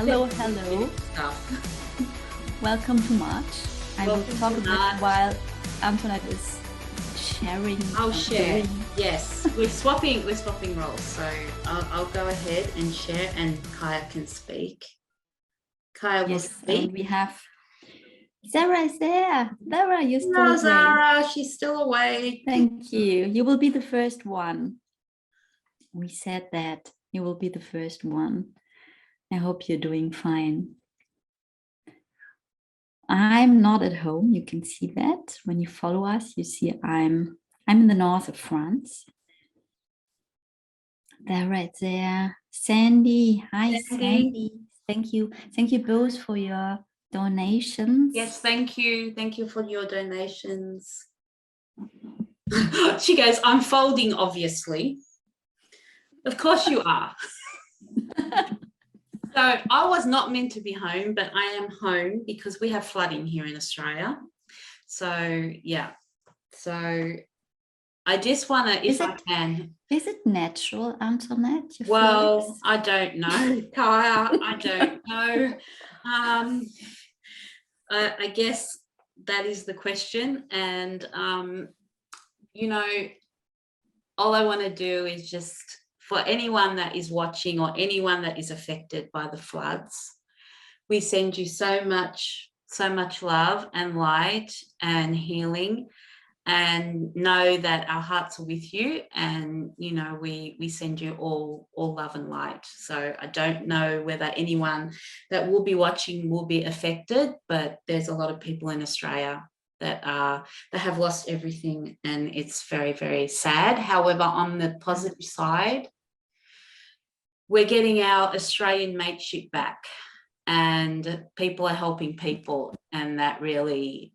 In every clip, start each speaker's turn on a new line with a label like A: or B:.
A: Hello.
B: stuff.
A: Welcome to March. I will
B: Welcome
A: talk
B: to
A: a bit
B: March.
A: while Antoinette is sharing.
B: I'll share.
A: doing.
B: Yes, we're swapping roles. So I'll go ahead and share, and Kaija can speak. Kaija will
A: Yes,
B: speak.
A: and we have Zahra is there. Zahra, you're still
B: No,
A: awake.
B: Zahra, she's still awake.
A: Thank you. You will be the first one. We said that you will be the first one. I hope you're doing fine. I'm not at home. You can see that when you follow us. You see I'm in the north of France. They're right there. Sandy. Hi, Sandy. Thank you. Thank you both for your donations.
B: Yes, thank you. Thank you for your donations. She goes, I'm folding, obviously. Of course you are. So I was not meant to be home, but I am home because we have flooding here in Australia. So, yeah. So I just want to, if I can.
A: Is it natural, Antoinette?
B: Well, I don't know, Kaija. I don't know. I guess that is the question. And, all I want to do is just, for anyone that is watching or anyone that is affected by the floods, we send you so much love and light and healing, and know that our hearts are with you, and we send you all love and light. So I don't know whether anyone that will be watching will be affected, but there's a lot of people in Australia that have lost everything, and it's very, very sad. However, on the positive side, we're getting our Australian mateship back, and people are helping people, and that really...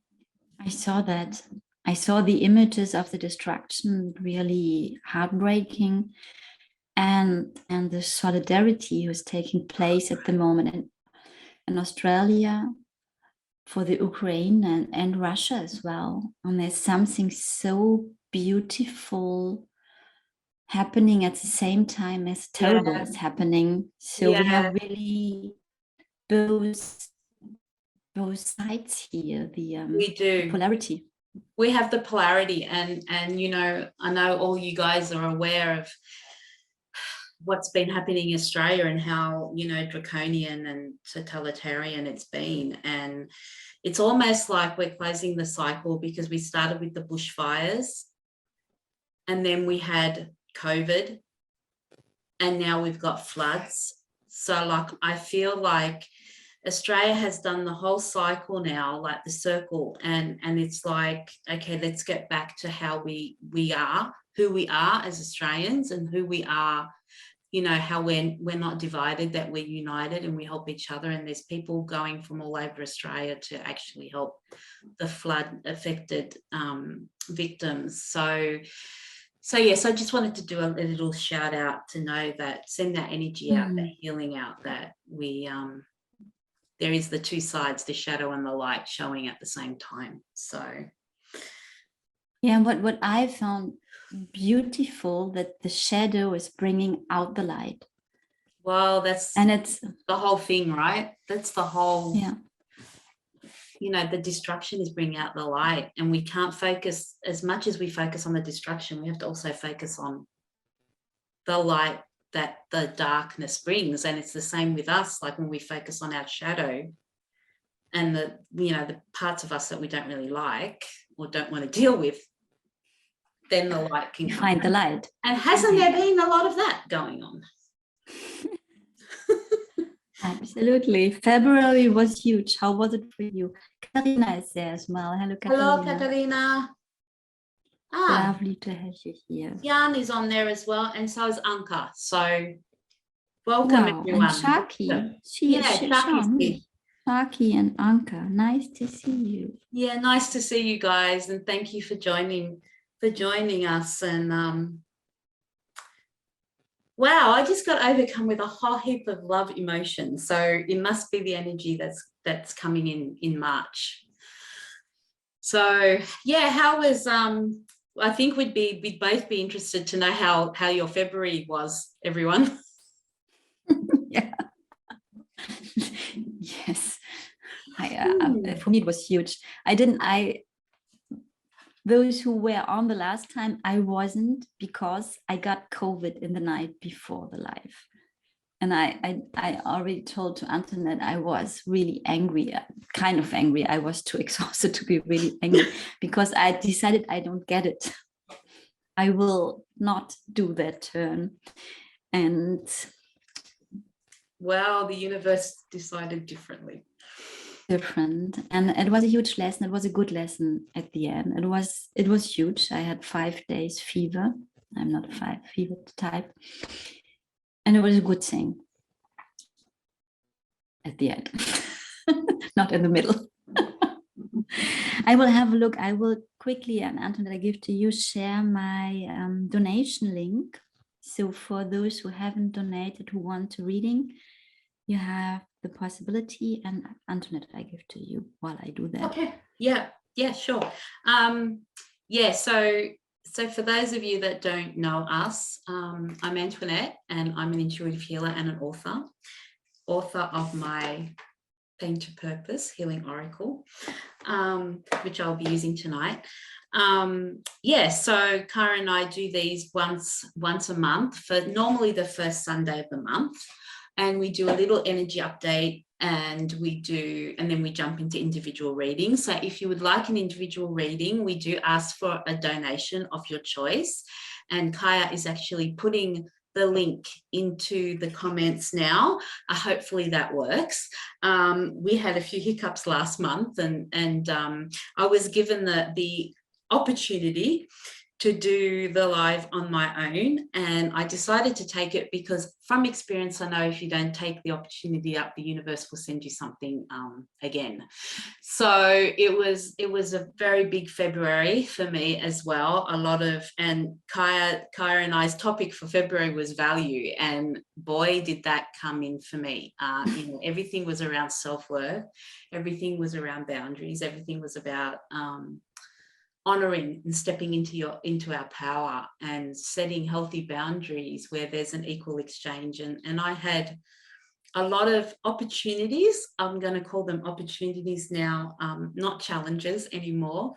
A: I saw that. I saw the images of the destruction, really heartbreaking, and the solidarity was taking place at the moment in Australia for the Ukraine and Russia as well. And there's something so beautiful happening at the same time as terrible is happening. So we have really both sides here,
B: we do.
A: the polarity.
B: We have the polarity, and I know all you guys are aware of what's been happening in Australia and how draconian and totalitarian it's been, and it's almost like we're closing the cycle, because we started with the bushfires, and then we had COVID, and now we've got floods. So like, I feel like Australia has done the whole cycle now, like the circle, and it's like, okay, let's get back to how we are, who we are as Australians, and who we are, how we're not divided, that we're united and we help each other. And there's people going from all over Australia to actually help the flood affected victims. So yes, I just wanted to do a little shout out to know that, send that energy out, that healing out, that we there is the two sides, the shadow and the light, showing at the same time. So
A: yeah, what I found beautiful, that the shadow is bringing out the light.
B: Well, it's the whole thing, right? That's the whole, the destruction is bringing out the light, and we can't focus, as much as we focus on the destruction, we have to also focus on the light that the darkness brings. And it's the same with us, like when we focus on our shadow and the parts of us that we don't really like or don't want to deal with, then the light can
A: find the light.
B: And hasn't there been a lot of that going on?
A: Absolutely. February was huge. How was it for you? Katharina is there as well. Hello, Katharina.
B: Hello, Katharina.
A: Lovely to have you here.
B: Jan is on there as well, and so is Anca. So welcome, everyone.
A: And Shaki. Shaki and Anca. Nice to see you.
B: Yeah, nice to see you guys, and thank you for joining us. And wow, I just got overcome with a whole heap of love emotions. So it must be the energy that's coming in March. So yeah, how was I think we'd both be interested to know how your February was, everyone.
A: Yeah. Yes, for me it was huge. Those who were on the last time, I wasn't, because I got COVID in the night before the live. And I already told to Antoinette I was really angry, kind of angry. I was too exhausted to be really angry because I decided I don't get it. I will not do that turn. And
B: well, the universe decided differently.
A: Different. And it was a huge lesson. It was a good lesson at the end. It was huge. I had 5 days fever. I'm not a fever type. And it was a good thing at the end, not in the middle. I will have a look. I will quickly, and Antoinette, I give to you, share my donation link. So for those who haven't donated, who want a reading, you have the possibility. And Antoinette, I give to you while I do that.
B: Okay. Yeah, sure. So for those of you that don't know us, I'm Antoinette, and I'm an intuitive healer and an author of my Pain to Purpose Healing Oracle, which I'll be using tonight. So Kara and I do these once a month, for normally the first Sunday of the month, and we do a little energy update, and then we jump into individual readings. So if you would like an individual reading, we do ask for a donation of your choice, and Kaija is actually putting the link into the comments now. Hopefully that works. We had a few hiccups last month, and I was given the opportunity to do the live on my own, and I decided to take it because from experience I know if you don't take the opportunity up, the universe will send you something again. So it was a very big February for me as well. And Kaija and I's topic for February was value, and boy did that come in for me. Everything was around self-worth, everything was around boundaries, everything was about honoring and stepping into our power and setting healthy boundaries where there's an equal exchange. And I had a lot of opportunities. I'm going to call them opportunities now, not challenges anymore,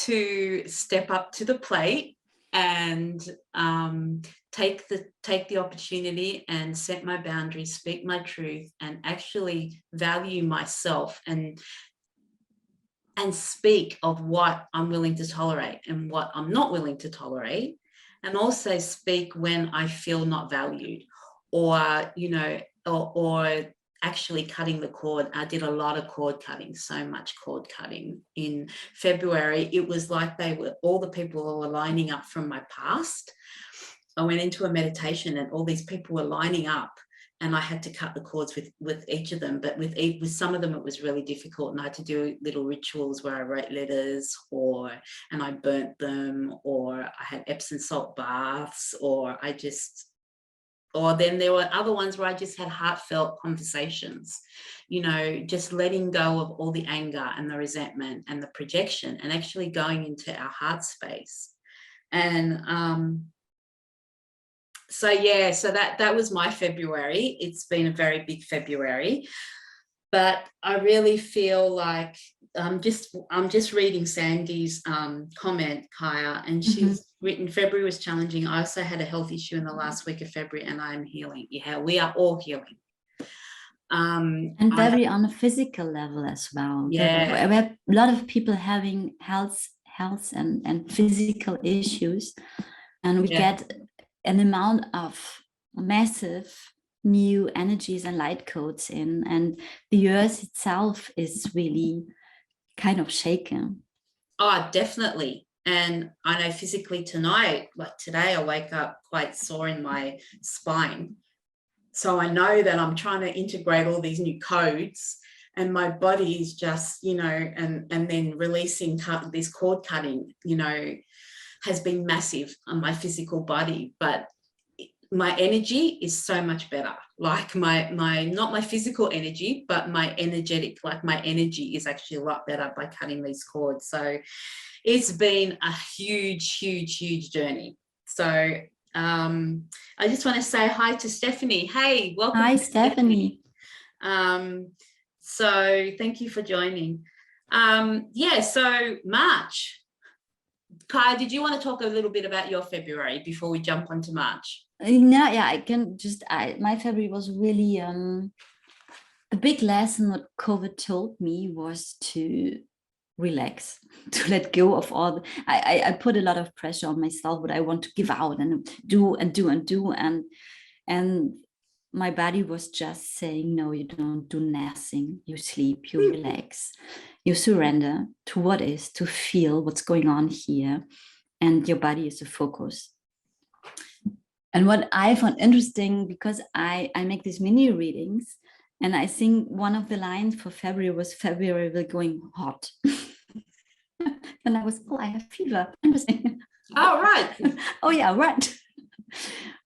B: to step up to the plate and take the opportunity and set my boundaries, speak my truth, and actually value myself and speak of what I'm willing to tolerate and what I'm not willing to tolerate, and also speak when I feel not valued, or actually cutting the cord. I did a lot of cord cutting, so much cord cutting in February. It was like all the people were lining up from my past. I went into a meditation and all these people were lining up, and I had to cut the cords with each of them. But with some of them, it was really difficult, and I had to do little rituals where I wrote letters, and I burnt them, or I had Epsom salt baths, or then there were other ones where I just had heartfelt conversations, just letting go of all the anger and the resentment and the projection, and actually going into our heart space. And so that was my February. It's been a very big February, but I really feel like I'm just reading Sandy's comment, Kaija, and she's written, February was challenging. I also had a health issue in the last week of February, and I'm healing. Yeah, we are all healing.
A: And very on a physical level as well.
B: Yeah.
A: Where a lot of people having health and physical issues, and we get an amount of massive new energies and light codes in, and the earth itself is really kind of shaken.
B: Oh, definitely. And I know physically tonight, like today, I wake up quite sore in my spine. So I know that I'm trying to integrate all these new codes, and my body is just, and then releasing this cord cutting, has been massive on my physical body. But my energy is so much better. Like my not my physical energy, but my energetic, like my energy is actually a lot better by cutting these cords. So it's been a huge, huge, huge journey. So I just want to say hi to Stephanie. Hey, welcome.
A: Hi, Stephanie.
B: So thank you for joining. So March. Kai, did you want to talk a little bit about your February before we jump onto March?
A: No, yeah, I can just, my February was really, the big lesson what COVID told me was to relax, to let go of all I put a lot of pressure on myself, what I want to give out and do and do and do. And my body was just saying, no, you don't do nothing. You sleep, you relax, you surrender to what is, to feel what's going on here. And your body is the focus. And what I found interesting, because I make these mini readings, and I think one of the lines for February was February will going hot. And I was, oh, I have fever. Interesting.
B: Oh, right.
A: Oh, yeah, right.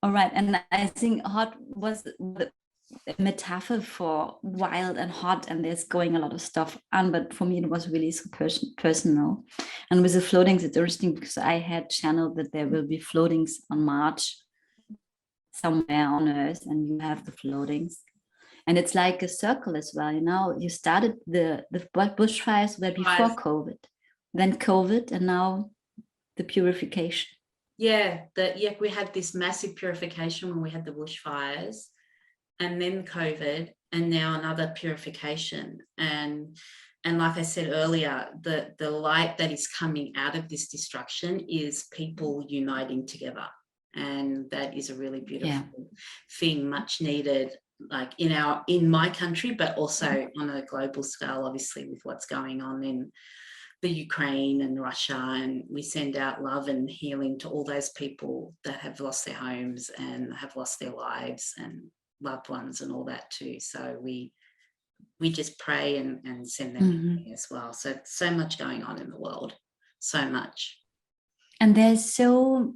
A: All right. And I think hot was the metaphor for wild and hot, and there's going a lot of stuff on. But for me, it was really so personal. And with the floatings, it's interesting because I had channeled that there will be floatings on March somewhere on Earth, and you have the floatings. And it's like a circle as well. You know, you started the bushfires were before COVID, then COVID, and now the purification.
B: Yeah, we had this massive purification when we had the bushfires, and then COVID, and now another purification. And like I said earlier, the light that is coming out of this destruction is people uniting together. And that is a really beautiful thing, much needed, like in my country, but also on a global scale, obviously, with what's going on in the Ukraine and Russia. And we send out love and healing to all those people that have lost their homes and have lost their lives and loved ones and all that too. So we just pray and send them healing as well. So much going on in the world, so much.
A: And there's so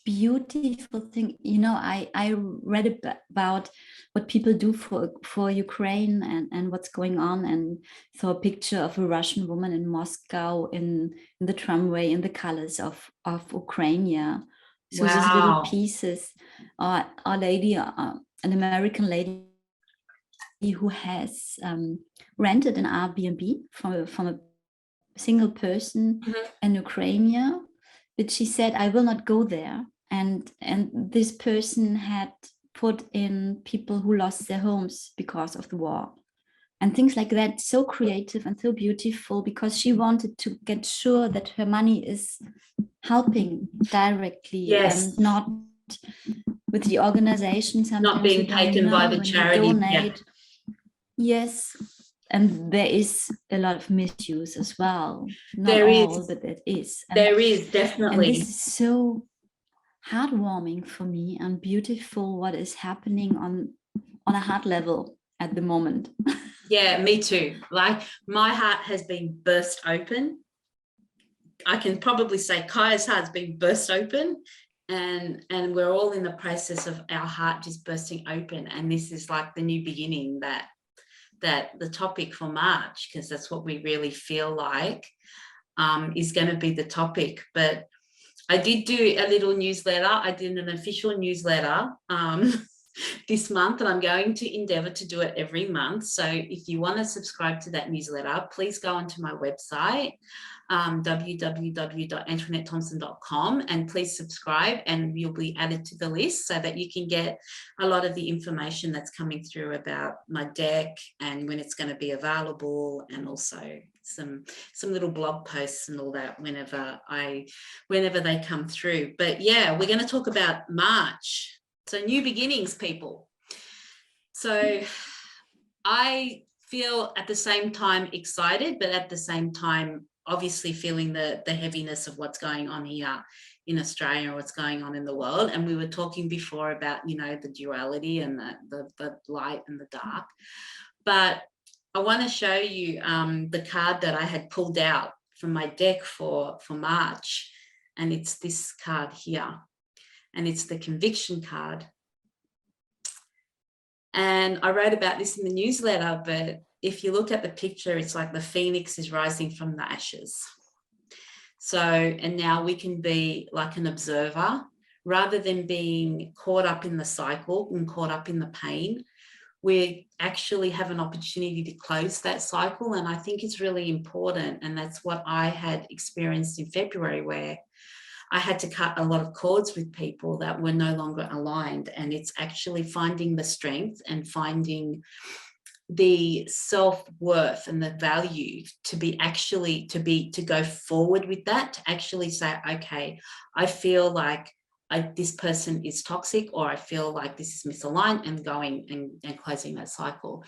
A: beautiful thing, you know, I read about what people do for Ukraine and what's going on, and saw a picture of a Russian woman in Moscow in the tramway in the colors of Ukraine. So these little pieces, a lady, an American lady who has rented an Airbnb from a single person in Ukraine, but she said, I will not go there. And this person had put in people who lost their homes because of the war and things like that. So creative and so beautiful, because she wanted to get sure that her money is helping directly and not with the organization. Sometimes
B: not being taken by the charity.
A: Donate. Yes. And there is a lot of misuse as well. Not all, but it is. And
B: there is definitely.
A: And this is so heartwarming for me and beautiful what is happening on a heart level at the moment.
B: Yeah, me too. Like, my heart has been burst open. I can probably say Kai's heart's been burst open, and we're all in the process of our heart just bursting open. And this is like the new beginning, that the topic for March, because that's what we really feel like is going to be the topic. But I did do a little newsletter. I did an official newsletter this month, and I'm going to endeavour to do it every month. So if you want to subscribe to that newsletter, please go onto my website, www.antoinettethomson.com, and please subscribe, and you'll be added to the list so that you can get a lot of the information that's coming through about my deck and when it's going to be available, and also some little blog posts and all that whenever they come through. But yeah, we're going to talk about March. So new beginnings, people. So I feel at the same time excited, but at the same time, obviously feeling the heaviness of what's going on here in Australia, what's going on in the world. And we were talking before about, you know, the duality and the light and the dark. But I want to show you the card that I had pulled out from my deck for March. And it's this card here. And it's the conviction card. And I wrote about this in the newsletter, but if you look at the picture, it's like the phoenix is rising from the ashes. So, and now we can be like an observer rather than being caught up in the cycle and caught up in the pain. we actually have an opportunity to close that cycle. And I think it's really important. And that's what I had experienced in February, where I had to cut a lot of cords with people that were no longer aligned. And it's actually finding the strength and finding the self-worth and the value to go forward with that, to actually say, okay, I feel like this person is toxic, or I feel like this is misaligned, and going and closing that cycle.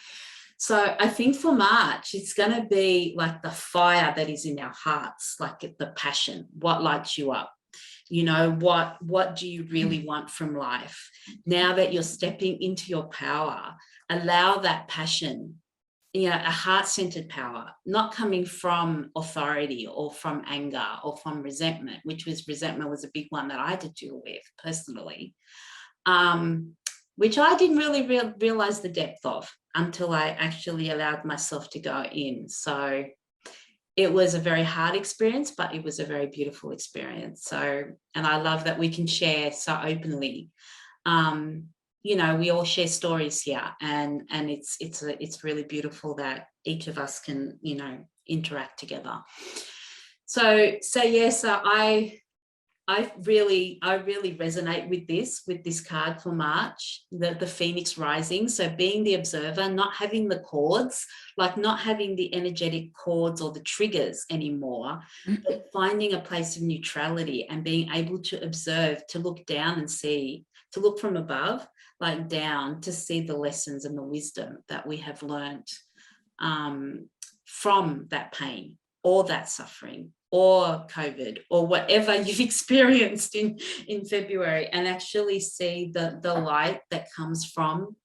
B: So I think for March, it's going to be like the fire that is in our hearts, like the passion, what lights you up. You know, what do you really want from life? Now that you're stepping into your power, allow that passion, you know, a heart-centered power, not coming from authority or from anger or from resentment, resentment was a big one that I had to deal with personally, which I didn't really realize the depth of until I actually allowed myself to go in. So it was a very hard experience, but it was a very beautiful experience. So, and I love that we can share so openly. You know, we all share stories here, and it's really beautiful that each of us can, you know, interact together. So yeah, so I really resonate with this card for March, the Phoenix rising. So being the observer, not having the cords, like not having the energetic cords or the triggers anymore, but finding a place of neutrality and being able to observe, to look down and see, to look from above, like down, to see the lessons and the wisdom that we have learned from that pain or that suffering or COVID or whatever you've experienced in February, and actually see the light that comes from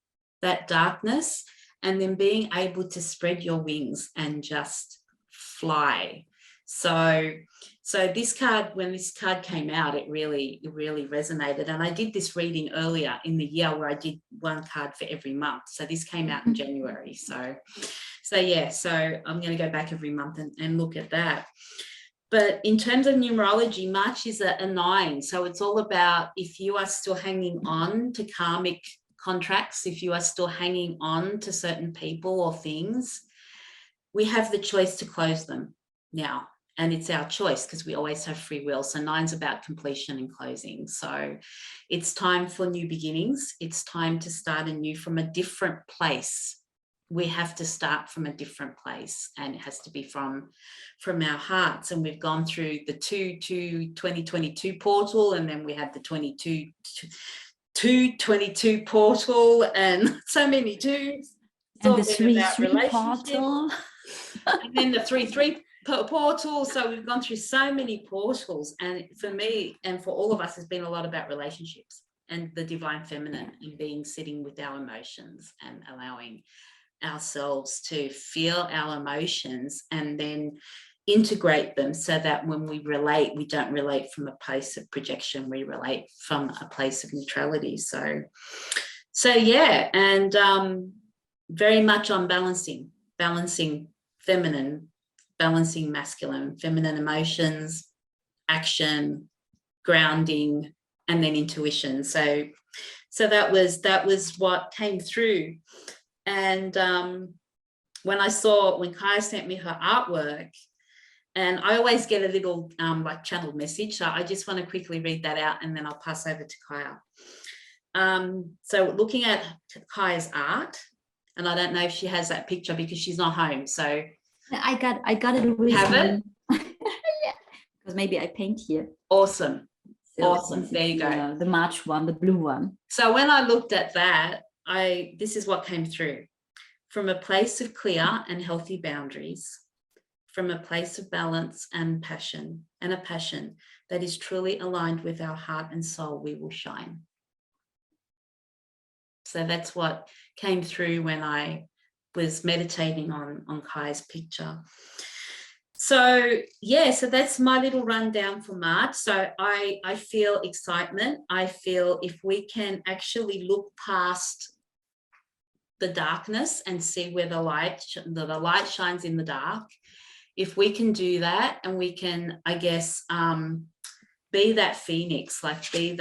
B: that darkness, and then being able to spread your wings and just fly. So this card, when this card came out, it really resonated. And I did this reading earlier in the year where I did one card for every month. So this came out in January. So yeah, so I'm going to go back every month and look at that. But in terms of numerology, March is a 9. So it's all about, if you are still hanging on to karmic contracts, if you are still hanging on to certain people or things, we have the choice to close them now. And it's our choice, because we always have free will. So 9's about completion and closing. So it's time for new beginnings. It's time to start anew from a different place. We have to start from a different place, and it has to be from our hearts. And we've gone through the 2022 portal, and then we had the 222 portal, and so many twos.
A: And the 3-3 portal.
B: And then the 3-3 portal. So we've gone through so many portals, and for me and for all of us, it's been a lot about relationships and the divine feminine, and sitting with our emotions and allowing ourselves to feel our emotions and then integrate them, so that when we relate, we don't relate from a place of projection, we relate from a place of neutrality. So yeah, and very much on balancing feminine, balancing masculine, feminine emotions, action, grounding, and then intuition. So that was what came through. And when Kaija sent me her artwork, and I always get a little like channeled message, so I just want to quickly read that out, and then I'll pass over to Kaija. So looking at Kaija's art, and I don't know if she has that picture because she's not home. So
A: I got it recently.
B: Have it?
A: Yeah, because maybe I paint here.
B: Awesome.
A: So
B: Awesome. There you go.
A: The March one, the blue one.
B: So when I looked at that, this is what came through. From a place of clear and healthy boundaries, from a place of balance and passion, and a passion that is truly aligned with our heart and soul, we will shine. So that's what came through when I was meditating on Kaija's picture. So yeah, so that's my little rundown for March. So I feel excitement. I feel if we can actually look past the darkness and see where the light shines in the dark, if we can do that, and we can, I guess, be that phoenix, like be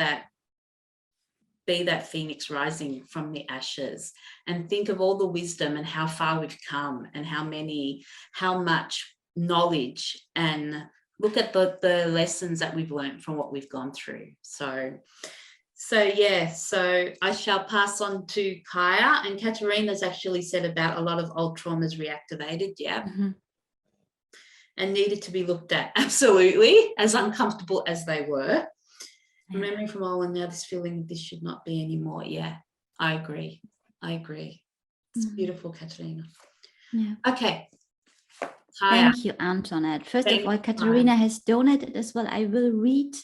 B: be that phoenix rising from the ashes, and think of all the wisdom and how far we've come and how much knowledge, and look at the lessons that we've learned from what we've gone through. So I shall pass on to Kaija, and Katharina's actually said about a lot of old traumas reactivated, and needed to be looked at, absolutely, as uncomfortable as they were. Remembering from all, and now this feeling this should not be anymore. Yeah, I agree. It's beautiful, Katharina.
A: Yeah.
B: Okay.
A: Thank you, Antoinette. First of all, Katharina has donated as well. I will read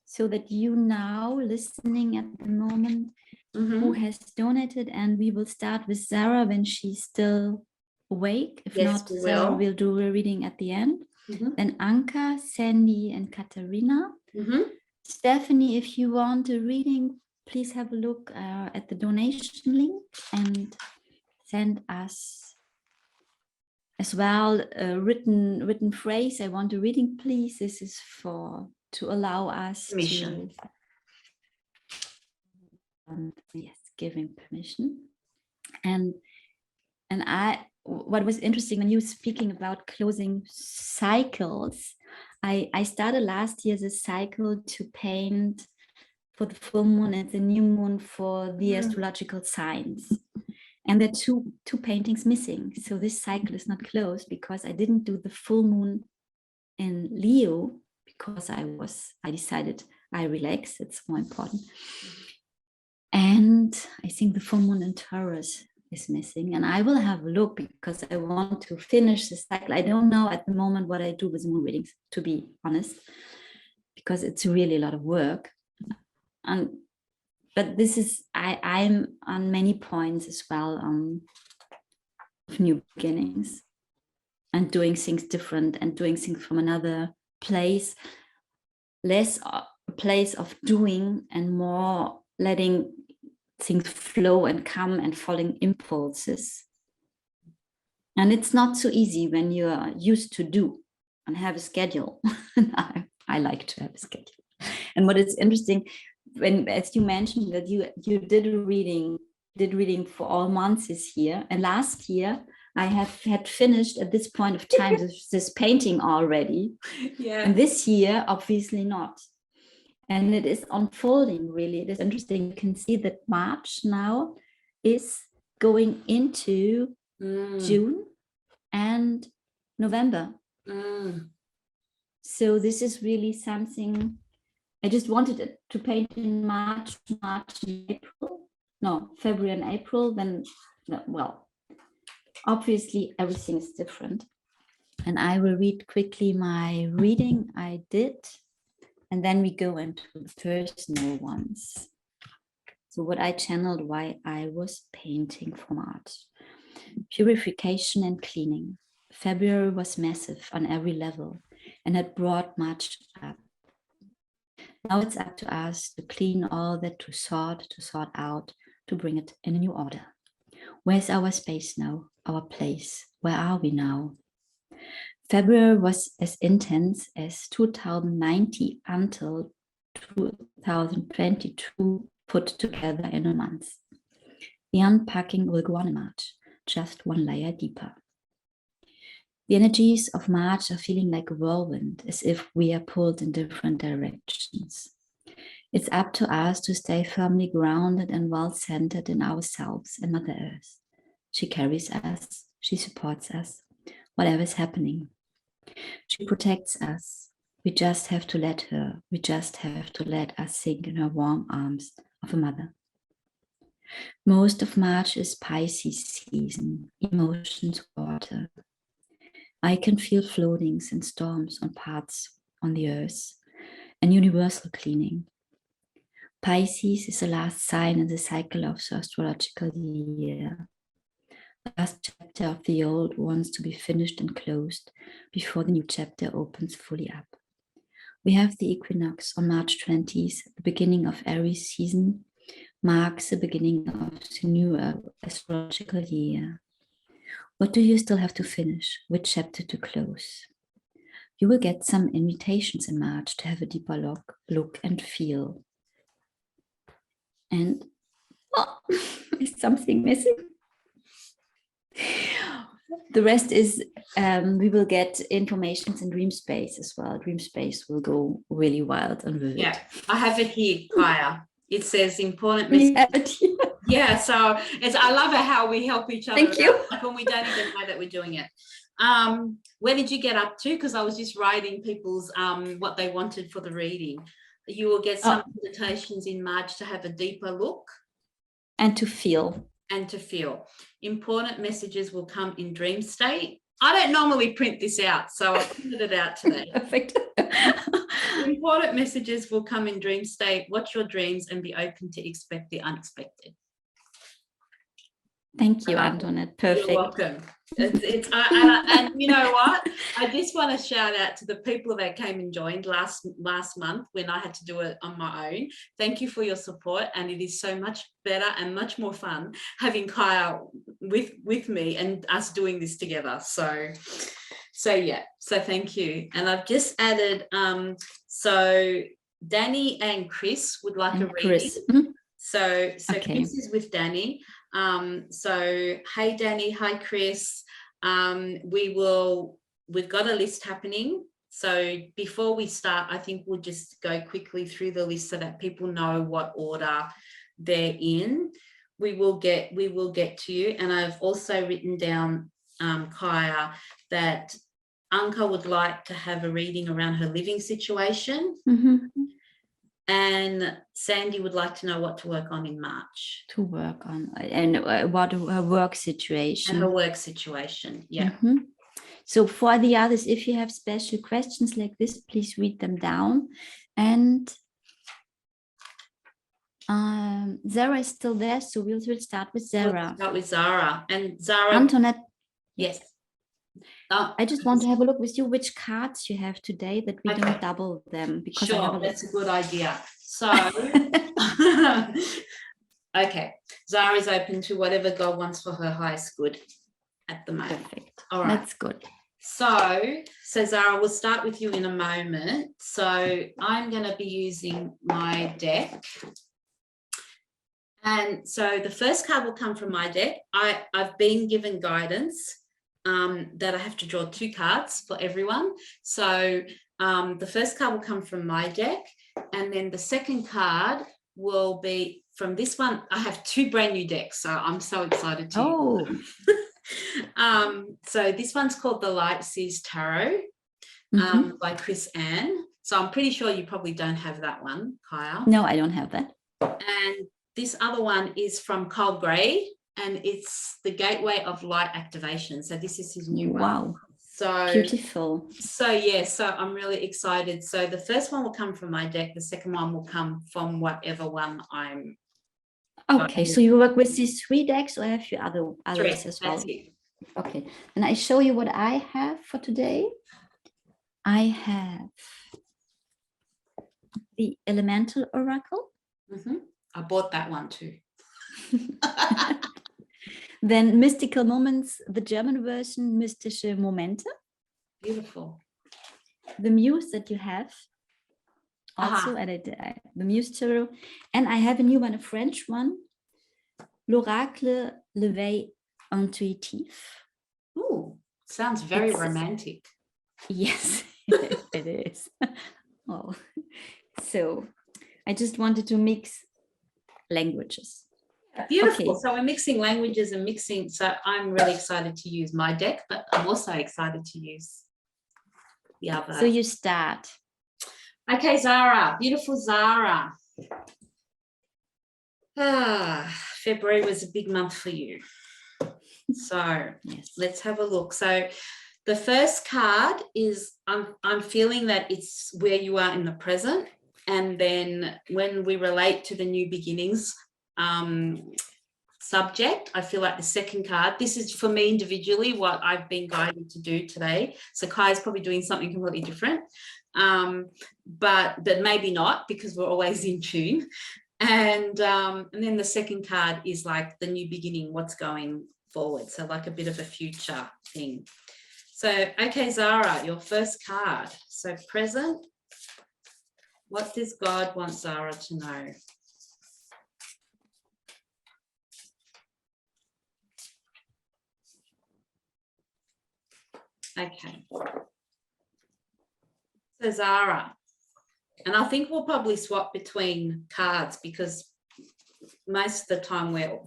A: so that you now listening at the moment who has donated, and we will start with Zahra when she's still awake. If not, Zahra will do a reading at the end. Then Anca, Sandy, and Katharina. Stephanie, if you want a reading, please have a look at the donation link and send us as well a written phrase. I want a reading, please. This is to allow us permission. Giving permission. And what was interesting when you were speaking about closing cycles, I started last year this cycle to paint for the full moon and the new moon for the astrological signs. And there are two paintings missing. So this cycle is not closed because I didn't do the full moon in Leo because I decided I relax, it's more important. And I think the full moon in Taurus is missing, and I will have a look because I want to finish the cycle. I don't know at the moment what I do with moon readings, to be honest, because it's really a lot of work. But this is I'm on many points as well of new beginnings and doing things different and doing things from another place, less a place of doing and more letting things flow and come and following impulses. And it's not so easy when you are used to do and have a schedule. I like to have a schedule. And what is interesting, when, as you mentioned, that you did reading for all months this year, and last year I had finished at this point of time this painting already. And this year, obviously not. And it is unfolding, really. It is interesting. You can see that March now is going into June and November. So this is really something I just wanted it to paint in March and April. No, February and April. Then, well, obviously everything is different. And I will read quickly my reading I did. And then we go into the personal ones. So what I channeled while I was painting for March. Purification and cleaning. February was massive on every level and had brought March up. Now it's up to us to clean all that, to sort out, to bring it in a new order. Where's our space now? Our place? Where are we now? February was as intense as 2090 until 2022 put together in a month. The unpacking will go on in March, just one layer deeper. The energies of March are feeling like a whirlwind, as if we are pulled in different directions. It's up to us to stay firmly grounded and well-centered in ourselves and Mother Earth. She carries us, she supports us, whatever is happening. She protects us. We just have to let her. We just have to let us sink in her warm arms of a mother. Most of March is Pisces season, emotions, water. I can feel floatings and storms on parts on the earth and universal cleaning. Pisces is the last sign in the cycle of the astrological year. The last chapter of the old wants to be finished and closed before the new chapter opens fully up. We have the equinox on March 20th, the beginning of Aries season, marks the beginning of the new astrological year. What do you still have to finish? Which chapter to close? You will get some invitations in March to have a deeper look and feel. And oh, is something missing? The rest is we will get informations in dream space as well. Dream space will go really wild and vivid.
B: Yeah, I have it here, Kaija. It says important messages. Yeah, so I love it how we help each other.
A: Thank you.
B: Like when we don't even know that we're doing it. Where did you get up to? Because I was just writing people's what they wanted for the reading. You will get some invitations in March to have a deeper look.
A: And to feel.
B: And to feel. Important messages will come in dream state. I don't normally print this out, so I printed it out today.
A: Perfect.
B: Important messages will come in dream state. Watch your dreams and be open to expect the unexpected.
A: Thank you, Antoinette. Perfect.
B: You're welcome. And you know what? I just want to shout out to the people that came and joined last month when I had to do it on my own. Thank you for your support, and it is so much better and much more fun having Kaija with me and us doing this together. So yeah. So thank you. And I've just added. So Dani and Chris would like a reading.
A: Chris.
B: So okay. Chris is with Dani. So hey Dani, hi Chris. We've got a list happening. So before we start, I think we'll just go quickly through the list so that people know what order they're in. We will get to you. And I've also written down, Kaija, that Anca would like to have a reading around her living situation. And Sandy would like to know what to work on in March.
A: To work on, and what her work situation.
B: And her work situation, yeah.
A: So for the others, if you have special questions like this, please read them down. And Zahra is still there, so we'll start with Zahra.
B: We'll start with Zahra. And Zahra.
A: Antoinette.
B: Yes.
A: I just want to have a look with you which cards you have today, that we don't double them. Because
B: sure, that's a good idea. So, okay, Zahra is open to whatever God wants for her highest good at the moment.
A: Perfect.
B: All right.
A: That's good.
B: So Zahra, we'll start with you in a moment. So I'm going to be using my deck. And so the first card will come from my deck. I've been given guidance that I have to draw 2 cards for everyone. So the first card will come from my deck, and then the second card will be from this one. I have 2 brand new decks, so I'm so excited to use them. So this one's called the Light Seas Tarot by Chris Ann. So I'm pretty sure you probably don't have that one, Kaija.
A: No, I don't have that.
B: And this other one is from Carl Gray, and it's the Gateway of Light Activation. So this is his new one.
A: Wow.
B: So
A: beautiful.
B: So yeah, so I'm really excited. So the first one will come from my deck. The second one will come from whatever one I'm.
A: Okay, so you work with these 3 decks, or have you others
B: 3
A: as well?
B: That's it.
A: Okay, and I show you what I have for today. I have the Elemental Oracle.
B: I bought that one too.
A: Then Mystical Moments, the German version, Mystische Momente.
B: Beautiful.
A: The Muse that you have also, and the Muse Tarot. And I have a new one, a French one, L'Oracle L'éveil Intuitif.
B: Ooh, sounds very romantic.
A: Yes, it is. Oh, so I just wanted to mix languages.
B: Beautiful. Okay. So we're mixing languages and mixing. So I'm really excited to use my deck, but I'm also excited to use the other.
A: So you start.
B: Okay, Zahra. Beautiful Zahra. February was a big month for you. So yes, let's have a look. So the first card is I'm feeling that it's where you are in the present. And then when we relate to the new beginnings subject, I feel like the second card, this is for me individually what I've been guided to do today. So Kai's probably doing something completely different, but maybe not, because we're always in tune. And then the second card is like the new beginning, what's going forward. So like a bit of a future thing. So, okay, Zahra, your first card. So present, what does God want Zahra to know? Okay. So Zahra, and I think we'll probably swap between cards because most of the time we're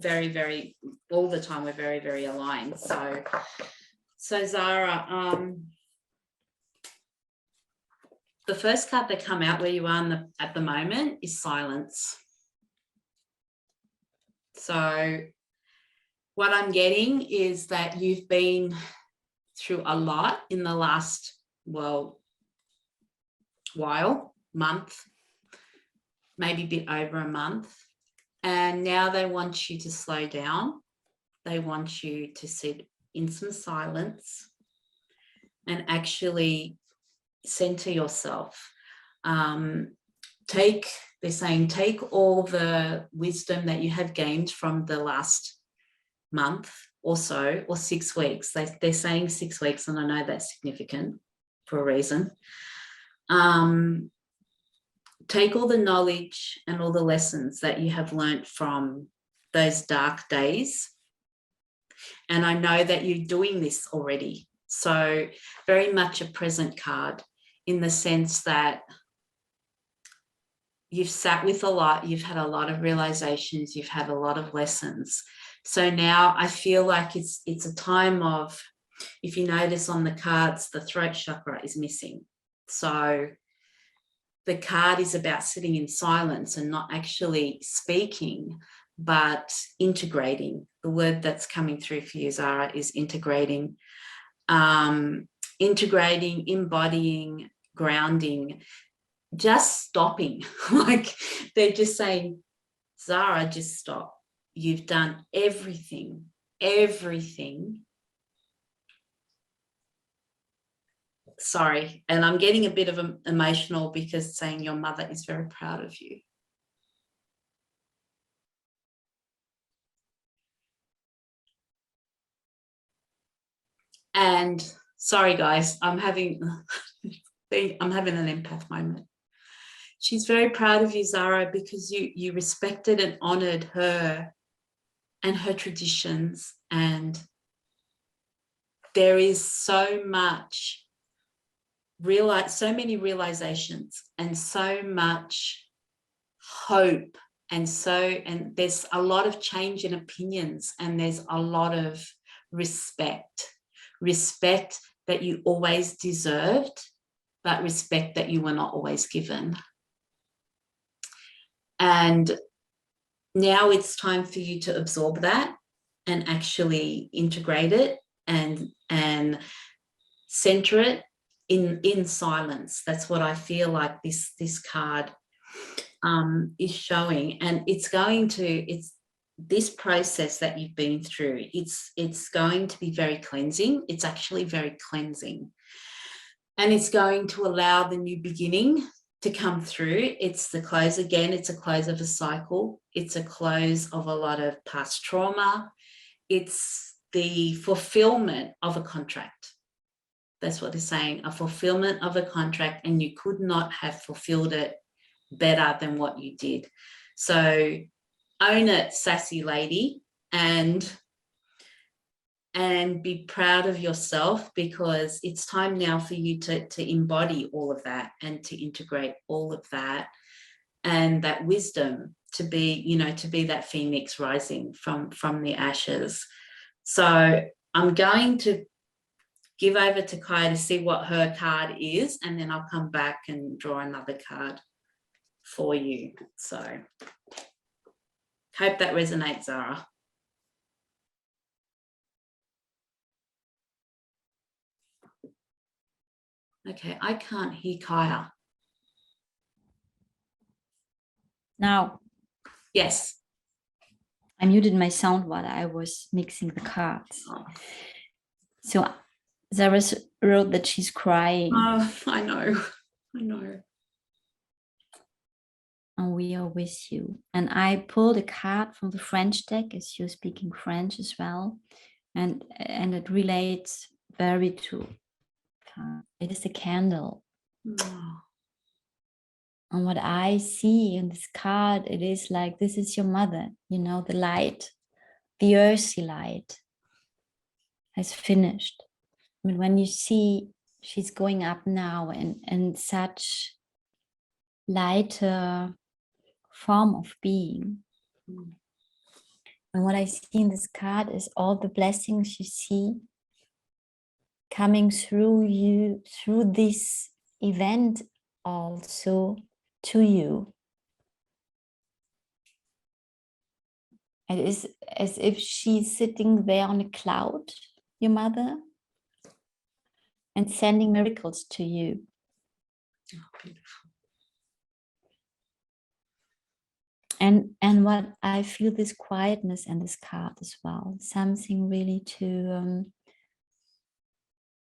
B: all the time we're very, very aligned. So Zahra, the first card that come out where you are at the moment is silence. So what I'm getting is that you've been through a lot in the last, month, maybe a bit over a month. And now they want you to slow down. They want you to sit in some silence and actually center yourself. They're saying, take all the wisdom that you have gained from the last month or so, or 6 weeks. They're saying 6 weeks, and I know that's significant for a reason. Take all the knowledge and all the lessons that you have learnt from those dark days. And I know that you're doing this already. So very much a present card in the sense that you've sat with a lot, you've had a lot of realizations, you've had a lot of lessons. So now I feel like it's a time of, if you notice on the cards, the throat chakra is missing. So the card is about sitting in silence and not actually speaking, but integrating. The word that's coming through for you, Zahra, is integrating. Integrating, embodying, grounding, just stopping. Like they're just saying, Zahra, just stop. You've done everything. Sorry, and I'm getting a bit of emotional because saying your mother is very proud of you. And sorry, guys, I'm having an empath moment. She's very proud of you, Zahra, because you respected and honored her and her traditions. And there is so many realizations and so much hope. And there's a lot of change in opinions, and there's a lot of respect that you always deserved, but respect that you were not always given. And now it's time for you to absorb that and actually integrate it and center it in silence. That's what I feel like this card is showing. And it's this process that you've been through, it's going to be very cleansing. It's actually very cleansing. And it's going to allow the new beginning to come through. It's the close again. It's a close of a cycle. It's a close of a lot of past trauma. It's the fulfillment of a contract. That's what they're saying, a fulfillment of a contract, and you could not have fulfilled it better than what you did. So own it, sassy lady, and be proud of yourself, because it's time now for you to embody all of that and to integrate all of that and that wisdom to be that phoenix rising from the ashes. So I'm going to give over to Kaija to see what her card is, and then I'll come back and draw another card for you. So hope that resonates, Zahra. Okay, I can't hear Kaija.
A: Now.
B: Yes.
A: I muted my sound while I was mixing the cards.
B: Oh.
A: So Zahra wrote that she's crying.
B: Oh, I know.
A: And we are with you. And I pulled a card from the French deck, as you're speaking French as well. And it relates very to, it is a candle.
B: Oh.
A: And what I see in this card, it is like, this is your mother, the light, the earthy light has finished. But when you see she's going up now in such lighter form of being. And what I see in this card is all the blessings you see coming through you, through this event also to you. It is as if she's sitting there on a cloud, your mother, and sending miracles to you.
B: Oh, beautiful.
A: And what I feel, this quietness and this card as well, something really to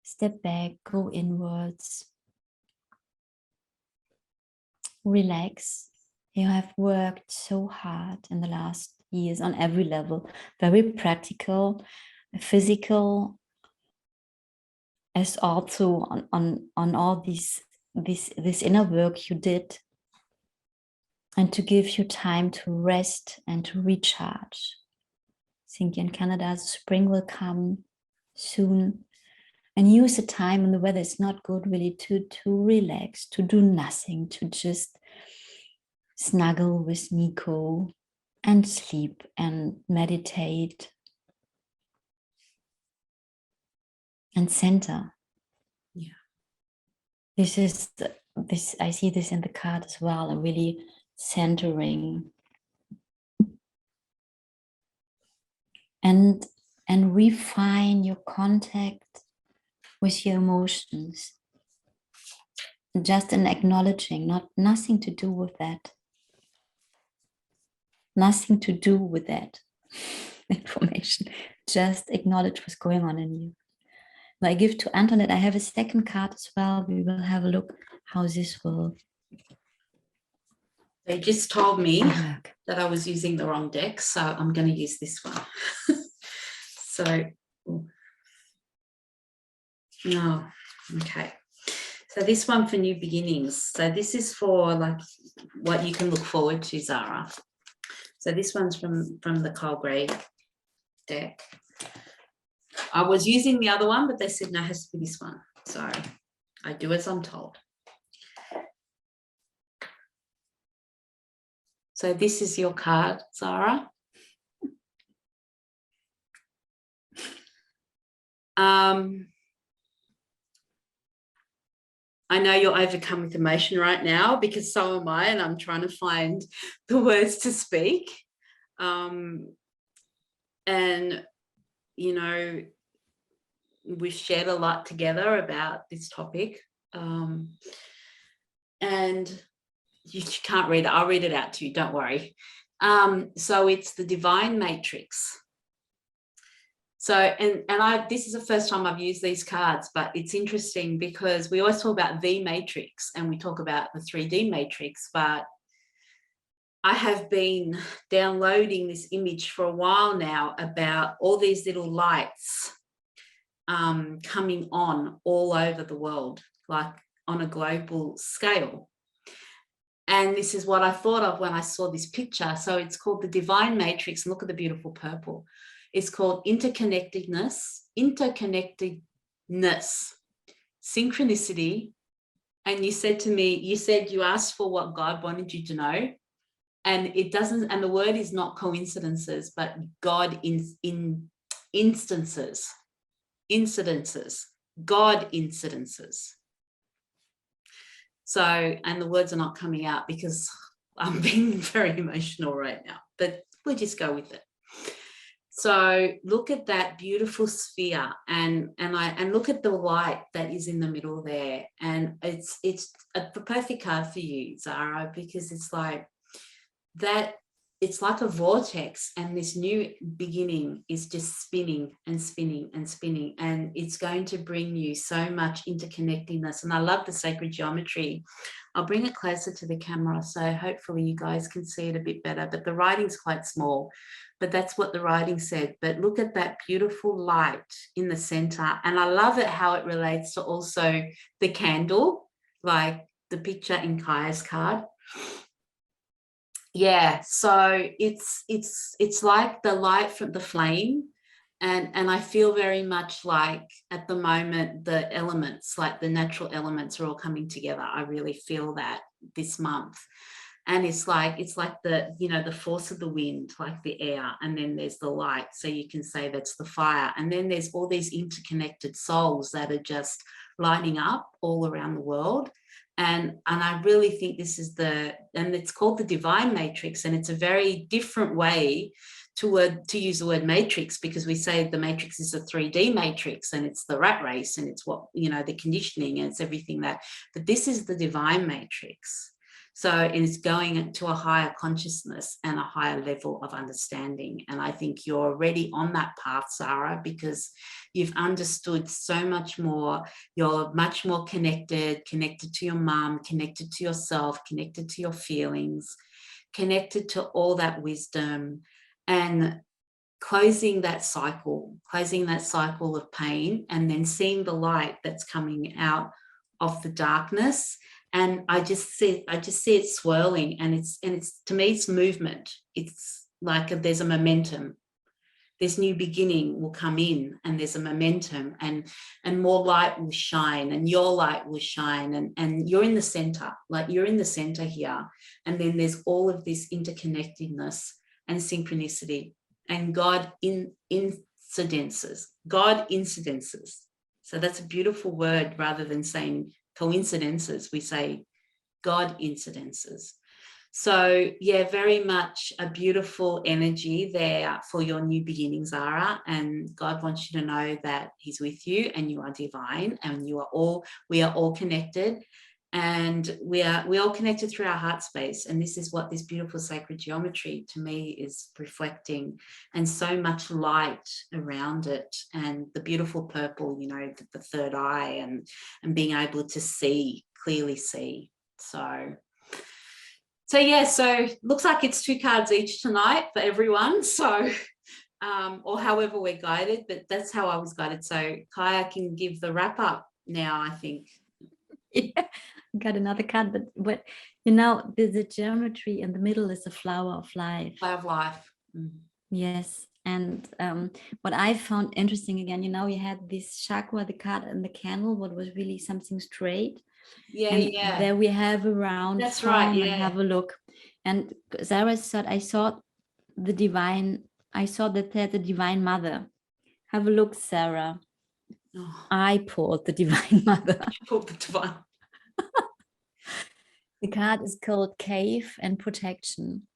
A: step back, go inwards, relax. You have worked so hard in the last years on every level, very practical, physical, as also on all this inner work you did, and to give you time to rest and to recharge. I think in Canada, the spring will come soon, and use the time when the weather is not good really to relax, to do nothing, to just snuggle with Nico and sleep and meditate and center.
B: Yeah.
A: This is this, I see this in the card as well, and really centering and refine your contact with your emotions. Just an acknowledging, nothing to do with that. Nothing to do with that information. Just acknowledge what's going on in you. Now I give to Antoinette. I have a second card as well. We will have a look how this will.
B: They just told me
A: work.
B: that I was using the wrong deck, so I'm going to use this one. So, no, okay. So this one for new beginnings. So this is for like what you can look forward to, Zahra. So this one's from the Coal Grey deck. I was using the other one, but they said no, it has to be this one. So I do as I'm told. So this is your card, Zahra. I know you're overcome with emotion right now, because so am I, and I'm trying to find the words to speak. And, you know, we've shared a lot together about this topic. And you can't read it. I'll read it out to you, don't worry. So it's the divine matrix. So, and this is the first time I've used these cards, but it's interesting because we always talk about the matrix and we talk about the 3D matrix, but I have been downloading this image for a while now about all these little lights coming on all over the world, like on a global scale. And this is what I thought of when I saw this picture. So it's called the divine matrix. And look at the beautiful purple. It's called interconnectedness, synchronicity. And you said to me, you asked for what God wanted you to know. And it doesn't, and the word is not coincidences, but God in incidences, God incidences. So, and the words are not coming out because I'm being very emotional right now, but we'll just go with it. So look at that beautiful sphere and look at the light that is in the middle there. And it's a perfect card for you, Zahra, because it's like that, it's like a vortex, and this new beginning is just spinning and spinning and spinning, and it's going to bring you so much interconnectedness. And I love the sacred geometry. I'll bring it closer to the camera so hopefully you guys can see it a bit better, but the writing's quite small, but that's what the writing said. But look at that beautiful light in the center, and I love it how it relates to also the candle, like the picture in Kaija's card. Yeah, so it's like the light from the flame, And I feel very much like at the moment, the elements, like the natural elements are all coming together. I really feel that this month. And it's like the, you know, the force of the wind, like the air, and then there's the light. So you can say that's the fire. And then there's all these interconnected souls that are just lining up all around the world. And I really think this is and it's called the divine matrix. And it's a very different way to use the word matrix, because we say the matrix is a 3D matrix and it's the rat race and it's what, you know, the conditioning and it's everything that, but this is the divine matrix. So it's going to a higher consciousness and a higher level of understanding. And I think you're already on that path, Zahra, because you've understood so much more. You're much more connected to your mum, connected to yourself, connected to your feelings, connected to all that wisdom, and closing that cycle of pain, and then seeing the light that's coming out of the darkness. And I just see it swirling, and it's to me, it's movement. It's like there's a momentum. This new beginning will come in, and there's a momentum, and more light will shine, and your light will shine, and you're in the center, like you're in the center here. And then there's all of this interconnectedness and synchronicity and God incidences. So that's a beautiful word. Rather than saying coincidences, we say God incidences. So yeah, very much a beautiful energy there for your new beginning, Zahra. And God wants you to know that He's with you, and you are divine, and we are all connected, and we are all connected through our heart space. And this is what this beautiful sacred geometry to me is reflecting, and so much light around it, and the beautiful purple, you know, the third eye, and being able to clearly see. So yeah, so looks like it's 2 cards each tonight for everyone. So, or however we're guided, but that's how I was guided. So Kaija can give the wrap up now, I think.
A: Yeah, got another card, but what, you know, the geometry in the middle is a flower of life.
B: Flower of life.
A: Yes. And what I found interesting, again, you know, you had this chakra, the card and the candle, what was really something straight.
B: Yeah.
A: There we have a round
B: That's
A: form,
B: right, yeah.
A: and have a look. And Zahra said, I saw that there's a divine mother. Have a look, Zahra.
B: Oh,
A: I pulled the divine mother.
B: pulled the divine.
A: The card is called Cave and Protection.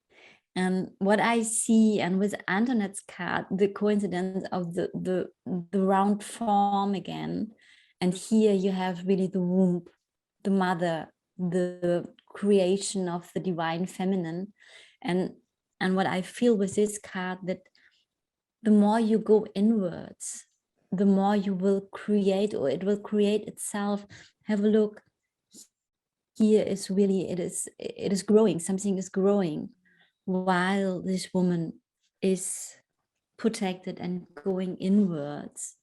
A: And what I see, and with Antoinette's card, the coincidence of the round form again. And here you have really the womb, the mother, the creation of the divine feminine. And what I feel with this card, that the more you go inwards, the more you will create, or it will create itself. Have a look. Here is really, it is growing. Something is growing while this woman is protected and going inwards.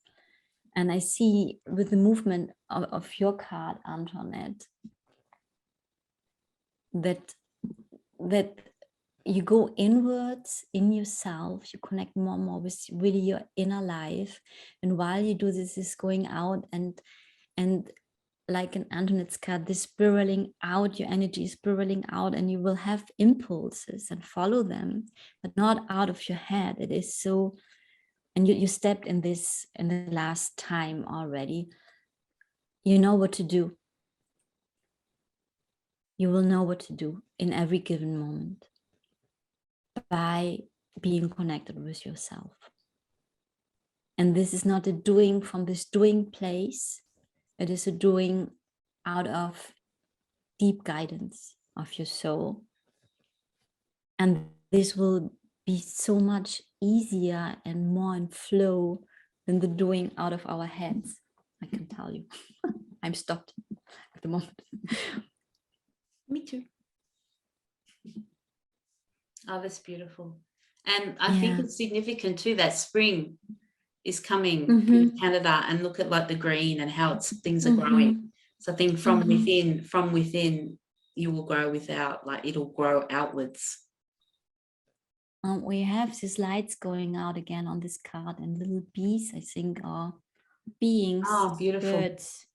A: And I see with the movement of your card, Antoinette, that you go inwards in yourself, you connect more and more with really your inner life. And while you do this, is going out, and like in Antoinette's card, this spiraling out, your energy is spiraling out, and you will have impulses and follow them, but not out of your head. It is so, and you stepped in this in the last time already. You know what to do. You will know what to do in every given moment by being connected with yourself. And this is not a doing from this doing place. It is a doing out of deep guidance of your soul. And this will be so much easier and more in flow than the doing out of our heads. I can tell you. I'm stopped at the moment.
B: Me too. Oh, that's beautiful. And I think it's significant too that spring is coming in Canada, and look at like the green and how things are growing. So I think from within you will grow without, like it'll grow outwards.
A: We have these lights going out again on this card, and little bees, I think, are beings,
B: beautiful.
A: birds.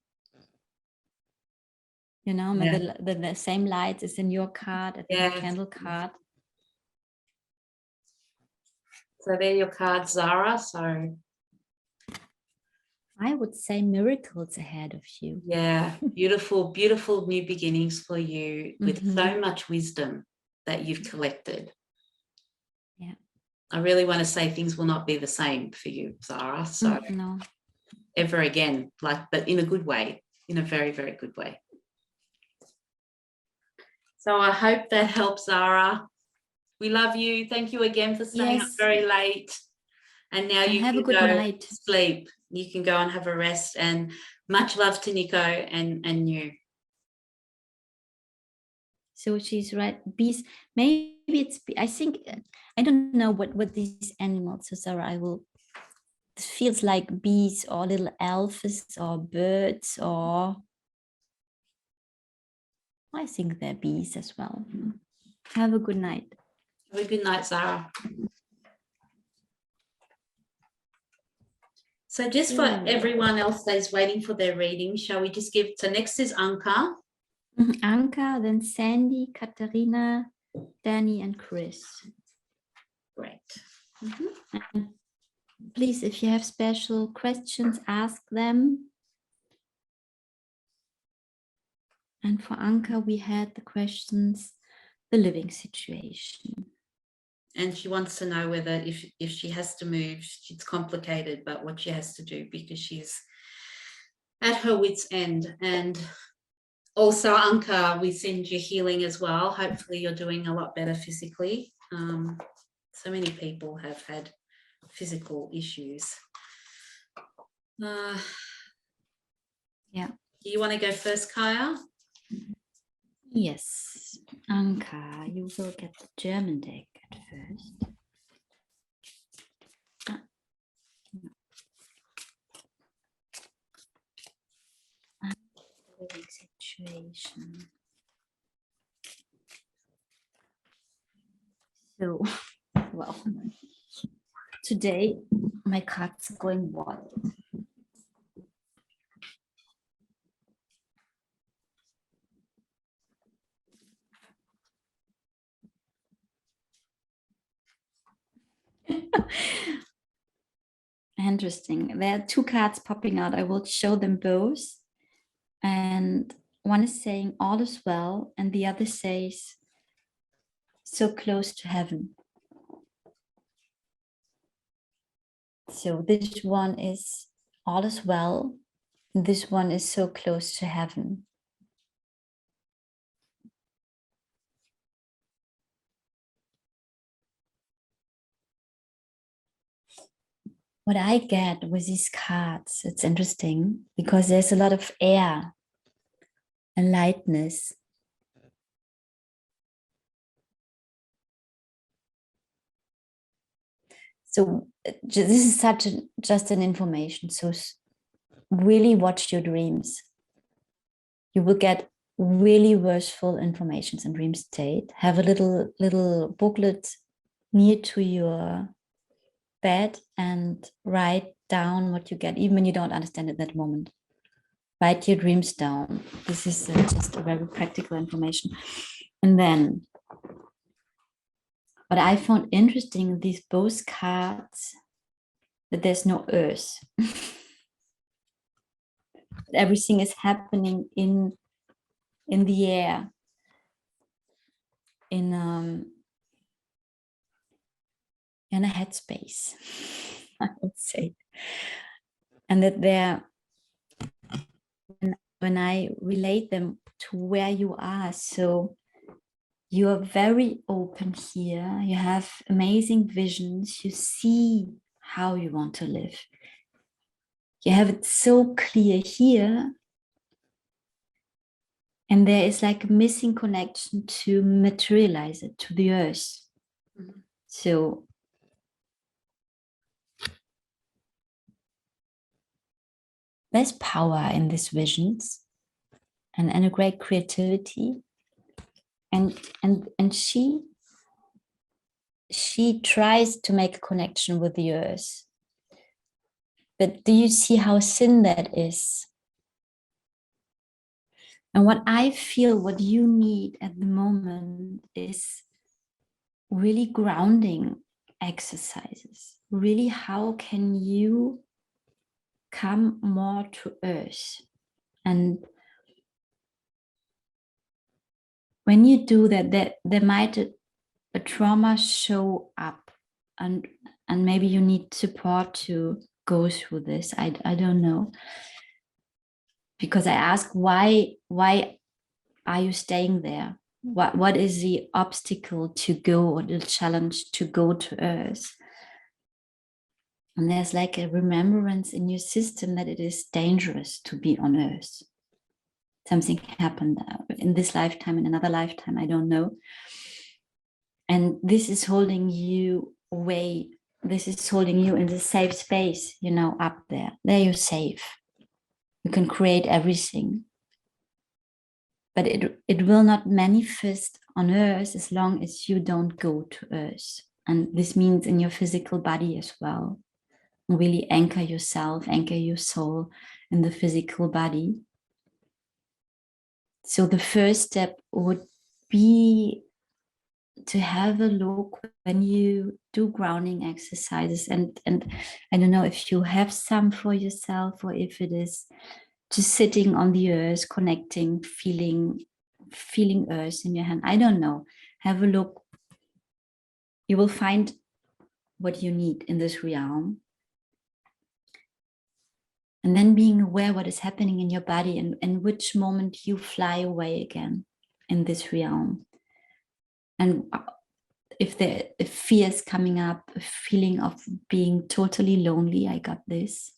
A: You know,
B: Yeah.
A: the same light is in your card, at the candle card.
B: So they're your cards, Zahra. So
A: I would say miracles ahead of you.
B: yeah, beautiful, beautiful new beginnings for you with so much wisdom that you've collected.
A: Yeah.
B: I really want to say things will not be the same for you, Zahra. So
A: no.
B: Ever again, but in a good way, in a very, very good way. So I hope that helps, Zahra. We love you. Thank you again for staying up very late. And now you
A: have
B: can
A: a good
B: go
A: night.
B: Sleep. You can go and have a rest. And much love to Nico and you.
A: So she's right. Bees. Maybe it's. I think I don't know what these animals. So Zahra, This feels like bees or little elves or birds, or I think they're bees as well. Have a good night.
B: Have a good night, Zahra. So just for everyone else that is waiting for their reading, shall we just give, so next is Anca.
A: Anca, then Sandy, Katharina, Dani, and Chris.
B: Great.
A: And please, if you have special questions, ask them. And for Anca, we had the questions, the living situation.
B: And she wants to know whether if she has to move, it's complicated, but what she has to do because she's at her wit's end. And also, Anca, we send you healing as well. Hopefully you're doing a lot better physically. So many people have had physical issues.
A: Yeah.
B: Do you want to go first, Kaija?
A: Yes. Anca, you will get the German deck at first. Living situation. So, well, today my cards are going wild. Interesting. There are two cards popping out. I will show them both. And one is saying all is well, and the other says so close to heaven. So this one is all is well, and this one is so close to heaven. What I get with these cards, it's interesting because there's a lot of air and lightness. So this is just an information. So really watch your dreams. You will get really worthwhile informations in dream state. Have a little booklet near to your bed and write down what you get, even when you don't understand at that moment. Write your dreams down. This is just a very practical information. And then what I found interesting in these both cards, that there's no earth. Everything is happening in the air, in a headspace, I would say. And that there, when I relate them to where you are, so you are very open here, you have amazing visions, you see how you want to live. You have it so clear here. And there is like a missing connection to materialize it, to the earth. So there's power in these visions and a great creativity. And she she tries to make a connection with the earth. But do you see how thin that is? And what I feel, what you need at the moment is really grounding exercises. Really, how can you come more to earth? And when you do that, there might a trauma show up, and maybe you need support to go through this. I don't know. Because I ask, why are you staying there? What is the obstacle to go, or the challenge to go to earth? And there's like a remembrance in your system that it is dangerous to be on earth. Something happened in this lifetime, in another lifetime, I don't know. And this is holding you away. This is holding you in the safe space, up there. There you're safe. You can create everything. But it will not manifest on earth as long as you don't go to earth. And this means in your physical body as well. Really anchor yourself, anchor your soul in the physical body. So the first step would be to have a look when you do grounding exercises, and I don't know if you have some for yourself, or if it is just sitting on the earth, connecting, feeling earth in your hand. I don't know. Have a look. You will find what you need in this realm. And then being aware what is happening in your body, and which moment you fly away again in this realm. And if fear is coming up, a feeling of being totally lonely, I got this.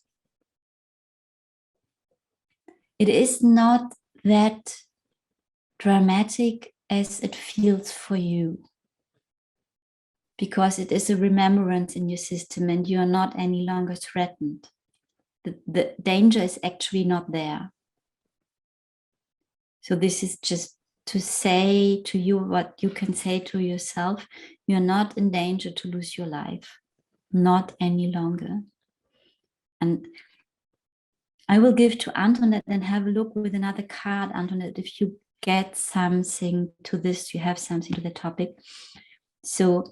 A: It is not that dramatic as it feels for you, because it is a remembrance in your system and you are not any longer threatened. The danger is actually not there. So this is just to say to you what you can say to yourself. You're not in danger to lose your life, not any longer. And I will give to Antoinette and have a look with another card. Antoinette, if you get something to this, you have something to the topic. So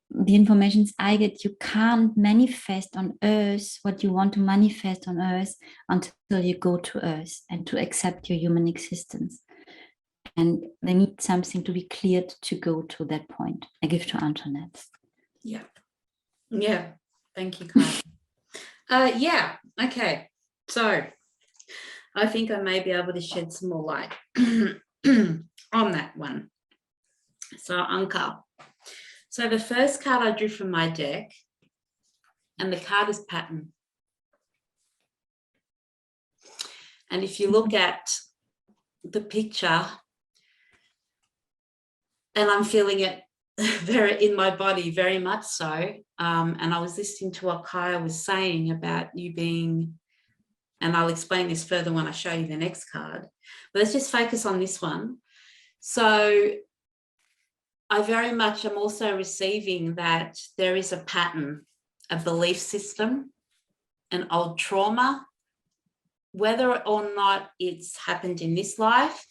A: the informations I get, you can't manifest on earth what you want to manifest on earth until you go to earth and to accept your human existence. And they need something to be cleared to go to that point. I give to Antoinette.
B: Yeah. Thank you, Kaija. Yeah. Okay. So I think I may be able to shed some more light on that one. So Anca. So the first card I drew from my deck, and the card is pattern. And if you look at the picture, and I'm feeling it very in my body, very much so. And I was listening to what Kaija was saying about you being, and I'll explain this further when I show you the next card, but let's just focus on this one. So I very much am also receiving that there is a pattern, a belief system, an old trauma, whether or not it's happened in this life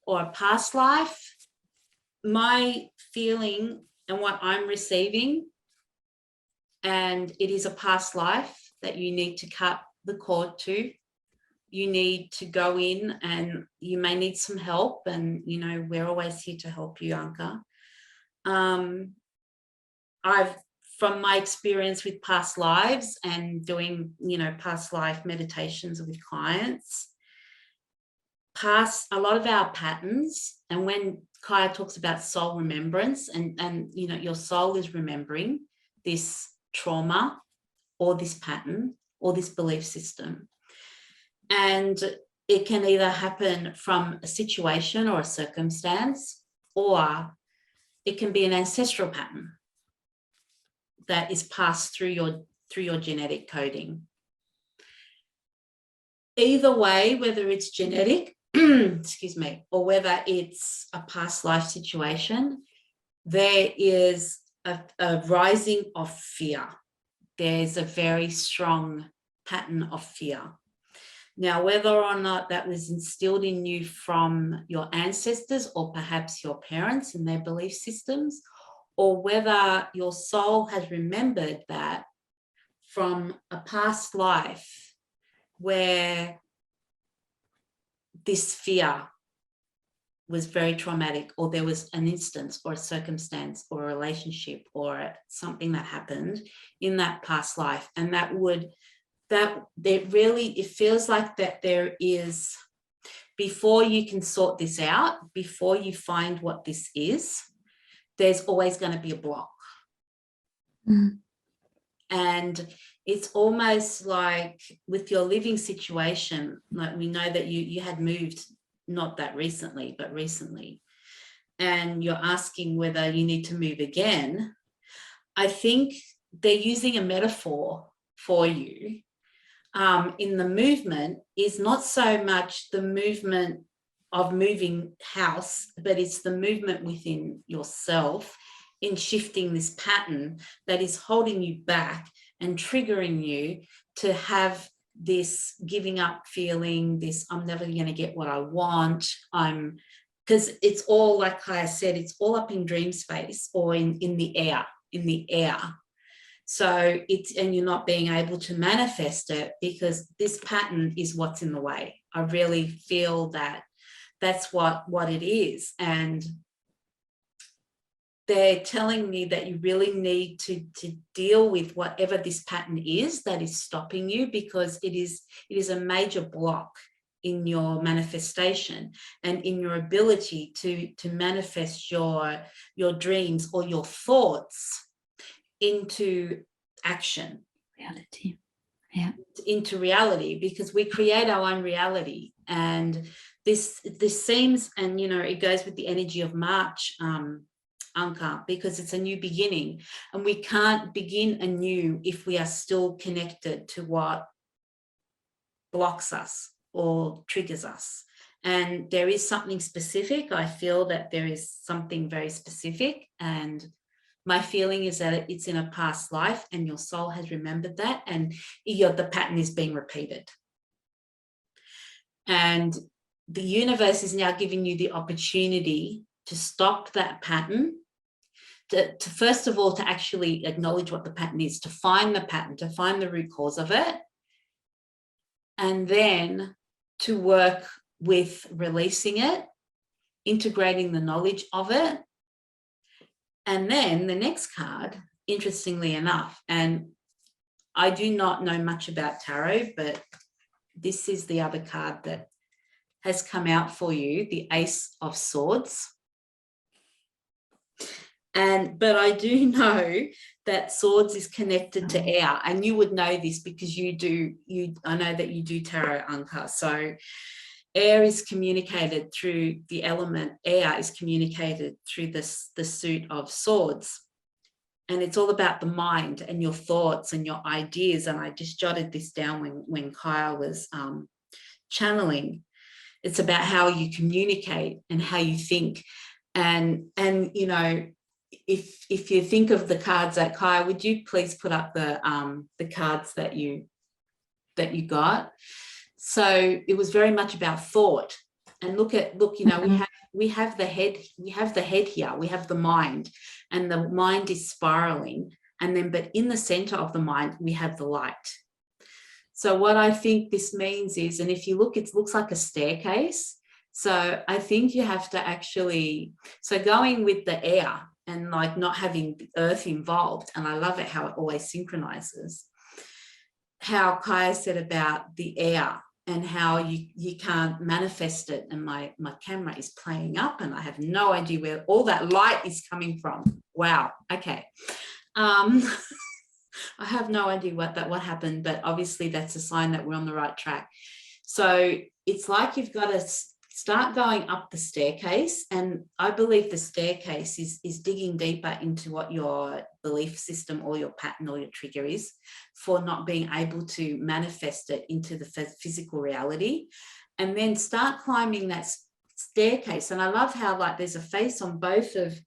B: or a past life. My feeling and what I'm receiving, and it is a past life that you need to cut the cord to. You need to go in, and you may need some help, and we're always here to help you, Anca. From my experience with past lives and doing past life meditations with clients, a lot of our patterns, and when Kaija talks about soul remembrance, and your soul is remembering this trauma or this pattern or this belief system, and it can either happen from a situation or a circumstance, or it can be an ancestral pattern that is passed through your genetic coding. Either way, whether it's genetic, excuse me, or whether it's a past life situation, there is a rising of fear. There's a very strong pattern of fear. Now, whether or not that was instilled in you from your ancestors or perhaps your parents and their belief systems, or whether your soul has remembered that from a past life where this fear was very traumatic, or there was an instance or a circumstance or a relationship or something that happened in that past life, and it feels like that there is, before you can sort this out, before you find what this is, there's always going to be a block. And it's almost like with your living situation, like we know that you had moved not that recently, but recently, and you're asking whether you need to move again. I think they're using a metaphor for you. In the movement is not so much the movement of moving house, but it's the movement within yourself in shifting this pattern that is holding you back and triggering you to have this giving up feeling, this I'm never going to get what I want. Because it's all, like Kaija said, it's all up in dream space or in the air. So and you're not being able to manifest it because this pattern is what's in the way. I really feel that that's what it is. And they're telling me that you really need to deal with whatever this pattern is that is stopping you, because it is a major block in your manifestation and in your ability to manifest your dreams or your thoughts into action,
A: reality,
B: into reality, because we create our own reality. And this seems, and it goes with the energy of March, Anca, because it's a new beginning, and we can't begin anew if we are still connected to what blocks us or triggers us. And there is something specific. I feel that there is something very specific, and my feeling is that it's in a past life and your soul has remembered that, and the pattern is being repeated. And the universe is now giving you the opportunity to stop that pattern, to first of all, to actually acknowledge what the pattern is, to find the pattern, to find the root cause of it, and then to work with releasing it, integrating the knowledge of it. And then the next card, interestingly enough, and I do not know much about tarot, but this is the other card that has come out for you, the Ace of Swords. But I do know that swords is connected to air, and you would know this because I know that you do tarot, Anca. So air is communicated through the element, air is communicated through the suit of swords. And it's all about the mind and your thoughts and your ideas. And I just jotted this down when Kaija was channeling. It's about how you communicate and how you think. And if you think of the cards that Kaija, would you please put up the cards that you got? So it was very much about thought. And look, we have the head, here, we have the mind, and the mind is spiraling. And then, but in the center of the mind, we have the light. So what I think this means is, and if you look, it looks like a staircase. So I think you have to actually, so going with the air and like not having the earth involved. And I love it how it always synchronizes. How Kaija said about the air and how you can't manifest it. And my camera is playing up and I have no idea where all that light is coming from. Wow. Okay. I have no idea what happened, but obviously that's a sign that we're on the right track. So it's like you've got to start going up the staircase, and I believe the staircase is digging deeper into what your belief system or your pattern or your trigger is for not being able to manifest it into the physical reality, and then start climbing that staircase. And I love how like there's a face on both of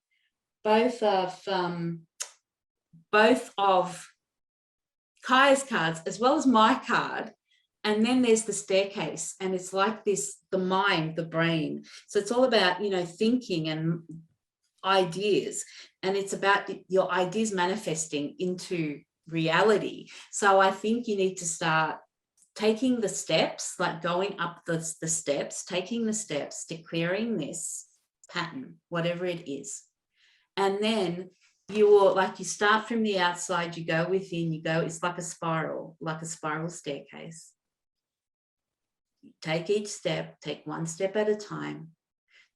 B: both of Kaija's cards as well as my card. And then there's the staircase, and it's like this, the mind, the brain. So it's all about, you know, thinking and ideas, and it's about your ideas manifesting into reality. So I think you need to start taking the steps, like going up the steps, taking the steps, declaring this pattern, whatever it is. And then you will, like, you start from the outside, you go within, you go, it's like a spiral staircase. You take each step, take one step at a time.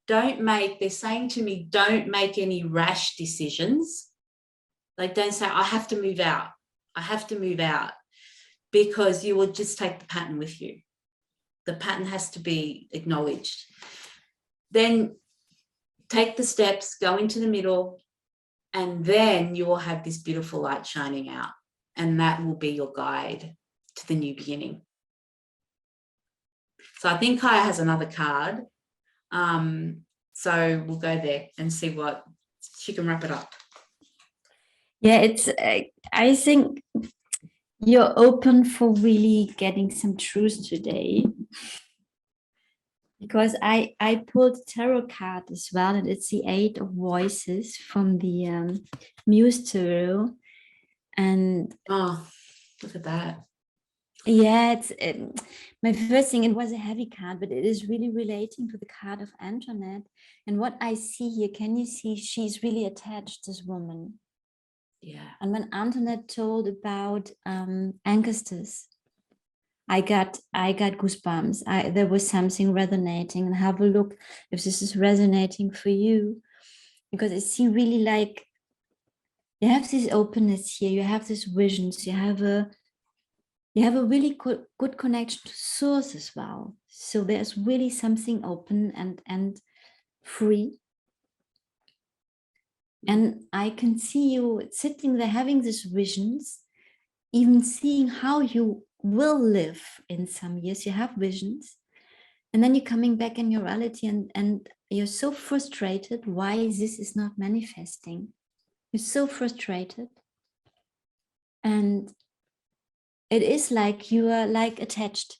B: They're saying to me, don't make any rash decisions. Like, don't say, I have to move out. I have to move out, because you will just take the pattern with you. The pattern has to be acknowledged. Then take the steps, go into the middle, and then you will have this beautiful light shining out. And that will be your guide to the new beginning. So I think Kaija has another card. So we'll go there and see what she can wrap it up.
A: Yeah, it's, I think you're open for really getting some truth today. Because I pulled a tarot card as well, and it's the 8 of Voices from the Muse Tarot. And
B: oh, look at that.
A: Yeah, my first thing, it was a heavy card, but it is really relating to the card of Antoinette. And what I see here, can you see she's really attached, this woman?
B: Yeah.
A: And when Antoinette told about ancestors, I got goosebumps. There was something resonating, and have a look if this is resonating for you, because I see really like you have this openness here, you have these visions, you have a really good connection to source as well. So there's really something open and free. And I can see you sitting there having these visions, even seeing how you will live in some years. You have visions, and then you're coming back in your reality, and you're so frustrated why this is not manifesting. You're so frustrated. And it is like you are like attached.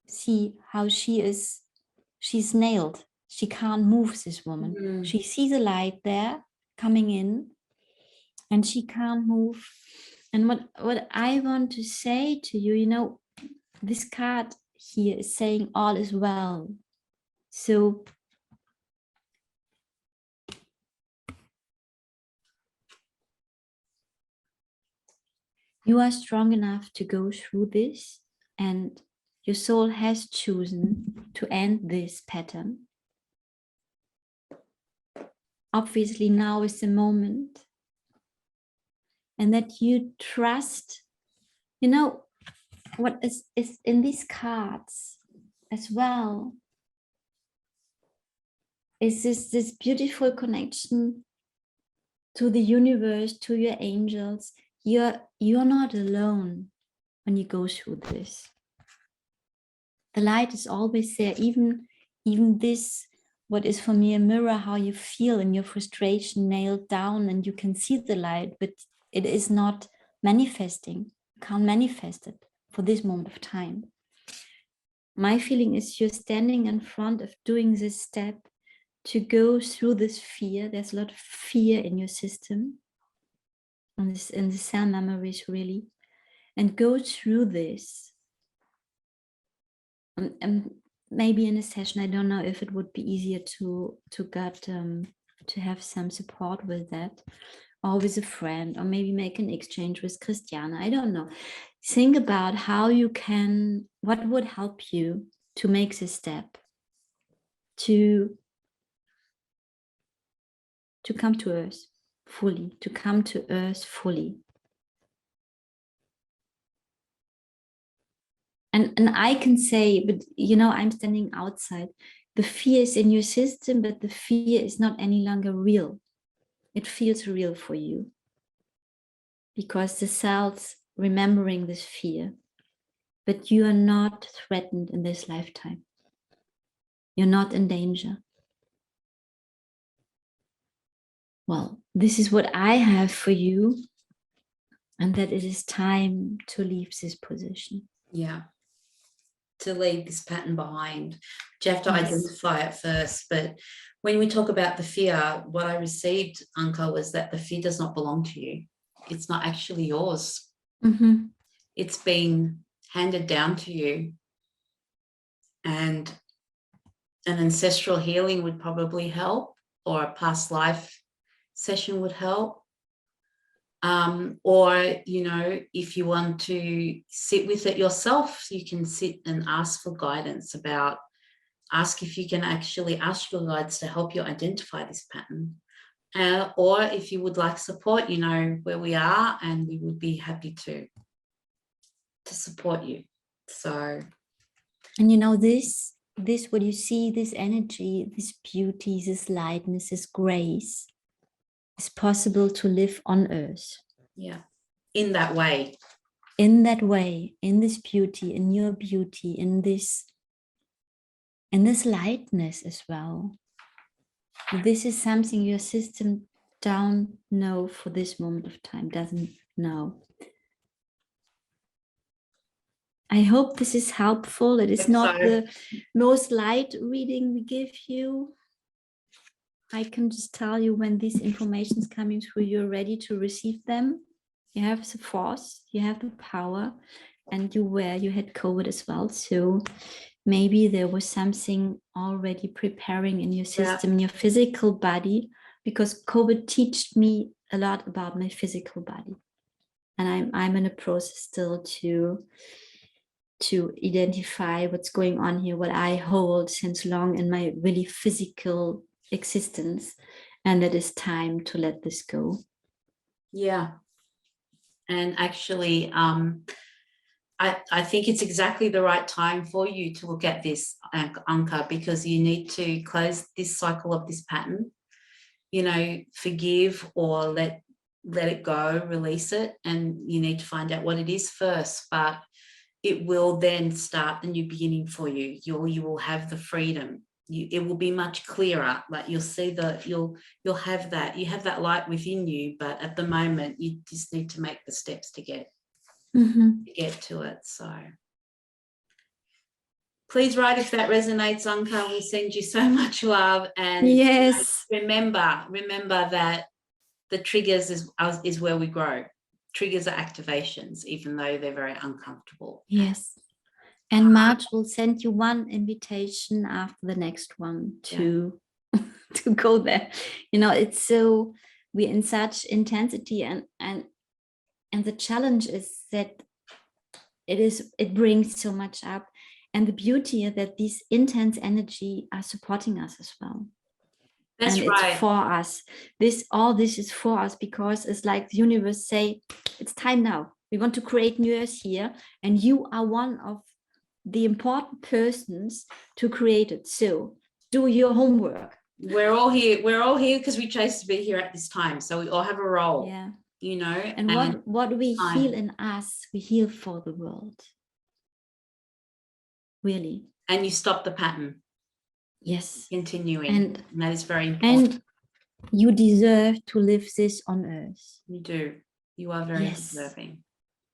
A: See how she's nailed. She can't move, this woman.
B: Mm-hmm.
A: She sees a light there coming in, and she can't move. And what I want to say to you, you know, this card here is saying all is well. So you are strong enough to go through this, and your soul has chosen to end this pattern. Obviously, now is the moment. And that you trust, you know, what is in these cards as well is this beautiful connection to the universe, to your angels. You're not alone when you go through this. The light is always there, even this, what is for me a mirror, how you feel in your frustration nailed down, and you can see the light, but it is not manifesting. You can't manifest it for this moment of time. My feeling is you're standing in front of doing this step to go through this fear. There's a lot of fear in your system, in the cell memories really, and go through this. And maybe in a session, I don't know if it would be easier to have some support with that, or with a friend, or maybe make an exchange with Christiana. I don't know. Think about how you can, what would help you to make this step, to come to earth fully, to come to earth fully. And I can say, but you know, I'm standing outside. The fear is in your system, but the fear is not any longer real. It feels real for you, because the cells remembering this fear, but you are not threatened in this lifetime. You're not in danger. Well, this is what I have for you. And that it is time to leave this position.
B: Yeah. To leave this pattern behind. You have to
A: Yes.
B: identify it first. But when we talk about the fear, what I received, Anca, was that the fear does not belong to you. It's not actually yours.
A: Mm-hmm.
B: It's been handed down to you. And an ancestral healing would probably help, or a past life session would help. Or, you know, if you want to sit with it yourself, you can sit and ask for guidance about, ask if you can actually ask your guides to help you identify this pattern. Or if you would like support, you know where we are, and we would be happy to support you. So,
A: and you know, this what you see, this energy, this beauty, this lightness, this grace is possible to live on earth.
B: yeah, in that way.
A: In that way, in this beauty, in your beauty, in this lightness as well. This is something your system don't know for this moment of time, doesn't know. I hope this is helpful. It is not the most light reading we give you. I can just tell you when this information is coming through, you're ready to receive them. You have the force, you have the power, and you had COVID as well. So maybe there was something already preparing in your system, in your physical body, because COVID taught me a lot about my physical body. And I'm in a process still to identify what's going on here, what I hold since long in my really physical existence, and that is time to let this go.
B: Yeah. And actually, I think it's exactly the right time for you to look at this, Anca, because you need to close this cycle of this pattern, you know, forgive or let it go, release it, and you need to find out what it is first. But it will then start the new beginning for you. You will have the freedom. It will be much clearer. Like you'll see you'll have that. You have that light within you, but at the moment you just need to make the steps to get to it. So please write if that resonates, Anca. We send you so much love, and
A: yes,
B: remember that the triggers is where we grow. Triggers are activations, even though they're very uncomfortable.
A: Yes. And March will send you one invitation after the next one to to go there. You know, it's so, we're in such intensity, and the challenge is that it brings so much up, and the beauty is that these intense energy are supporting us as well.
B: That's
A: and
B: right.
A: It's for us. All this is for us, because it's like the universe say, it's time now. We want to create new earth here, and you are one of the important persons to create it. So do your homework.
B: We're all here because we chose to be here at this time, so we all have a role.
A: Yeah,
B: you know.
A: And what we heal in us, we heal for the world, really.
B: And you stop the pattern.
A: Yes,
B: continuing, and that is very important.
A: And you deserve to live this on earth.
B: You do. You are very deserving.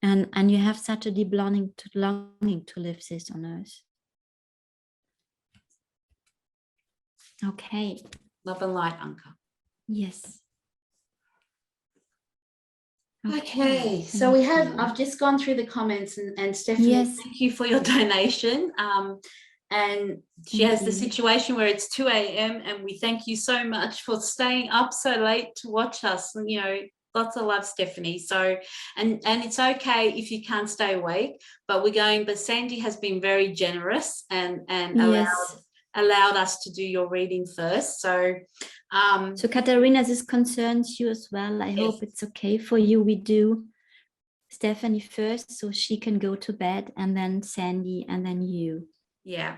A: And you have such a deep longing to live this on earth. Okay.
B: Love and light, Anca.
A: Yes.
B: Okay. So I've just gone through the comments, and Stephanie, thank you for your donation. And she has the situation where it's 2 a.m. and we thank you so much for staying up so late to watch us. You know, lots of love, Stephanie. So, and it's okay if you can't stay awake, but Sandy has been very generous and allowed us to do your reading first. So,
A: so Katharina, this concerns you as well. I hope it's okay for you. We do Stephanie first, so she can go to bed, and then Sandy, and then you.
B: Yeah.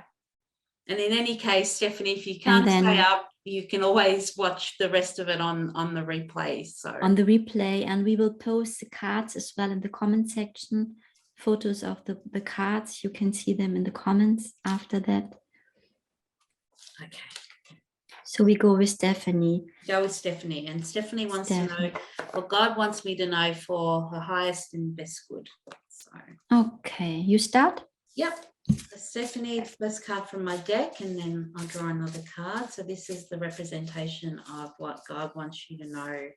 B: And in any case, Stephanie, if you can't stay up, you can always watch the rest of it on the replay. So
A: on the replay, and we will post the cards as well in the comment section. Photos of the cards, you can see them in the comments after that.
B: Okay.
A: So we go with Stephanie.
B: Go with Stephanie. And Stephanie wants to
A: Stephanie.
B: know what God wants me to know for her highest and best good. So,
A: okay, you start?
B: Yep. Stephanie, first card from my deck, and then I'll draw another card. So this is the representation of what God wants you to know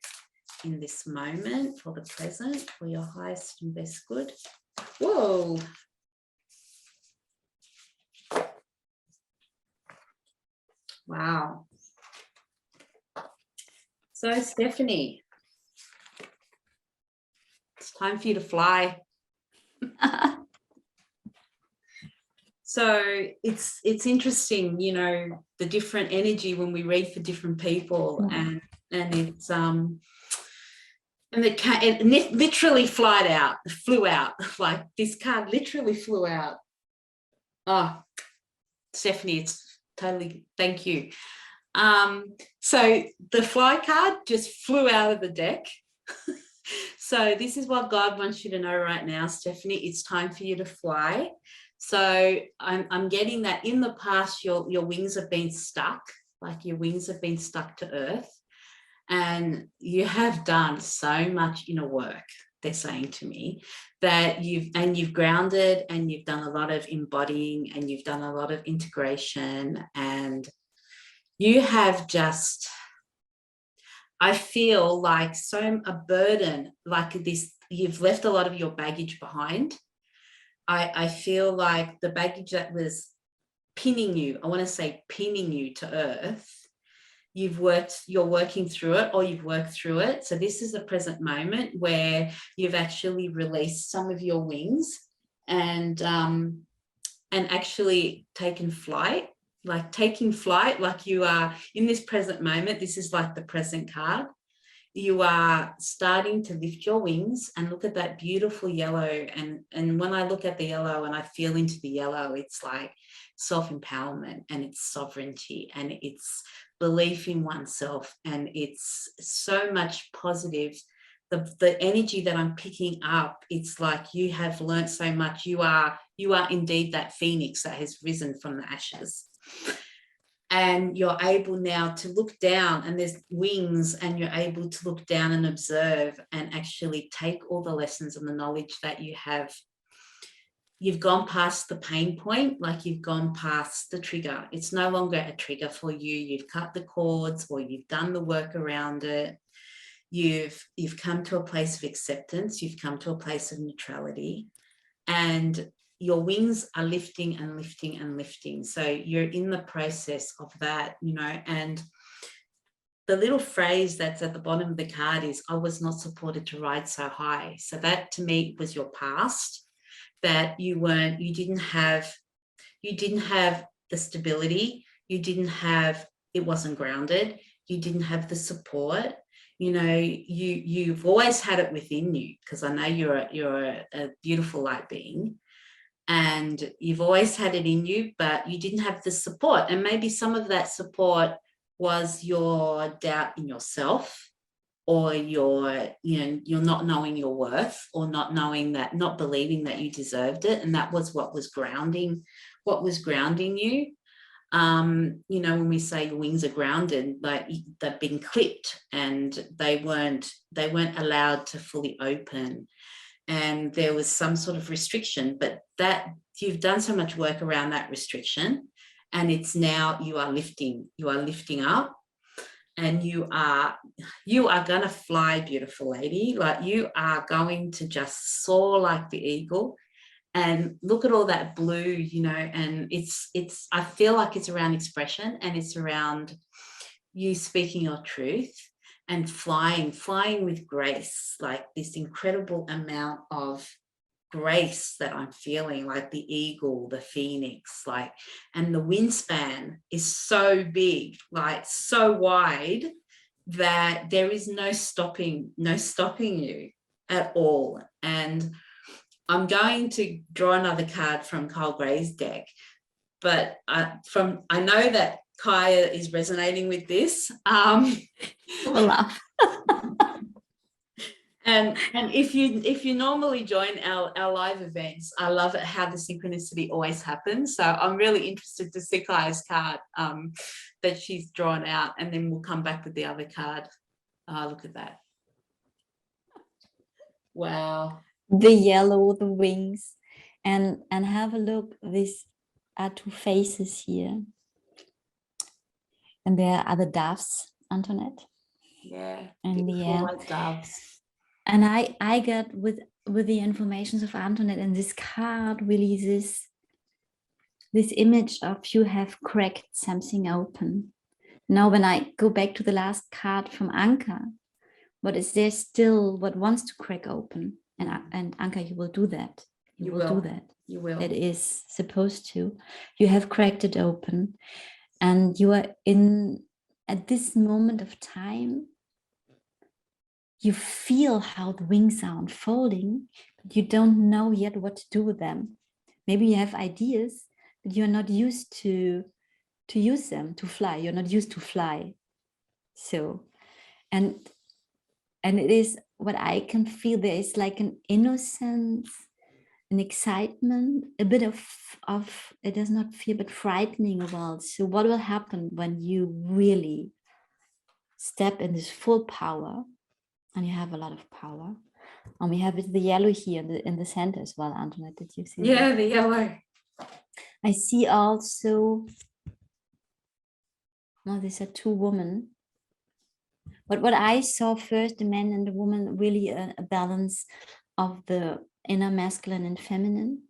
B: in this moment, for the present, for your highest and best good. Whoa. Wow. So Stephanie, it's time for you to fly. So it's interesting, you know, the different energy when we read for different people, and it's and it literally flew out. Like this card literally flew out. Oh, Stephanie, it's totally, thank you. So the fly card just flew out of the deck. So this is what God wants you to know right now, Stephanie. It's time for you to fly. So I'm getting that in the past, your wings have been stuck, like your wings have been stuck to earth, and you have done so much inner work, they're saying to me, that you've grounded, and you've done a lot of embodying, and you've done a lot of integration, and you have just, I feel like a burden, like this, you've left a lot of your baggage behind. I feel like the baggage that was pinning you, I want to say pinning you to earth, you're working through it, or you've worked through it. So this is the present moment where you've actually released some of your wings and actually taken flight, like you are in this present moment. This is like the present card. You are starting to lift your wings and look at that beautiful yellow. And when I look at the yellow and I feel into the yellow, it's like self-empowerment, and it's sovereignty, and it's belief in oneself, and it's so much positive. The energy that I'm picking up, it's like you have learned so much. You are indeed that phoenix that has risen from the ashes. And you're able now to look down, and there's wings, and you're able to look down and observe, and actually take all the lessons and the knowledge that you have. You've gone past the pain point, like you've gone past the trigger. It's no longer a trigger for you. You've cut the cords, or you've done the work around it. You've come to a place of acceptance. You've come to a place of neutrality, and your wings are lifting and lifting and lifting. So you're in the process of that, you know. And the little phrase that's at the bottom of the card is, I was not supported to ride so high. So that to me was your past, that you didn't have the stability, it wasn't grounded, you didn't have the support. You know, you've always had it within you, because I know you're a beautiful light being, and you've always had it in you, but you didn't have the support. And maybe some of that support was your doubt in yourself, or your not knowing your worth, or not believing that you deserved it. And that was what was grounding you. You know, when we say your wings are grounded, like they've been clipped, and they weren't allowed to fully open, and there was some sort of restriction, but that you've done so much work around that restriction, and it's now you are lifting up, and you are going to fly, beautiful lady. Like you are going to just soar like the eagle. And look at all that blue, you know, and it's I feel like it's around expression, and it's around you speaking your truth and flying with grace, like this incredible amount of grace that I'm feeling, like the eagle, the phoenix, like, and the wingspan is so big, like so wide, that there is no stopping you at all. And I'm going to draw another card from Kyle Gray's deck, but I know that Kaija is resonating with this.
A: Laugh.
B: And if you normally join our live events, I love it how the synchronicity always happens. So I'm really interested to see Kaija's card that she's drawn out, and then we'll come back with the other card. Look at that. Wow.
A: The yellow, the wings, and have a look. These are two faces here, and there are the doves, Antoinette.
B: Yeah,
A: and
B: beautiful white doves.
A: And I got with the informations of Antoinette and this card really this image of you have cracked something open. Now when I go back to the last card from Anca, what is there still what wants to crack open? And Anca, you will do that. You will do that.
B: You will.
A: It is supposed to. You have cracked it open, and you are at this moment of time. You feel how the wings are unfolding, but you don't know yet what to do with them. Maybe you have ideas, but you're not used to use them to fly. You're not used to fly. So, and it is what I can feel. There is like an innocence, an excitement, a bit of it does not fear, but frightening about. So what will happen when you really step in this full power? And you have a lot of power. And we have the yellow here in the center as well, Antoinette. Did you see?
B: Yeah, the yellow.
A: I see also, well, these are two women. But what I saw first, the man and the woman, really a balance of the inner masculine and feminine.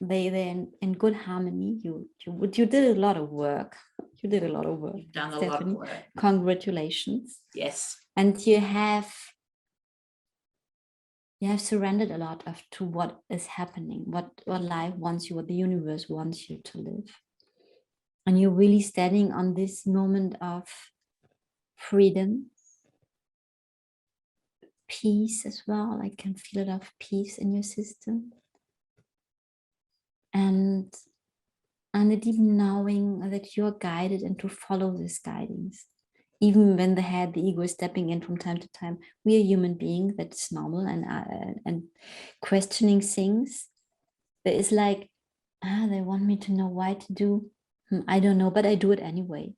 A: They're in good harmony. You did a lot of work. You did a lot of work.
B: You've done
A: Stephanie.
B: A lot of work.
A: Congratulations.
B: Yes.
A: And you have surrendered a lot to what is happening, what life wants you, what the universe wants you to live. And you're really standing on this moment of freedom, peace as well. I can feel it of peace in your system. And the deep knowing that you're guided and to follow this guidance. Even when the ego is stepping in from time to time, we are human beings, that's normal, and questioning things. There is like, they want me to know why to do. I don't know, but I do it anyway.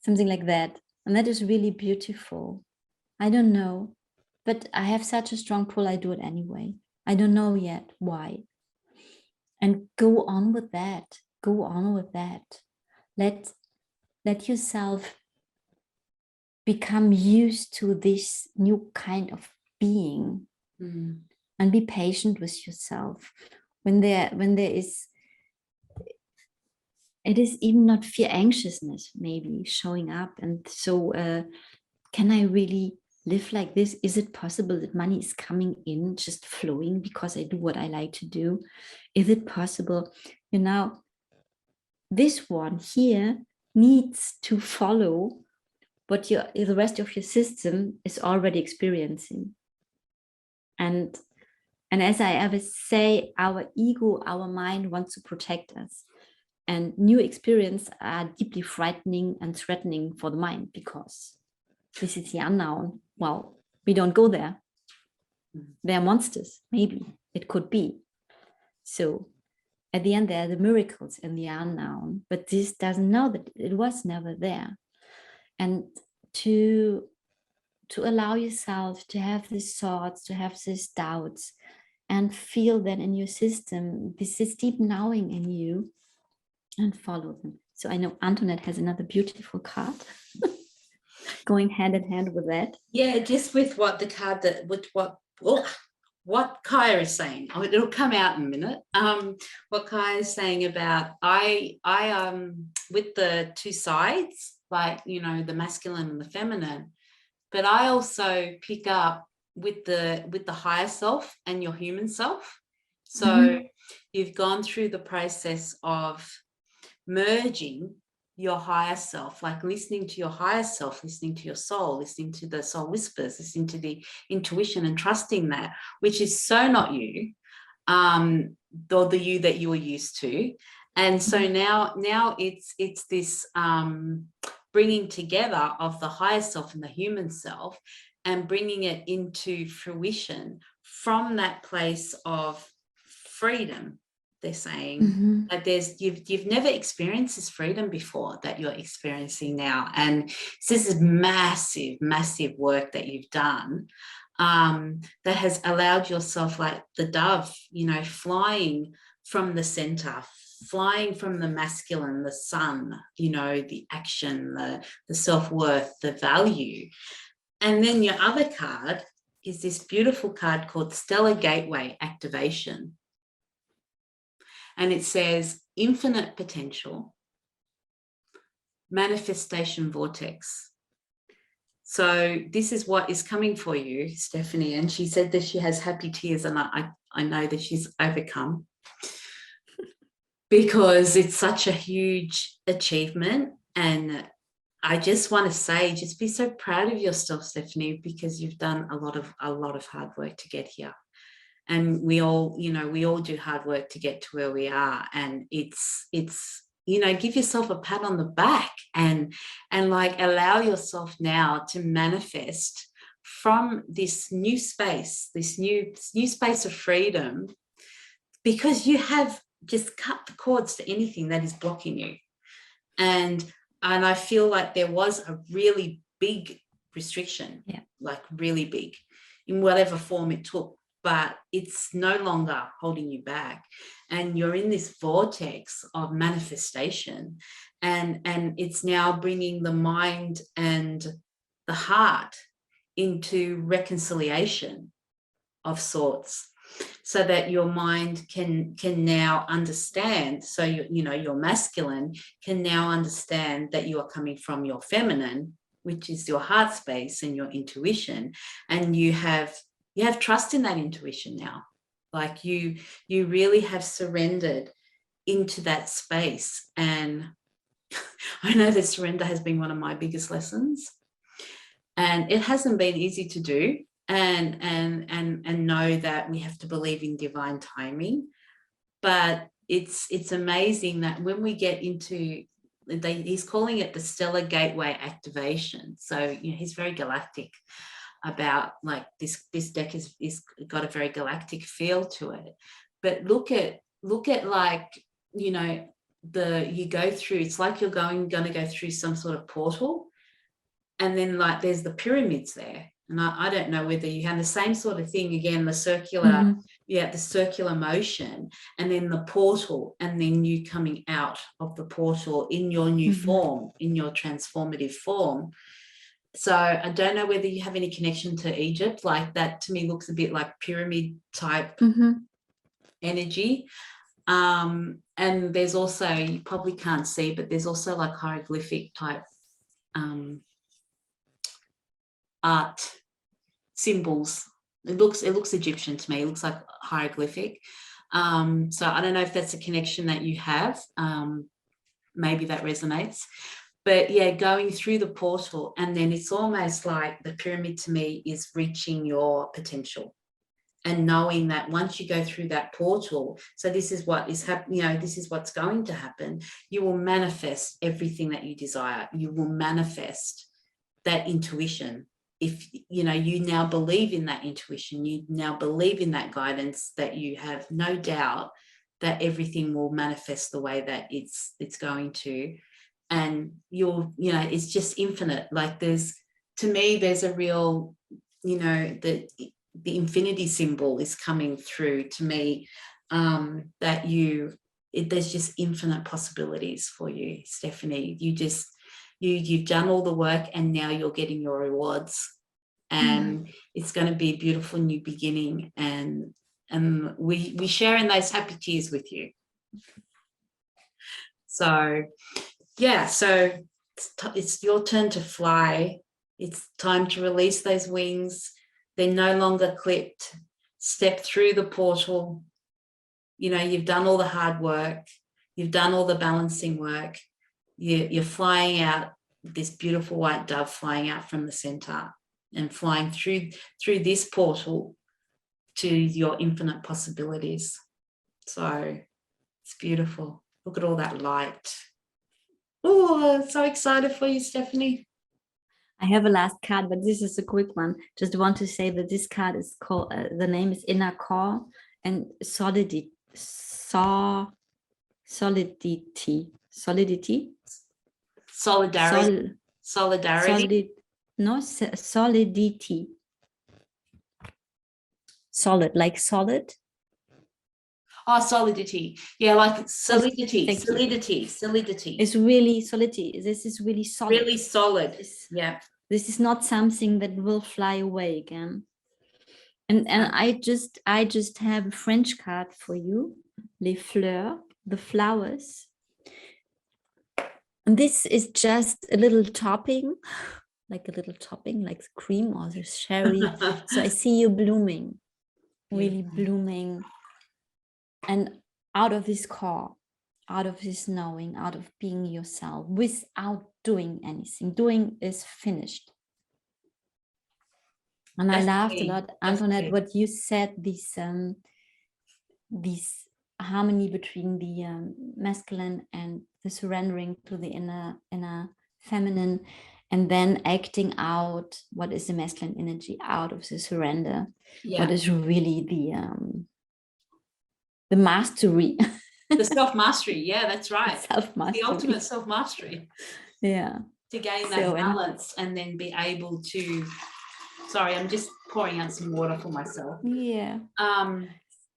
A: Something like that. And that is really beautiful. I don't know, but I have such a strong pull, I do it anyway. I don't know yet why. And go on with that. Go on with that. Let yourself become used to this new kind of being, and be patient with yourself. When there is, it is even not fear, anxiousness maybe showing up. And so can I really live like this? Is it possible that money is coming in, just flowing because I do what I like to do? Is it possible? This one here needs to follow what the rest of your system is already experiencing. And as I ever say, our ego, our mind wants to protect us. And new experiences are deeply frightening and threatening for the mind, because this is the unknown. Well, we don't go there. They are monsters, maybe. It could be. So at the end, there are the miracles in the unknown, but this doesn't know that it was never there. And to allow yourself to have these thoughts, to have these doubts, and feel that in your system, this is deep knowing in you, and follow them. So I know Antoinette has another beautiful card going hand in hand with that.
B: Yeah, just with what the card that with what Kaija is saying. It'll come out in a minute. What Kaija is saying about I with the two sides, like, the masculine and the feminine, but I also pick up with the higher self and your human self. So you've gone through the process of merging your higher self, like listening to your higher self, listening to your soul, listening to the soul whispers, listening to the intuition, and trusting that, which is so not you, or the you that you were used to. And so now it's this bringing together of the higher self and the human self, and bringing it into fruition from that place of freedom. They're saying that you've never experienced this freedom before that you're experiencing now, and this is massive work that you've done, that has allowed yourself, like the dove, flying from the center, flying from the masculine, the sun, the action, the self-worth, the value. And then your other card is this beautiful card called Stellar Gateway Activation. And it says infinite potential, manifestation vortex. So this is what is coming for you, Stephanie. And she said that she has happy tears, and I know that she's overcome, because it's such a huge achievement. And I just want to say, just be so proud of yourself, Stephanie, because you've done a lot of hard work to get here. And we all do hard work to get to where we are. And it's give yourself a pat on the back and like allow yourself now to manifest from this new space, this new space of freedom, because you have just cut the cords to anything that is blocking you. And I feel like there was a really big restriction, like really big, in whatever form it took, but it's no longer holding you back. And you're in this vortex of manifestation, and it's now bringing the mind and the heart into reconciliation of sorts, so that your mind can now understand. So your masculine can now understand that you are coming from your feminine, which is your heart space and your intuition, and you have trust in that intuition now. Like you really have surrendered into that space. And I know that surrender has been one of my biggest lessons, and it hasn't been easy to do. And know that we have to believe in divine timing. But it's amazing that when we get into, he's calling it the Stellar Gateway Activation. So he's very galactic about, like, this deck is got a very galactic feel to it. But look at like, you go through, it's like you're going to go through some sort of portal, and then like there's the pyramids there. And I don't know whether you have the same sort of thing again, the circular, the circular motion, and then the portal, and then you coming out of the portal in your new form, in your transformative form. So I don't know whether you have any connection to Egypt. Like that to me looks a bit like pyramid type energy. And there's also, you probably can't see, but there's also like hieroglyphic type art symbols. It looks Egyptian to me. It looks like hieroglyphic. So I don't know if that's a connection that you have. Maybe that resonates. But yeah, going through the portal, and then it's almost like the pyramid to me is reaching your potential, and knowing that once you go through that portal, so this is what is happening, this is what's going to happen. You will manifest everything that you desire. You will manifest that intuition. If you now believe in that intuition, you now believe in that guidance, that you have no doubt that everything will manifest the way that it's going to. And it's just infinite. Like there's a real, the infinity symbol is coming through to me, that there's just infinite possibilities for you, Stephanie. You've done all the work, and now you're getting your rewards, and it's going to be a beautiful new beginning. And we share in those happy tears with you. So yeah, so it's your turn to fly. It's time to release those wings. They're no longer clipped. Step through the portal. You've done all the hard work. You've done all the balancing work. You're flying out, this beautiful white dove flying out from the center and flying through this portal to your infinite possibilities. So it's beautiful. Look at all that light. Oh, so excited for you, Stephanie.
A: I have a last card, but this is a quick one. Just want to say that this card is called, the name is Inner Core and Solidity. Solidity.
B: Solidarity.
A: Solidity. Solid, like solid.
B: Oh, solidity. Yeah, like solidity.
A: Thank you.
B: Solidity.
A: It's really solidity. This is really solid.
B: Really solid. Yeah.
A: This is not something that will fly away again. And I just have a French card for you. Les fleurs, the flowers. And this is just a little topping, like the cream or the sherry. So I see you blooming, really blooming. And out of this core, out of this knowing, out of being yourself, without doing anything. Doing is finished. And I laughed a lot, Antoinette, what you said, this harmony between the masculine and the surrendering to the inner feminine, and then acting out what is the masculine energy out of the surrender. What is really the mastery.
B: The self-mastery. Yeah, that's right.
A: Self-mastery.
B: The ultimate self-mastery.
A: Yeah.
B: To gain that balance and then be able to, sorry, I'm just pouring out some water for myself.
A: Yeah.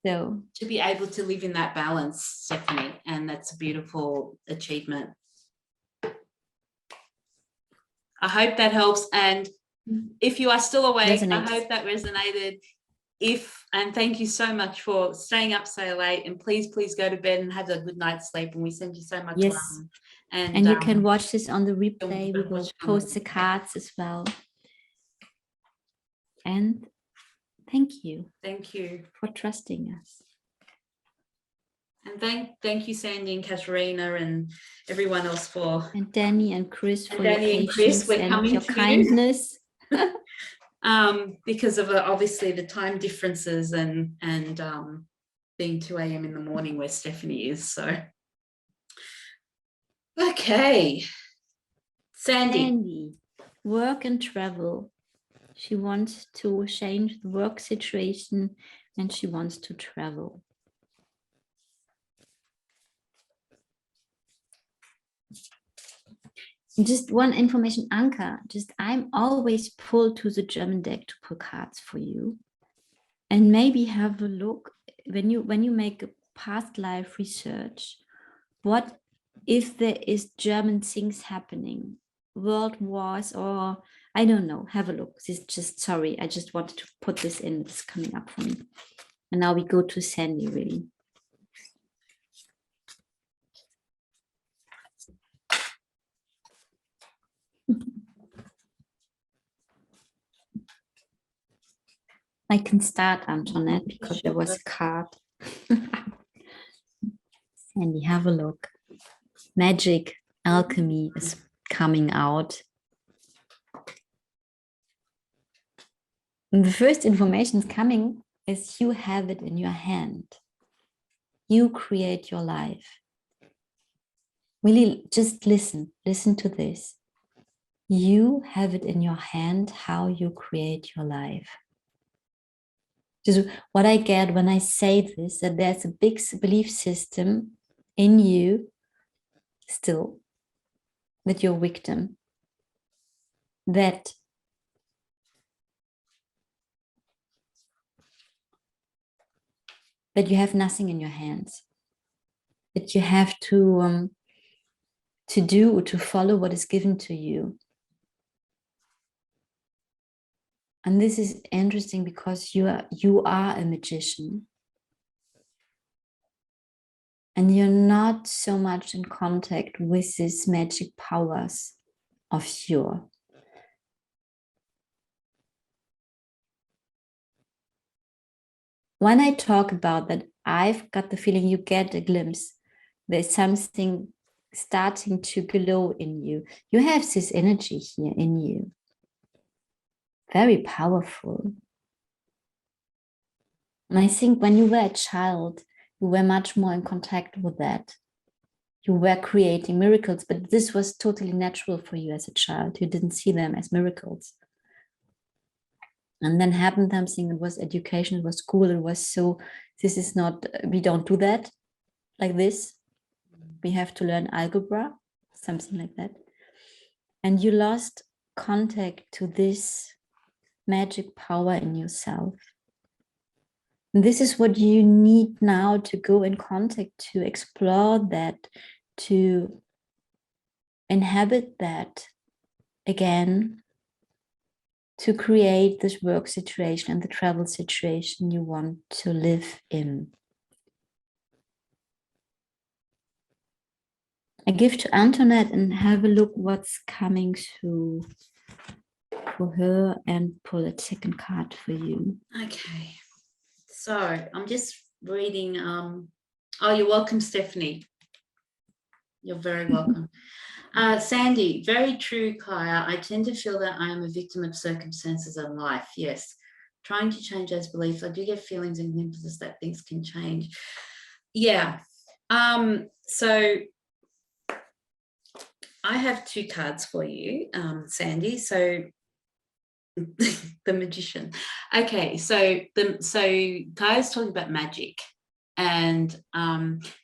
B: So to be able to live in that balance, Stephanie, and that's a beautiful achievement. I hope that helps. And if you are still awake, I hope that resonated. And thank you so much for staying up so late, and please go to bed and have a good night's sleep, and we send you so much love. And
A: you can watch this on the replay. We will post the cards as well. And thank you for trusting us.
B: And thank you, Sandy and Katharina and everyone else for,
A: and Dani and Chris for your patience and your kindness.
B: Because of obviously the time differences and being 2 a.m. in the morning where Stephanie is. So, okay, Sandy,
A: work and travel. She wants to change the work situation and she wants to travel. Just one information, Anca, I'm always pulled to the German deck to pull cards for you. And maybe have a look when you make a past life research, what if there is German things happening, world wars, or I don't know, have a look. This is just, sorry, I just wanted to put this in, it's coming up for me. And now we go to Sandy, really. I can start, Antoinette, because there was a card. Sandy, have a look. Magic, alchemy is coming out. And the first information is coming is you have it in your hand. You create your life. Really, just listen to this. You have it in your hand how you create your life. Just what I get when I say this, that there's a big belief system in you still, that you're a victim, that you have nothing in your hands, that you have to do or to follow what is given to you. And this is interesting because you are a magician. And you're not so much in contact with these magic powers of yours. When I talk about that, I've got the feeling you get a glimpse. There's something starting to glow in you. You have this energy here in you. Very powerful. And I think when you were a child, you were much more in contact with that. you were creating miracles, but this was totally natural for you as a child. You didn't see them as miracles. And then happened something, it was education, it was school, it was so, this is not, we don't do that like this. We have to learn algebra, something like that. And you lost contact to this magic power in yourself. And this is what you need now to go in contact, to explore that, to inhabit that again, to create this work situation and the travel situation you want to live in. I give to Antoinette and have a look what's coming through for her and pull a second card for you.
B: Okay. So I'm just reading. Oh, you're welcome, Stephanie. You're very welcome. Sandy, very true, Kaija. I tend to feel that I am a victim of circumstances in life. Yes. Trying to change those beliefs. I do get feelings and glimpses that things can change. Yeah. So I have two cards for you, Sandy. So the magician. Okay, so Kaija's talking about magic, and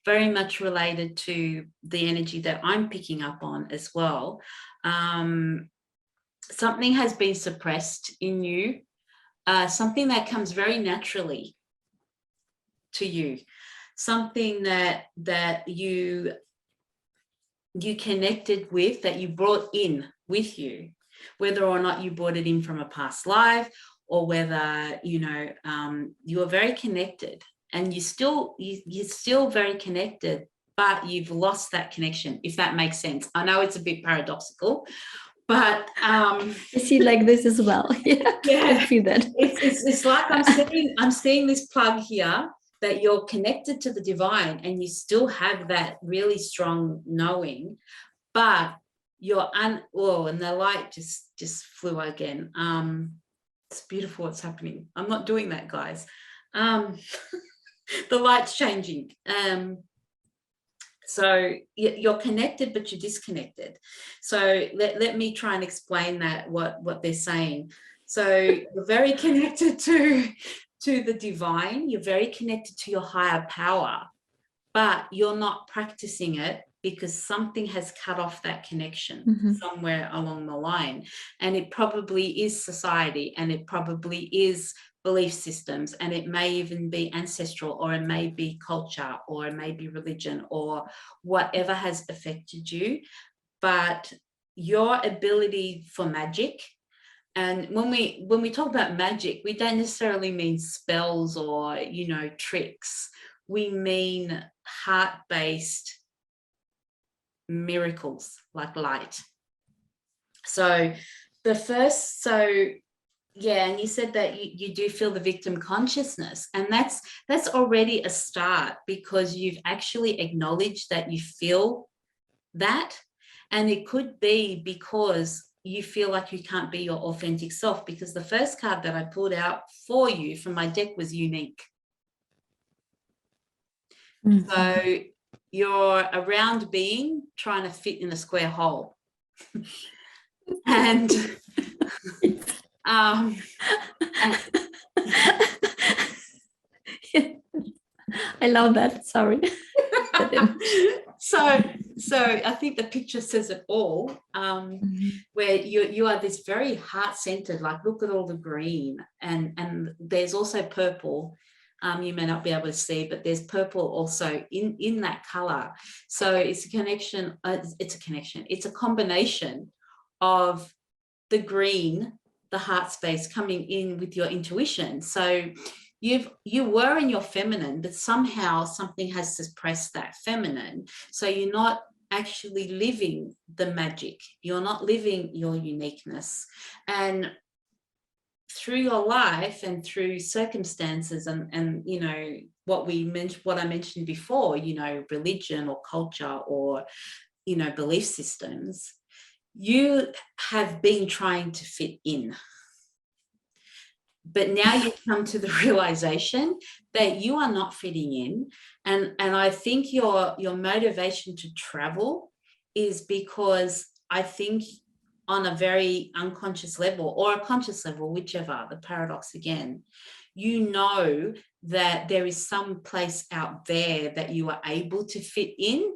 B: very much related to the energy that I'm picking up on as well. Something has been suppressed in you, something that comes very naturally to you, something that you connected with, that you brought in with you, whether or not you brought it in from a past life, or whether you are very connected, and you're still very connected, but you've lost that connection, if that makes sense. I know it's a bit paradoxical, but
A: I see it like this as well. Yeah, I feel that.
B: It's like I'm seeing this plug here, that you're connected to the divine and you still have that really strong knowing, but you're and the light just flew again. It's beautiful what's happening. I'm not doing that, guys. The light's changing. So you're connected, but you're disconnected. So let me try and explain that, what they're saying. So you're very connected to the divine. You're very connected to your higher power, but you're not practicing it because something has cut off that connection somewhere along the line. And it probably is society, and it probably is belief systems, and it may even be ancestral, or it may be culture, or it may be religion, or whatever has affected you. But your ability for magic, and when we talk about magic, we don't necessarily mean spells or tricks. We mean heart-based miracles, like light. So yeah, and you said that you do feel the victim consciousness, and that's already a start, because you've actually acknowledged that you feel that. And it could be because you feel like you can't be your authentic self, because the first card that I pulled out for you from my deck was unique. So you're a round being trying to fit in a square hole. And I
A: love that. Sorry.
B: So I think the picture says it all, where you are this very heart-centered, like, look at all the green, and there's also purple. You may not be able to see, but there's purple also in that color. So it's a connection. It's a combination of the green, the heart space, coming in with your intuition. So you were in your feminine, but somehow something has suppressed that feminine. So you're not actually living the magic. You're not living your uniqueness. And through your life and through circumstances and what I mentioned before, religion or culture or belief systems, you have been trying to fit in. but now you come to the realization that you are not fitting in. And I think your motivation to travel is because I think on a very unconscious level or a conscious level, whichever, the paradox again, you know that there is some place out there that you are able to fit in.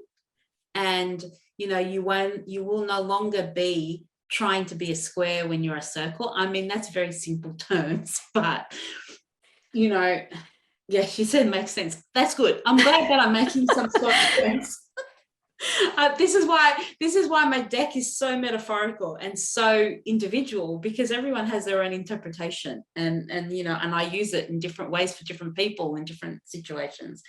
B: And, you know, you will no longer be trying to be a square when you're a circle. I mean, that's very simple terms, but, you know, yeah, she said makes sense. That's good. I'm glad that I'm making some sort of sense. This is why my deck is so metaphorical and so individual, because everyone has their own interpretation, and you know, and I use it in different ways for different people in different situations.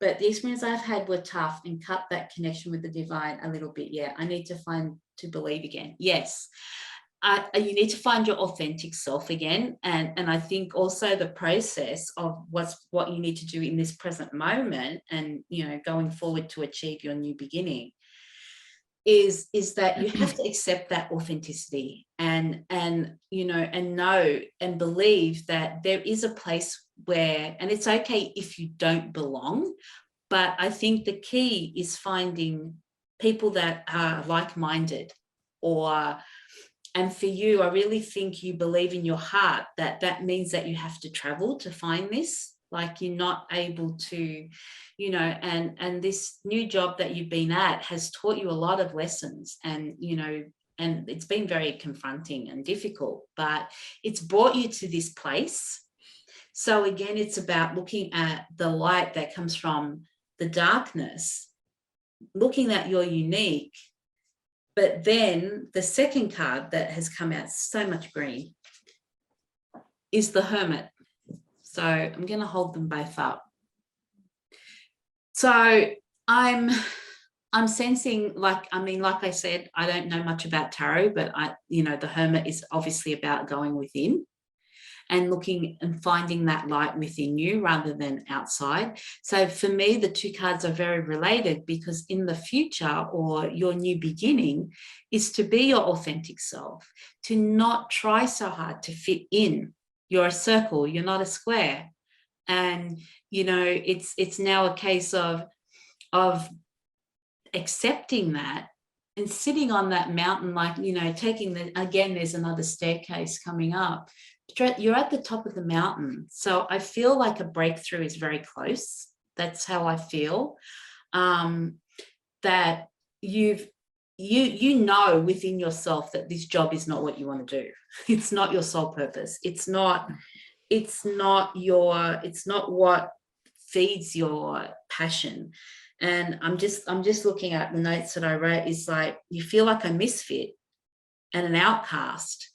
B: But the experience I've had were tough and cut that connection with the divine a little bit. Yeah, I need to believe again. Yes. You need to find your authentic self again. And I think also the process of what you need to do in this present moment and, you know, going forward to achieve your new beginning is that you have to accept that authenticity and you know, and know and believe that there is a place where, and it's okay if you don't belong, but I think the key is finding people that are like-minded. And for you, I really think you believe in your heart that means that you have to travel to find this. Like, you're not able to, you know, and this new job that you've been at has taught you a lot of lessons, and, you know, and it's been very confronting and difficult, but it's brought you to this place. So again, it's about looking at the light that comes from the darkness, looking at your unique. But then the second card that has come out so much green is the Hermit. So I'm going to hold them both up. So I'm sensing, like, I mean, like I said, I don't know much about tarot, but you know, the Hermit is obviously about going within and looking and finding that light within you rather than outside. So for me, the two cards are very related, because in the future, or your new beginning, is to be your authentic self, to not try so hard to fit in. You're a circle, you're not a square. And, you know, it's now a case of accepting that and sitting on that mountain, like, you know, taking again, there's another staircase coming up. You're at the top of the mountain. So I feel like a breakthrough is very close. That's how I feel. That you know within yourself that this job is not what you want to do. It's not your sole purpose. It's not what feeds your passion. And I'm just looking at the notes that I wrote. Is like, you feel like a misfit and an outcast,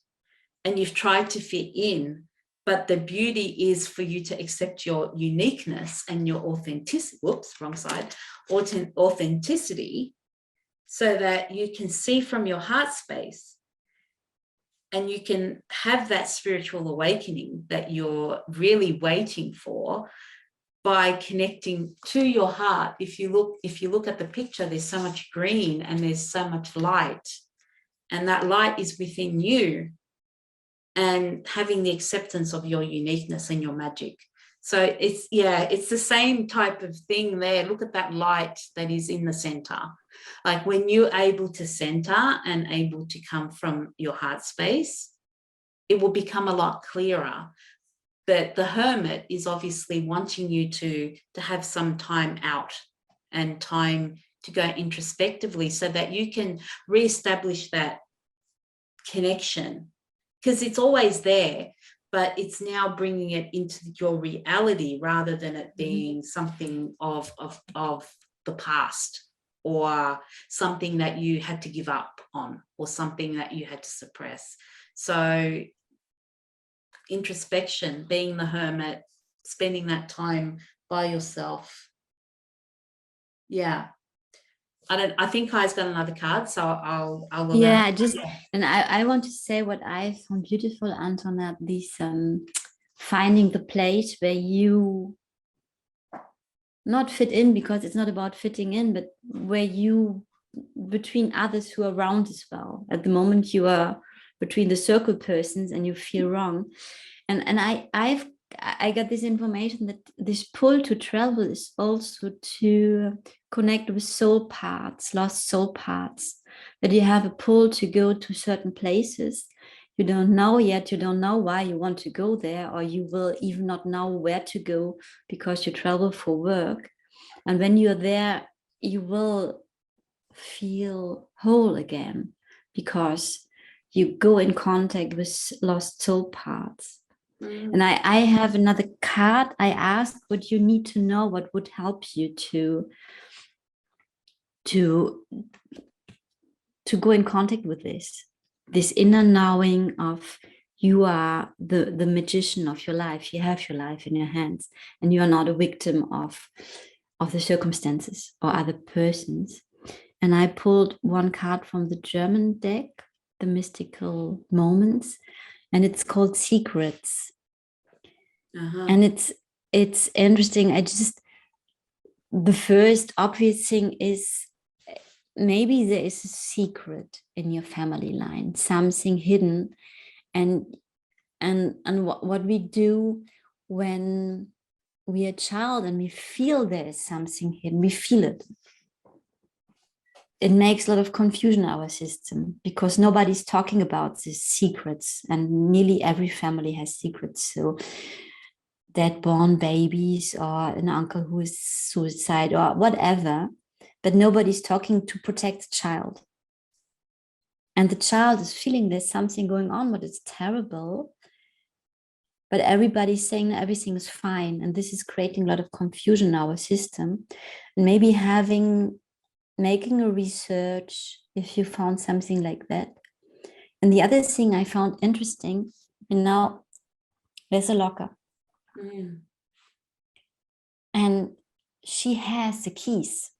B: and you've tried to fit in, but the beauty is for you to accept your uniqueness and your authenticity. Whoops, wrong side. Authenticity, so that you can see from your heart space, and you can have that spiritual awakening that you're really waiting for by connecting to your heart. If you look at the picture, there's so much green and there's so much light, and that light is within you, and having the acceptance of your uniqueness and your magic. So it's the same type of thing there. Look at that light that is in the center. Like, when you're able to center and able to come from your heart space, it will become a lot clearer. But the Hermit is obviously wanting you to have some time out and time to go introspectively, so that you can reestablish that connection, because it's always there, but it's now bringing it into your reality rather than it being something of the past, or something that you had to give up on, or something that you had to suppress. So introspection, being the Hermit, spending that time by yourself. Yeah. I think Kai's got another card, so I'll allow.
A: Yeah, and I want to say what I found beautiful, Antoinette, this finding the place where you not fit in, because it's not about fitting in, but where you, between others who are around as well. At the moment, you are between the circle persons and you feel wrong. And I got this information that this pull to travel is also to connect with soul parts, lost soul parts, that you have a pull to go to certain places. You don't know yet, you don't know why you want to go there, or you will even not know where to go because you travel for work. And when you're there, you will feel whole again because you go in contact with lost soul parts. And I have another card. I asked what you need to know, what would help you to go in contact with this inner knowing of you are the magician of your life. You have your life in your hands, and you are not a victim of the circumstances or other persons. And I pulled one card from the German deck, the mystical moments, and it's called Secrets. And it's interesting. The first obvious thing is maybe there is a secret in your family line, something hidden, and what we do when we are a child and we feel there is something hidden, we feel it. It makes a lot of confusion in our system because nobody's talking about these secrets, and nearly every family has secrets. So dead born babies or an uncle who is suicide or whatever, but nobody's talking to protect the child. And the child is feeling there's something going on, but it's terrible. But everybody's saying everything is fine. And this is creating a lot of confusion in our system. And maybe making a research if you found something like that. And the other thing I found interesting, and now there's a locker. And she has the keys.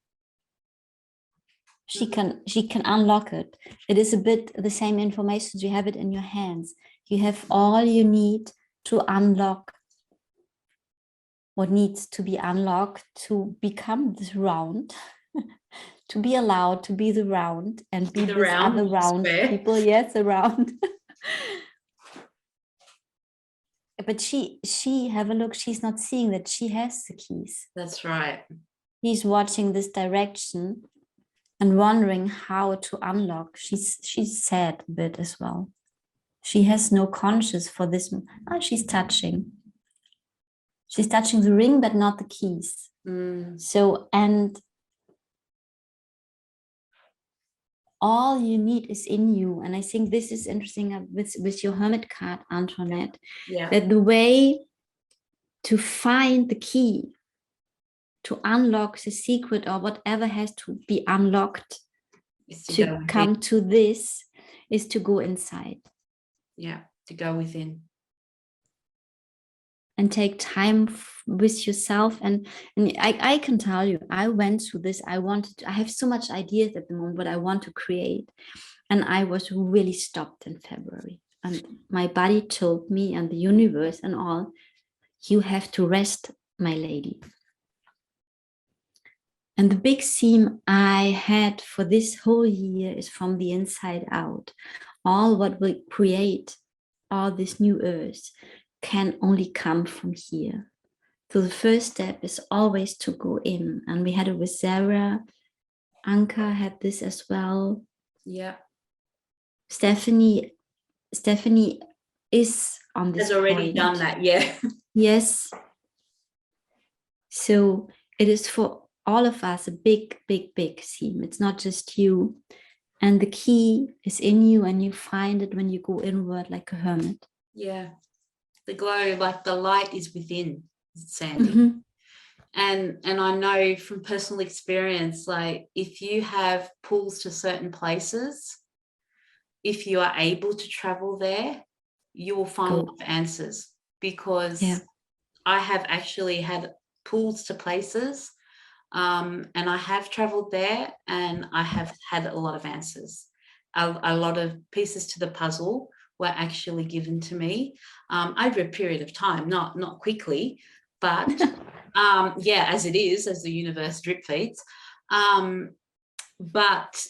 A: She can unlock it. It is a bit the same information. You have it in your hands. You have all you need to unlock what needs to be unlocked to become this round, to be allowed to be the round and be with other round people. Yes, around. But she have a look. She's not seeing that she has the keys.
B: That's right.
A: He's watching this direction and wondering how to unlock. She's sad a bit as well. She has no conscience for this. She's touching the ring, but not the keys. So, and all you need is in you. And I think this is interesting with your Hermit card, Antoinette, that the way to find the key, to unlock the secret or whatever has to be unlocked to come to this, is to go inside. Yeah,
B: to go within.
A: And take time with yourself. And I can tell you, I went through this. I have so much ideas at the moment what I want to create. And I was really stopped in February. And my body told me, and the universe and all, you have to rest, my lady. And the big theme I had for this whole year is from the inside out. All what we create, all this new earth, can only come from here. So the first step is always to go in. And we had it with Zahra. Anca had this as well.
B: Yeah.
A: Stephanie is on this.
B: Has already done that, yeah.
A: Yes. So it is for all of us a big, big, big theme. It's not just you. And the key is in you, and you find it when you go inward like a hermit.
B: Yeah. The glow, like the light is within, Sandy. And I know from personal experience, like if you have pulls to certain places, if you are able to travel there, you will find a lot of answers, because I have actually had pulls to places, and I have traveled there, and I have had a lot of answers. A lot of pieces to the puzzle were actually given to me over a period of time, not quickly, but as it is, as the universe drip feeds. But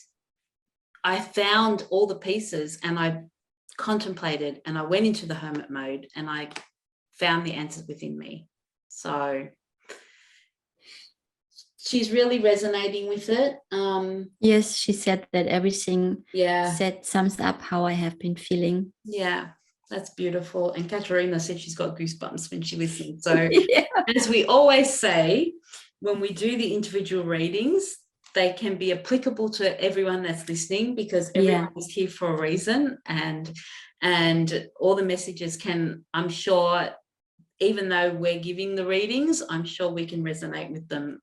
B: I found all the pieces, and I contemplated, and I went into the hermit mode, and I found the answers within me. So she's really resonating with it.
A: Yes, she said that everything
B: Yeah.
A: sums up how I have been feeling.
B: Yeah, that's beautiful. And Katharina said she's got goosebumps when she listens. So
A: Yeah.
B: as we always say, when we do the individual readings, they can be applicable to everyone that's listening, because everyone is here for a reason, and all the messages can, I'm sure, even though we're giving the readings, I'm sure we can resonate with them.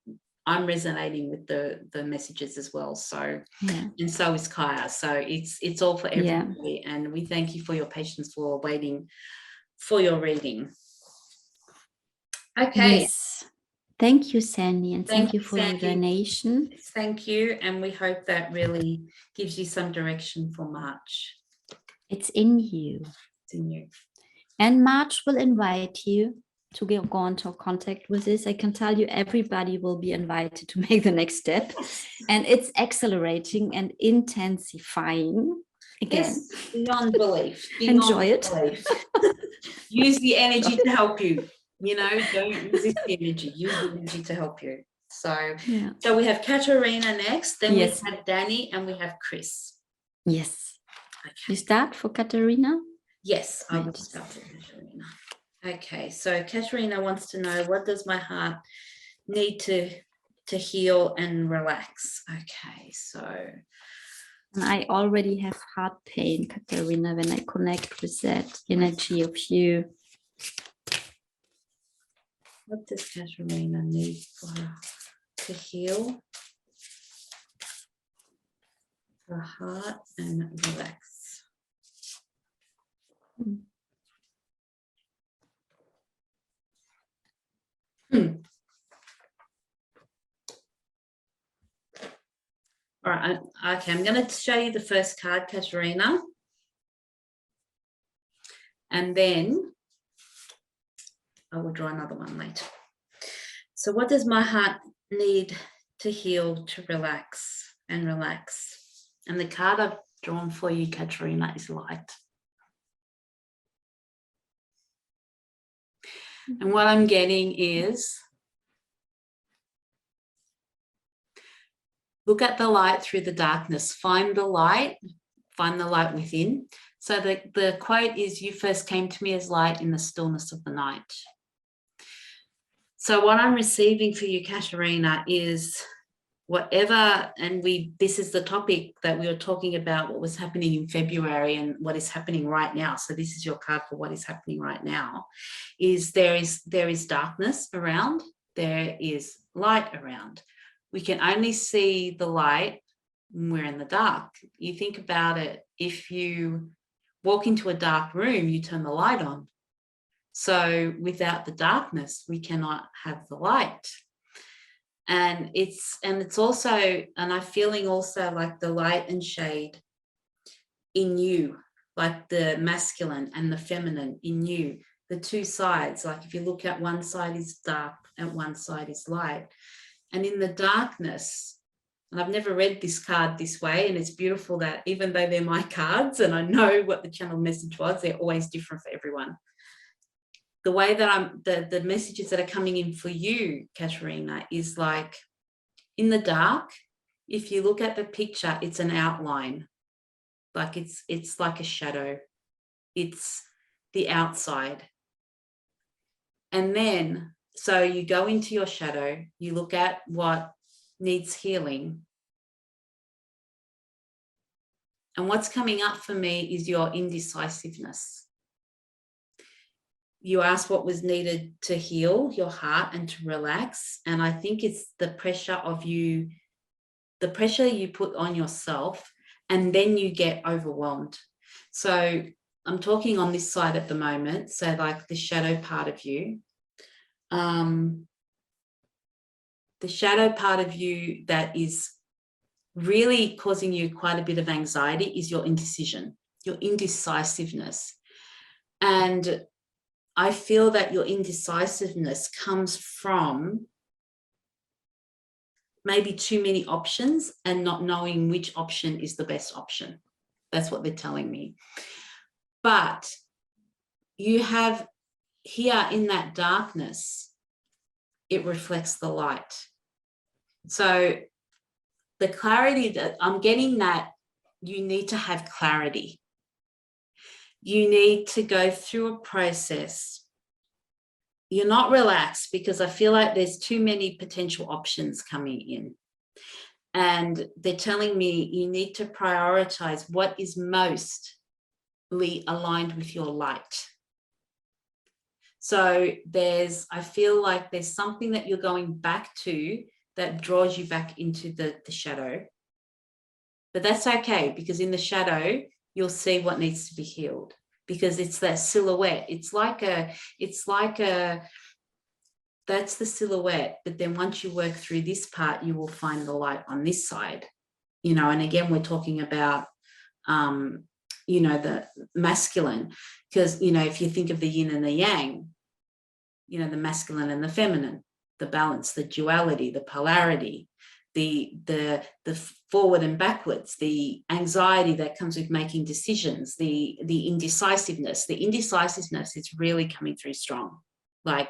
B: I'm resonating with the messages as well. So, and so is Kaija. So it's all for everybody. And we thank you for your patience for waiting for your reading. Okay.
A: Yes. Thank you, Sandy, and thank you for your donation.
B: Thank you. And we hope that really gives you some direction for March.
A: It's in you.
B: It's in you. And
A: March will invite you to go into contact with this. I can tell you everybody will be invited to make the next step. And it's accelerating and intensifying again.
B: Yes, beyond belief.
A: Enjoy it.
B: Use the energy to help you. You know, don't resist the energy. Use the energy to help you. So, so we have Katharina next, then we have Dani, and we have Chris.
A: Yes. Okay. You start for Katharina?
B: Yes, I will start for Katharina. Okay, so Katharina wants to know, what does my heart need to heal and relax? Okay, so
A: I already have heart pain, Katharina, when I connect with that energy of you.
B: What does Katharina need for her to heal her heart and relax? All right, okay, I'm going to show you the first card, Katharina. And then I will draw another one later. So what does my heart need to heal, to relax and relax? And the card I've drawn for you, Katharina, is light. And what I'm getting is, look at the light through the darkness. Find the light within. So the quote is, you first came to me as light in the stillness of the night. So what I'm receiving for you, Katharina, is whatever, and this is the topic that we were talking about, what was happening in February and what is happening right now. So this is your card for what is happening right now, is there is darkness around, there is light around. We can only see the light when we're in the dark. You think about it, if you walk into a dark room, you turn the light on. So without the darkness, we cannot have the light. And it's also, and I'm feeling also like the light and shade in you, like the masculine and the feminine in you, the two sides. Like if you look at one side is dark and one side is light. And in the darkness, and I've never read this card this way, and it's beautiful that even though they're my cards and I know what the channel message was, they're always different for everyone. The way that the messages that are coming in for you, Katharina, is like in the dark, if you look at the picture, it's an outline. Like it's like a shadow. It's the outside. And then, so you go into your shadow, you look at what needs healing. And what's coming up for me is your indecisiveness. You asked what was needed to heal your heart and to relax. And I think it's the pressure you put on yourself, and then you get overwhelmed. So I'm talking on this side at the moment. So like the shadow part of you, the shadow part of you that is really causing you quite a bit of anxiety is your indecision, your indecisiveness. And I feel that your indecisiveness comes from maybe too many options and not knowing which option is the best option. That's what they're telling me. But you have here in that darkness, it reflects the light. So the clarity that I'm getting, that you need to have clarity. You need to go through a process. You're not relaxed because I feel like there's too many potential options coming in. And they're telling me you need to prioritize what is mostly aligned with your light. So I feel like there's something that you're going back to that draws you back into the shadow. But that's okay, because in the shadow, you'll see what needs to be healed, because it's that silhouette. It's like that's the silhouette. But then once you work through this part, you will find the light on this side, and again, we're talking about, the masculine, because, if you think of the yin and the yang, the masculine and the feminine, the balance, the duality, the polarity, the forward and backwards, the anxiety that comes with making decisions, the indecisiveness. The indecisiveness is really coming through strong. So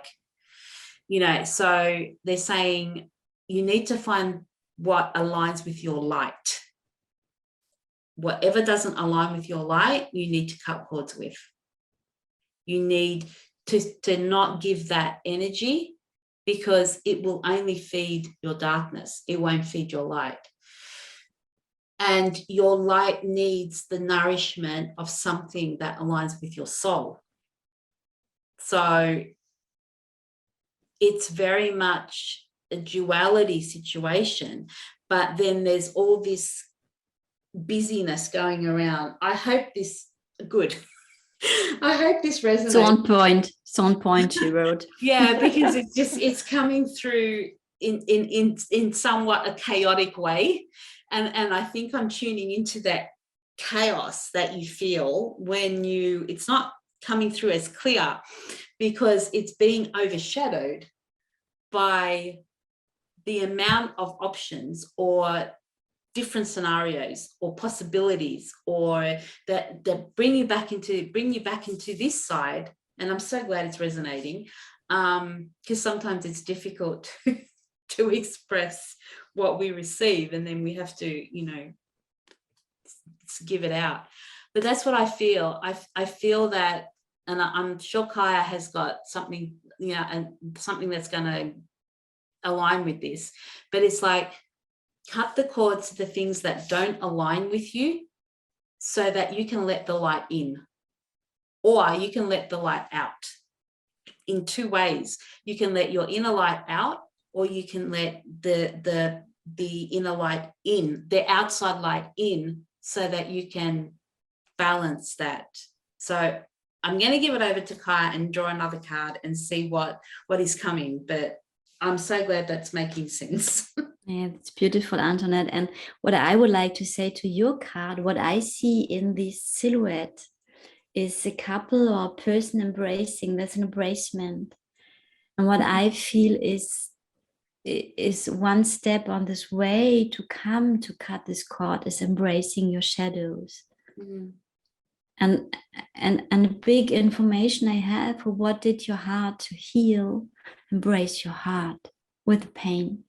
B: they're saying you need to find what aligns with your light. Whatever doesn't align with your light, you need to cut cords with. You need to not give that energy, because it will only feed your darkness. It won't feed your light. And your light needs the nourishment of something that aligns with your soul. So it's very much a duality situation, but then there's all this busyness going around. I hope this resonates.
A: So on point, she wrote.
B: Yeah, because it's coming through in somewhat a chaotic way. And I think I'm tuning into that chaos that you feel when it's not coming through as clear, because it's being overshadowed by the amount of options or different scenarios or possibilities, or that bring you back into this side. And I'm so glad it's resonating, because sometimes it's difficult to express what we receive, and then we have to, give it out. But that's what I feel. I feel that, and I'm sure Kaija has got something, and something that's going to align with this. But it's like, cut the cords to the things that don't align with you, so that you can let the light in, or you can let the light out in two ways. You can let your inner light out, or you can let the inner light in, the outside light in, so that you can balance that. So I'm going to give it over to Kaija and draw another card and see what is coming. But I'm so glad that's making sense.
A: Yeah, it's beautiful, Antoinette. And what I would like to say to your card, what I see in this silhouette is a couple or a person embracing. There's an embracement. And what I feel is one step on this way to come to cut this cord is embracing your shadows. Mm-hmm. And a big information I have for what did your heart to heal, embrace your heart with the pain.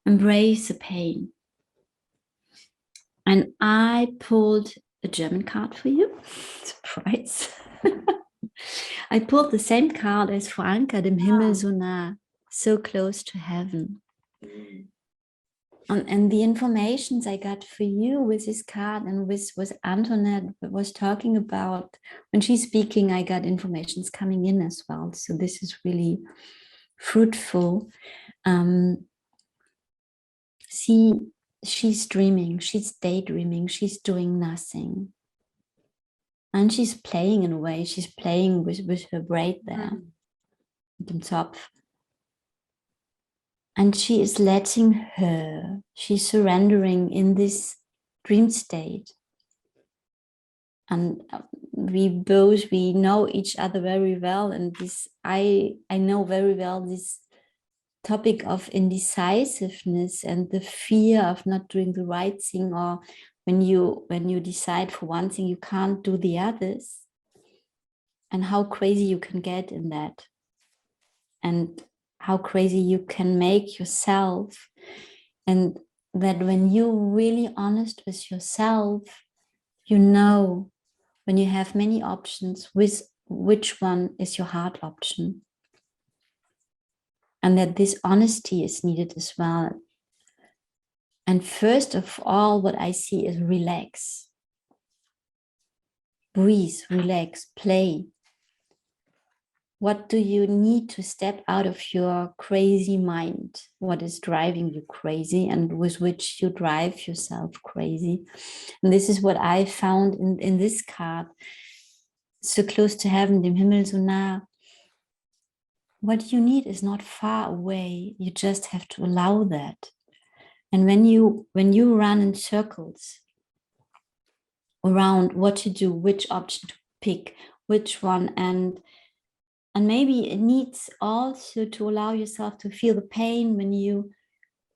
A: Embrace the pain. And I pulled a German card for you. Surprise. I pulled the same card as for Anca, dem Himmel so nah, so close to heaven. And the informations I got for you with this card and with Antoinette was talking about, when she's speaking, I got informations coming in as well. So this is really fruitful. She's dreaming, she's daydreaming, she's doing nothing. And she's playing in a way, she's playing with her braid there at the top. And she is letting her, she's surrendering in this dream state. And we know each other very well. And I know very well this topic of indecisiveness and the fear of not doing the right thing, or when you decide for one thing, you can't do the others, and how crazy you can get in that, and how crazy you can make yourself. And that when you're really honest with yourself, you know, when you have many options, with which one is your heart option. And that this honesty is needed as well. And first of all, what I see is relax. Breathe, relax, play. What do you need to step out of your crazy mind? What is driving you crazy and with which you drive yourself crazy? And this is what I found in this card. So close to heaven, dem Himmel so nah. What you need is not far away. You just have to allow that. And when you run in circles around what to do, which option to pick, which one, and maybe it needs also to allow yourself to feel the pain when you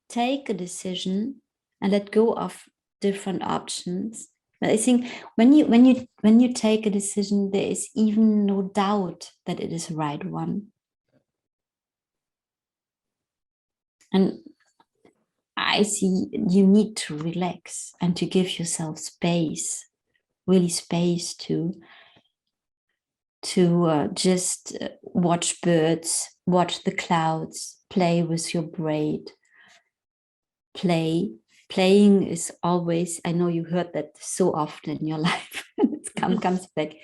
A: take a decision and let go of different options. But I think when you take a decision, there is even no doubt that it is the right one. And I see you need to relax and to give yourself space, really space to just watch birds, watch the clouds, play with your braid. Playing is always, I know you heard that so often in your life, it comes back.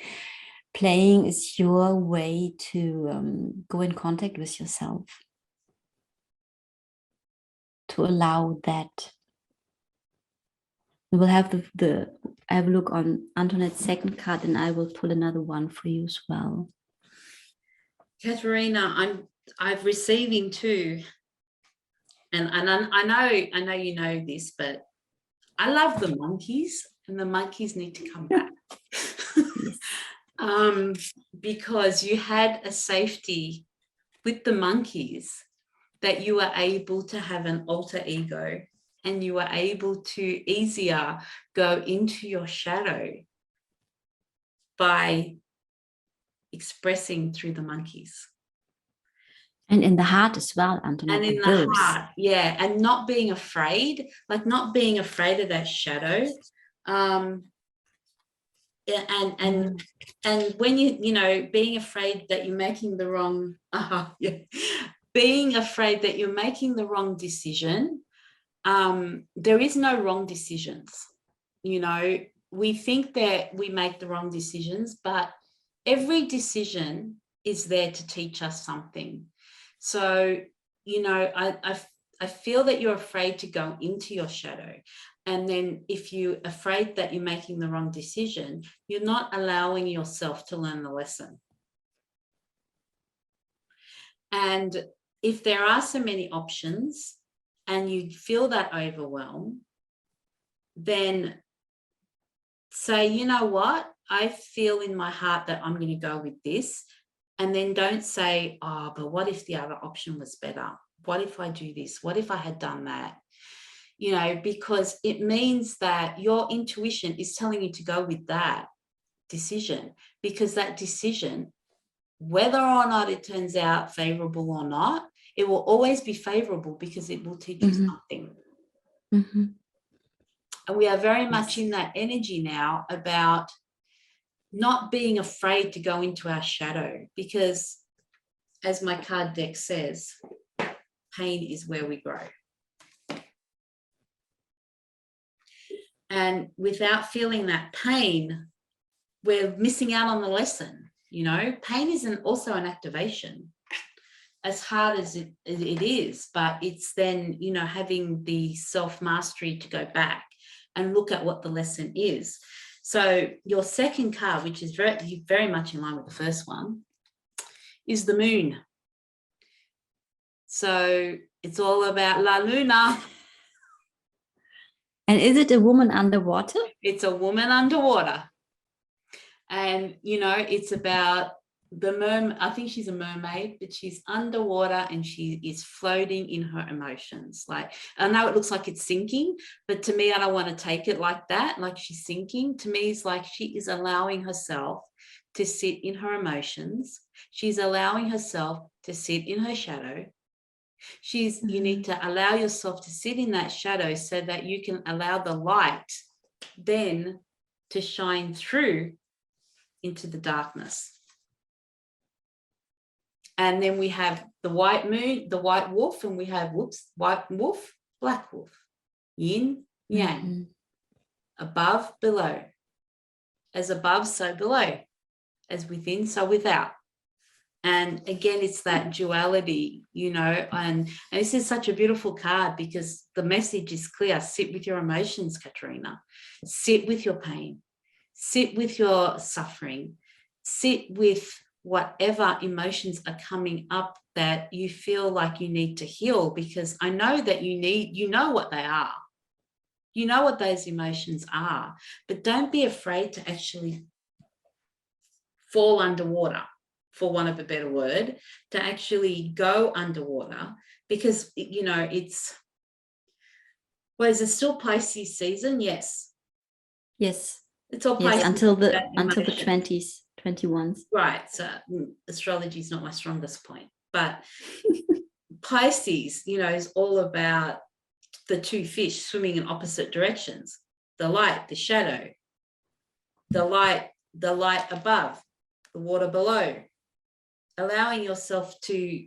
A: Playing is your way to go in contact with yourself, to allow that. We will have I have a look on Antoinette's second card, and I will pull another one for you as well.
B: Katharina, I'm receiving too, and I know you know this, but I love the monkeys, and the monkeys need to come back. Because you had a safety with the monkeys, that you were able to have an alter ego, and you were able to easier go into your shadow by expressing through the monkeys.
A: And in the heart as well, Antoinette.
B: And in the heart, yeah. And not being afraid, like not being afraid of that shadow. And when you know, being afraid that you're making the wrong, being afraid that you're making the wrong decision. There is no wrong decisions. You know, we think that we make the wrong decisions, but every decision is there to teach us something. So, you know, I feel that you're afraid to go into your shadow. And then if you're afraid that you're making the wrong decision, you're not allowing yourself to learn the lesson. And if there are so many options and you feel that overwhelm, then say, you know what, I feel in my heart that I'm going to go with this. And then don't say, oh, but what if the other option was better? What if I do this? What if I had done that? You know, because it means that your intuition is telling you to go with that decision, because that decision, whether or not it turns out favorable or not, it will always be favorable because it will teach you something. And we are very much in that energy now about not being afraid to go into our shadow, because as my card deck says, pain is where we grow. And without feeling that pain, we're missing out on the lesson. You know, pain isn't also an activation, as hard as it is, but it's then, you know, having the self-mastery to go back and look at what the lesson is. So your second card, which is very much in line with the first one, is the moon. So it's all about La Luna.
A: And is it a woman underwater?
B: It's a woman underwater. And, you know, it's about I think she's a mermaid, but she's underwater and she is floating in her emotions. Like, I know it looks like it's sinking, but to me, I don't want to take it like that, like she's sinking. To me, it's like she is allowing herself to sit in her emotions. She's allowing herself to sit in her shadow. You need to allow yourself to sit in that shadow so that you can allow the light then to shine through into the darkness. And then we have the white moon, the white wolf, and we have white wolf, black wolf, yin, yang, above, below. As above, so below. As within, so without. And again, it's that duality, you know, and this is such a beautiful card because the message is clear. Sit with your emotions, Katharina. Sit with your pain. Sit with your suffering. Sit with whatever emotions are coming up that you feel like you need to heal, because I know that you know what they are. You know what those emotions are, but don't be afraid to actually fall underwater, for want of a better word, to actually go underwater, because, you know, is it still Pisces season? Yes.
A: Yes.
B: It's all Pisces.
A: Yes, until the 20s, 21s.
B: Right. So astrology is not my strongest point, but Pisces, you know, is all about the two fish swimming in opposite directions, the light, the shadow, the light above, the water below, allowing yourself to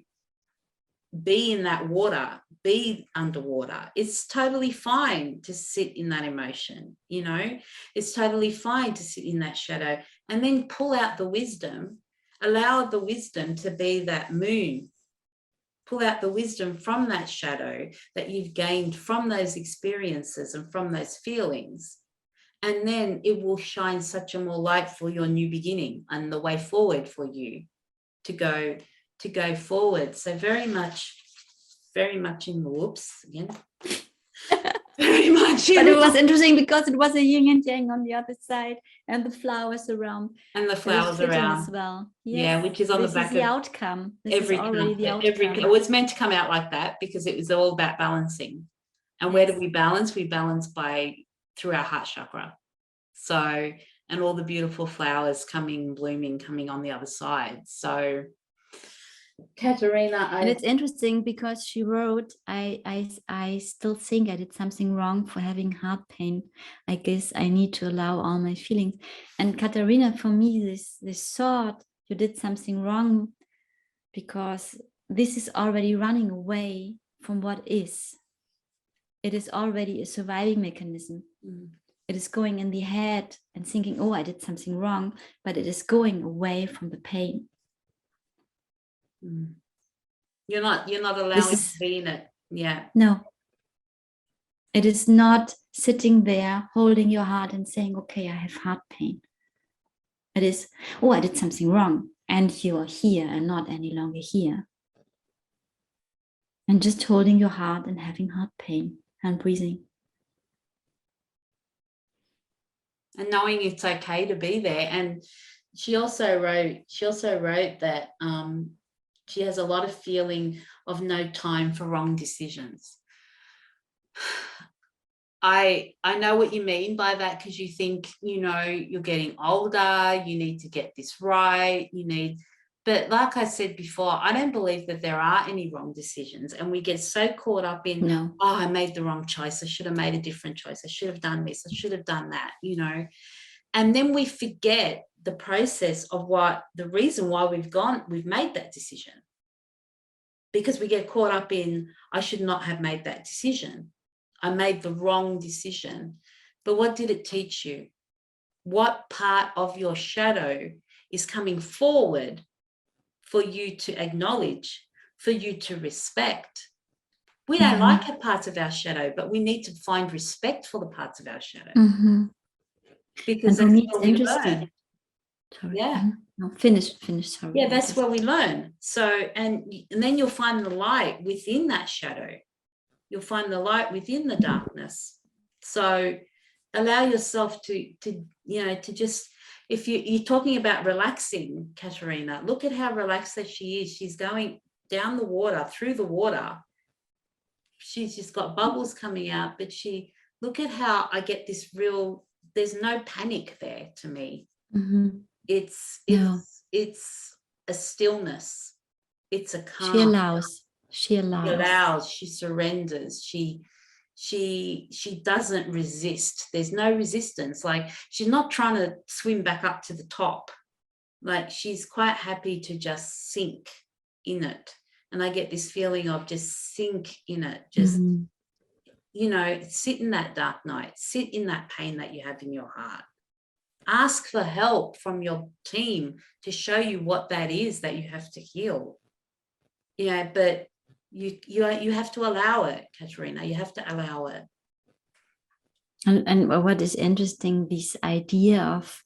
B: be in that water, be underwater. It's totally fine to sit in that emotion, you know, it's totally fine to sit in that shadow, and then pull out the wisdom, allow the wisdom to be that moon. Pull out the wisdom from that shadow that you've gained from those experiences and from those feelings. And then it will shine such a more light for your new beginning and the way forward for you to go forward. So very much in the whoops again. Very much.
A: But it was interesting because it was a yin and yang on the other side, and the flowers around.
B: And the flowers around
A: as well. Yes.
B: Yeah, which is on the back
A: of the outcome. This
B: every
A: is already the outcome.
B: it was meant to come out like that because it was all about balancing. And where do we balance? We balance through our heart chakra. So, and all the beautiful flowers blooming on the other side. So Katharina,
A: and it's interesting because she wrote, I still think I did something wrong for having heart pain. I guess I need to allow all my feelings. And Katharina, for me, this thought, you did something wrong because this is already running away from what is. It is already a surviving mechanism. It is going in the head and thinking, oh, I did something wrong, but it is going away from the pain.
B: You're not allowing to be in it. Yeah.
A: No. It is not sitting there holding your heart and saying, okay, I have heart pain. It is, oh, I did something wrong, and you are here and not any longer here. And just holding your heart and having heart pain and breathing.
B: And knowing it's okay to be there. And she also wrote that she has a lot of feeling of no time for wrong decisions. I know what you mean by that, because you think, you know, you're getting older, you need to get this right, but like I said before, I don't believe that there are any wrong decisions, and we get so caught up in, oh, I made the wrong choice, I should have made a different choice, I should have done this, I should have done that, you know, and then we forget the process of the reason why we've made that decision, because we get caught up in, I should not have made that decision. I made the wrong decision. But what did it teach you? What part of your shadow is coming forward for you to acknowledge, for you to respect? We don't like the parts of our shadow, but we need to find respect for the parts of our shadow. Because that's where we learn.
A: Sorry.
B: Yeah.
A: No, finish. Sorry.
B: Yeah, that's where we learn. So, and then you'll find the light within that shadow. You'll find the light within the darkness. So allow yourself to to just, if you're talking about relaxing, Katharina, look at how relaxed that she is. She's going down the water, through the water. She's just got bubbles coming out, but look at how I get this real, there's no panic there to me. It's a stillness. It's a calm.
A: She allows.
B: She surrenders. She doesn't resist. There's no resistance. Like, she's not trying to swim back up to the top. Like, she's quite happy to just sink in it. And I get this feeling of just sink in it. Just, sit in that dark night. Sit in that pain that you have in your heart. Ask for help from your team to show you what that is that you have to heal. But you have to allow it, Katharina. You have to allow it.
A: And what is interesting, this idea of,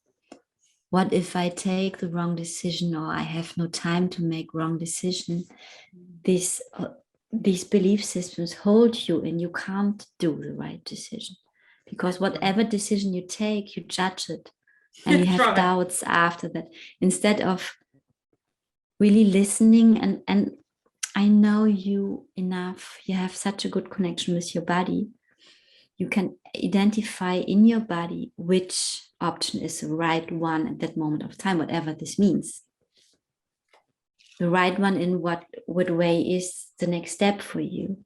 A: what if I take the wrong decision, or I have no time to make wrong decision? These belief systems hold you, and you can't do the right decision, because whatever decision you take, you judge it, and you have doubts after that, instead of really listening. And I know you enough. You have such a good connection with your body. You can identify in your body which option is the right one at that moment of time, whatever this means. The right one in what way is the next step for you.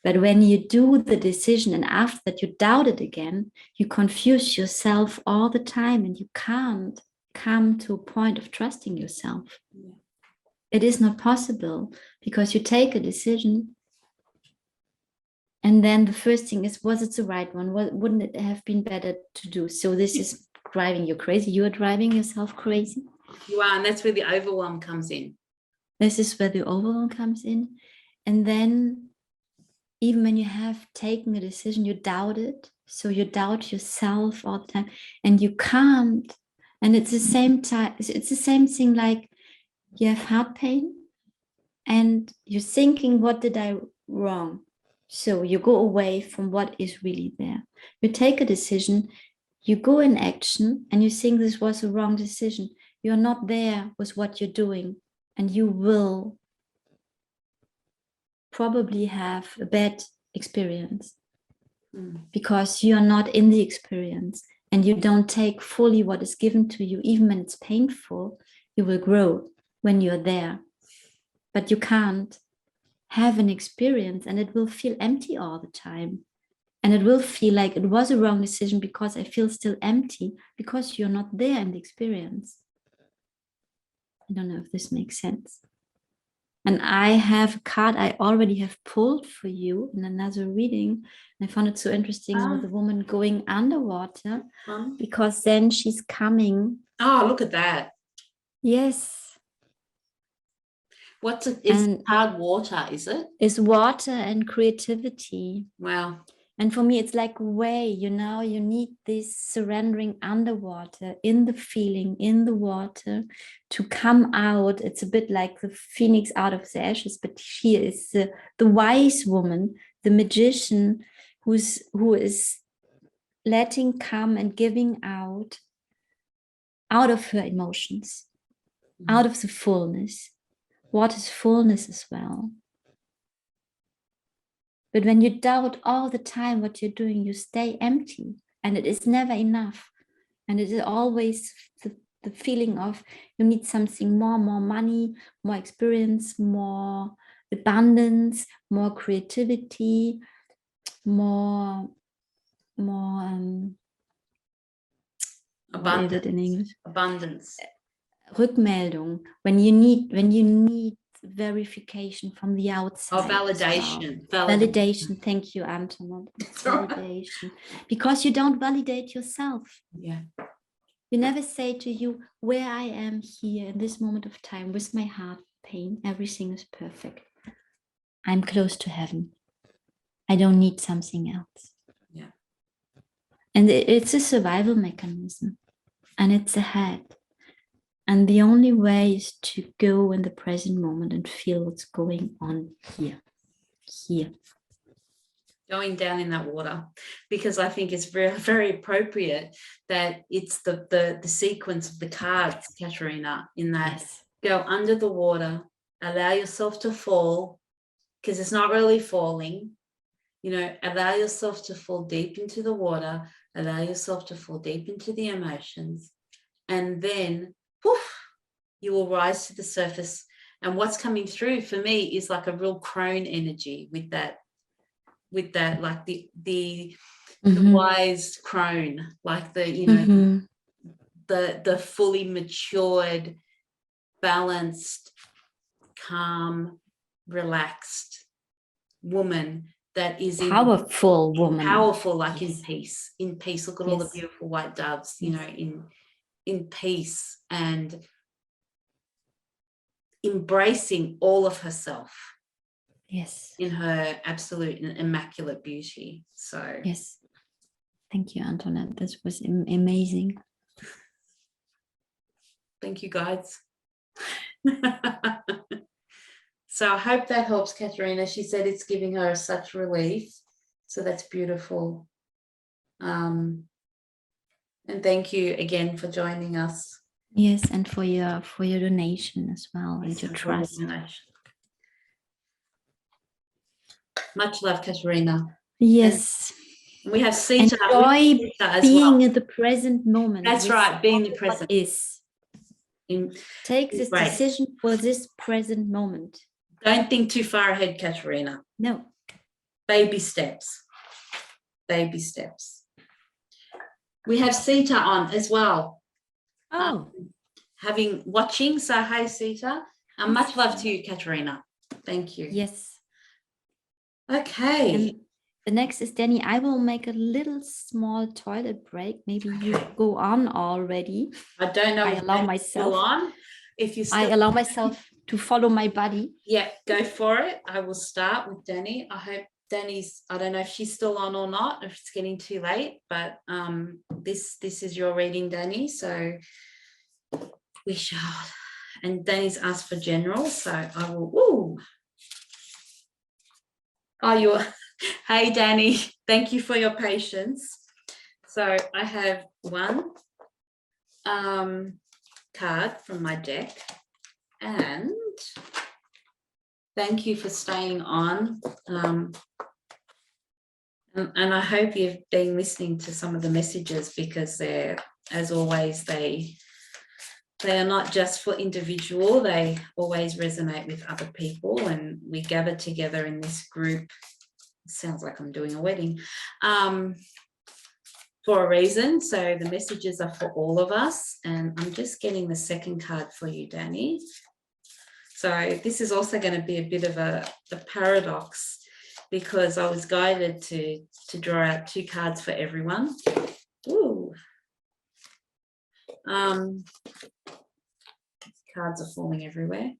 A: But when you do the decision and after that you doubt it again, you confuse yourself all the time, and you can't come to a point of trusting yourself. Yeah. It is not possible, because you take a decision, and then the first thing is, was it the right one? Wouldn't it have been better to do? So this is driving you crazy. You are driving yourself crazy.
B: You are, and that's where the overwhelm comes in.
A: This is where the overwhelm comes in. And then even when you have taken a decision, you doubt it. So you doubt yourself all the time, and you can't. And it's the same time. It's the same thing, like you have heart pain and you're thinking, what did I wrong? So you go away from what is really there. You take a decision, you go in action, and you think this was a wrong decision. You're not there with what you're doing, and you will probably have a bad experience because you're not in the experience, and you don't take fully what is given to you. Even when it's painful, you will grow when you're there. But you can't have an experience, and it will feel empty all the time. And it will feel like it was a wrong decision because I feel still empty, because you're not there in the experience. I don't know if this makes sense. And I have a card I already have pulled for you in another reading. I found it so interesting with the woman going underwater, because then she's coming.
B: Oh, look at that.
A: Yes.
B: It's hard water, is it?
A: It's water and creativity.
B: Wow.
A: And for me, it's like way, you need this surrendering underwater, in the feeling, in the water, to come out. It's a bit like the phoenix out of the ashes, but she is the wise woman, the magician, who is letting come and giving out of her emotions, out of the fullness. What is fullness as well? But when you doubt all the time what you're doing, you stay empty, and it is never enough. And it is always the feeling of you need something more money, more experience, more abundance, more creativity, more
B: abundance.
A: What is it in English?
B: Abundance.
A: Rückmeldung, when you need verification from the outside.
B: Validation.
A: Validation. Thank you, Anca. Validation. Because you don't validate yourself.
B: Yeah.
A: You never say to you, where I am here in this moment of time with my heart pain, everything is perfect. I'm close to heaven. I don't need something else.
B: Yeah.
A: And it's a survival mechanism, and it's ahead. And the only way is to go in the present moment and feel what's going on here.
B: going down in that water, because I think it's very, very appropriate that it's the sequence of the cards, Katharina, in that go under the water, allow yourself to fall, because it's not really falling, you know, allow yourself to fall deep into the water, allow yourself to fall deep into the emotions, and then poof, you will rise to the surface. And what's coming through for me is like a real crone energy with that, like the wise crone, like the, you know, the fully matured, balanced, calm, relaxed woman that is
A: powerful woman,
B: powerful, like in peace. Look at all the beautiful white doves, you know, in peace and embracing all of herself.
A: Yes.
B: In her absolute and immaculate beauty. So
A: yes. Thank you, Antoinette. This was amazing.
B: Thank you, guys. So I hope that helps, Katharina. She said it's giving her such relief. So that's beautiful. And thank you again for joining us.
A: Yes, and for your donation as well, and your trust.
B: Much love, Katharina.
A: Yes.
B: And we have Sita.
A: Enjoy being in the present moment.
B: That's right, being the present.
A: Take this decision for this present moment.
B: Don't think too far ahead, Katharina.
A: No.
B: Baby steps. Baby steps. We have Sita on as well.
A: Oh.
B: Watching. So hi, Sita. Much love to you, Katharina. Thank you.
A: Yes.
B: Okay.
A: And the next is Dani. I will make a little small toilet break. Maybe you go on already.
B: I don't know.
A: I allow myself
B: on. If you
A: I allow myself to follow my body.
B: Yeah, go for it. I will start with Dani. I hope Dani's, I don't know if she's still on or not, if it's getting too late, but this is your reading, Dani. So we shall. And Dani's asked for general, so I will. Woo. Oh, you're. Hey, Dani. Thank you for your patience. So I have one card from my deck, and thank you for staying on. And I hope you've been listening to some of the messages, because they're, as always, they are not just for individual, they always resonate with other people, and we gather together in this group. It sounds like I'm doing a wedding, for a reason. So the messages are for all of us, and I'm just getting the second card for you, Dani. So this is also going to be a bit of a paradox, because I was guided to draw out two cards for everyone. Ooh. Cards are falling everywhere.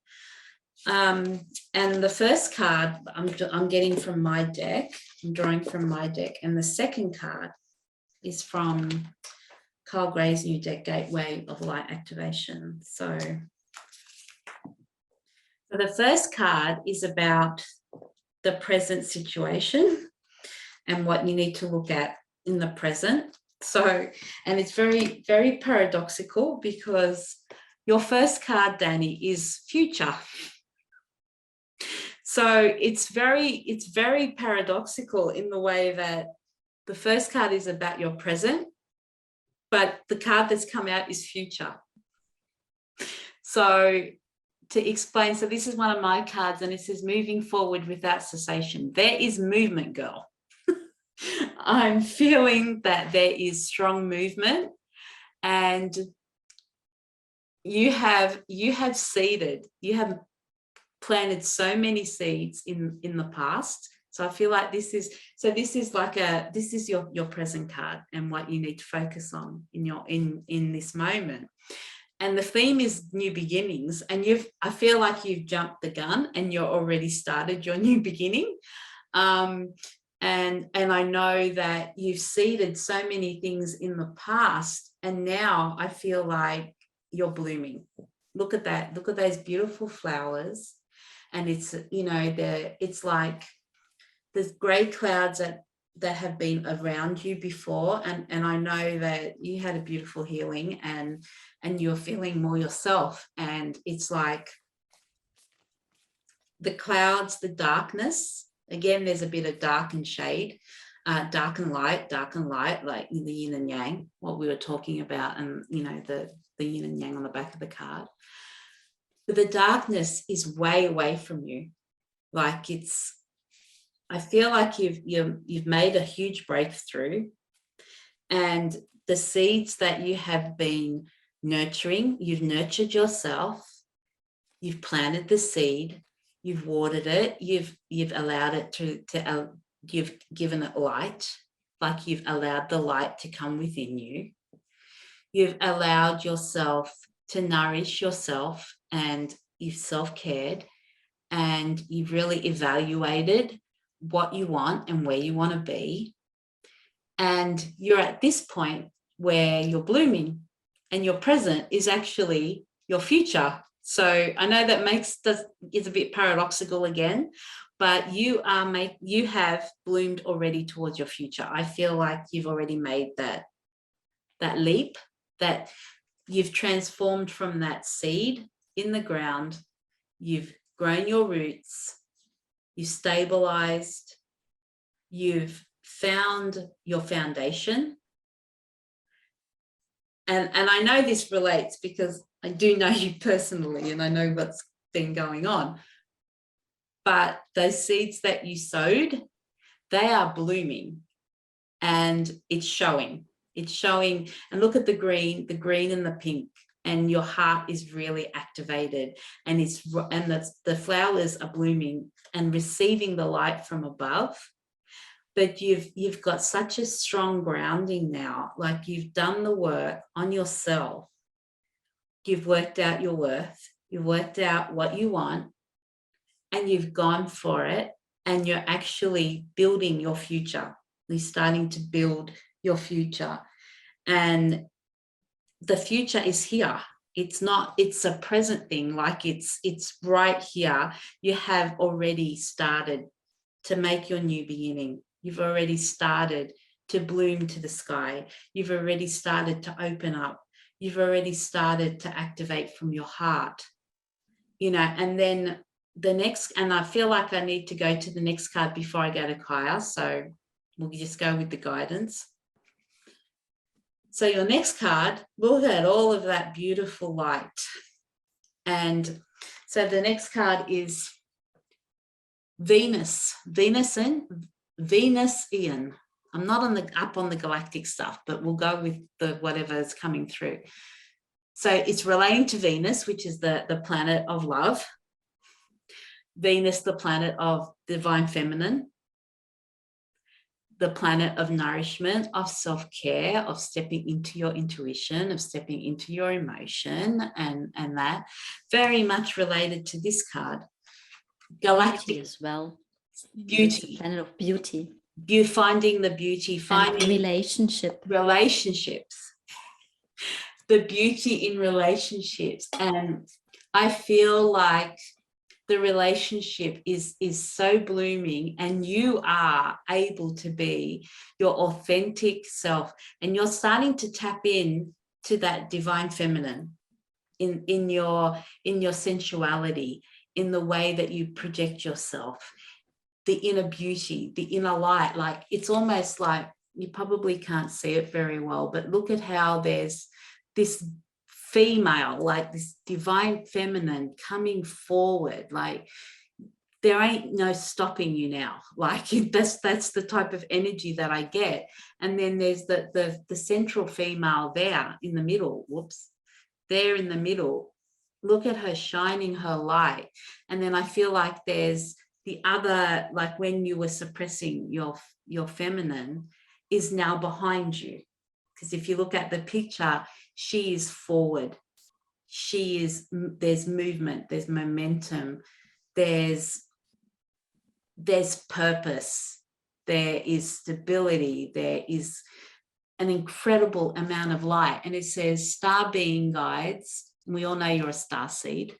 B: And the first card I'm getting from my deck, I'm drawing from my deck, and the second card is from Carl Gray's new deck, Gateway of Light Activation. So the first card is about the present situation and what you need to look at in the present. So, and it's very, very paradoxical, because your first card, Dani, is future. So it's very paradoxical in the way that the first card is about your present, but the card that's come out is future. So to explain, so this is one of my cards, and it says moving forward without cessation. There is movement, girl. I'm feeling that there is strong movement, and you have seeded, you have planted so many seeds in the past. So I feel like this is your present card, and what you need to focus on in this moment. And the theme is new beginnings, and I feel like you've jumped the gun and you're already started your new beginning. And I know that you've seeded so many things in the past, and now I feel like you're blooming. Look at that. Look at those beautiful flowers. And it's, you know, it's like there's grey clouds that have been around you before, and I know that you had a beautiful healing and you're feeling more yourself, and it's like the clouds, the darkness, again, there's a bit of dark and shade, dark and light, like the yin and yang, what we were talking about, and you know, the yin and yang on the back of the card. But the darkness is way away from you. Like I feel like you've made a huge breakthrough, and the seeds that you have been nurturing, you've nurtured yourself, you've planted the seed, you've watered it, you've allowed it to you've given it light, like you've allowed the light to come within you. You've allowed yourself to nourish yourself, and you've self-cared, and you've really evaluated what you want and where you want to be. And you're at this point where you're blooming, and your present is actually your future. So I know that is a bit paradoxical again, but you have bloomed already towards your future. I feel like you've already made that leap, that you've transformed from that seed in the ground, you've grown your roots, you've stabilized, you've found your foundation. And I know this relates because I do know you personally, and I know what's been going on. But those seeds that you sowed, they are blooming, and it's showing. It's showing. And look at the green and the pink, and your heart is really activated, and the flowers are blooming and receiving the light from above. But you've got such a strong grounding now, like you've done the work on yourself. You've worked out your worth, you've worked out what you want, and you've gone for it, and you're actually building your future. You're starting to build your future, and the future is here. It's a present thing, like it's right here. You have already started to make your new beginning. You've already started to bloom to the sky. You've already started to open up. You've already started to activate from your heart, you know. And then the next, and I feel like I need to go to the next card before I go to Kaija, so we'll just go with the guidance. So your next card, look at all of that beautiful light. And so the next card is Venusian. I'm not up on the galactic stuff, but we'll go with the whatever's coming through. So it's relating to Venus, which is the planet of love. Venus, the planet of divine feminine, the planet of nourishment, of self-care, of stepping into your intuition, of stepping into your emotion, and that very much related to this card. Galactic
A: beauty as well.
B: Beauty.
A: It's the planet of beauty.
B: You finding the beauty, finding
A: relationships.
B: The beauty in relationships. And I feel like the relationship is so blooming, and you are able to be your authentic self, and you're starting to tap in to that divine feminine in your sensuality, in the way that you project yourself, the inner beauty, the inner light. Like it's almost like, you probably can't see it very well, but look at how there's this female, like this divine feminine coming forward. Like there ain't no stopping you now. Like that's the type of energy that I get. And then there's the central female there in the middle. There in the middle. Look at her shining her light. And then I feel like there's the other, like when you were suppressing your feminine, is now behind you. Because if you look at the picture, she is forward. There's movement, there's momentum, there's purpose, there is stability, there is an incredible amount of light. And it says star being guides. We all know you're a star seed,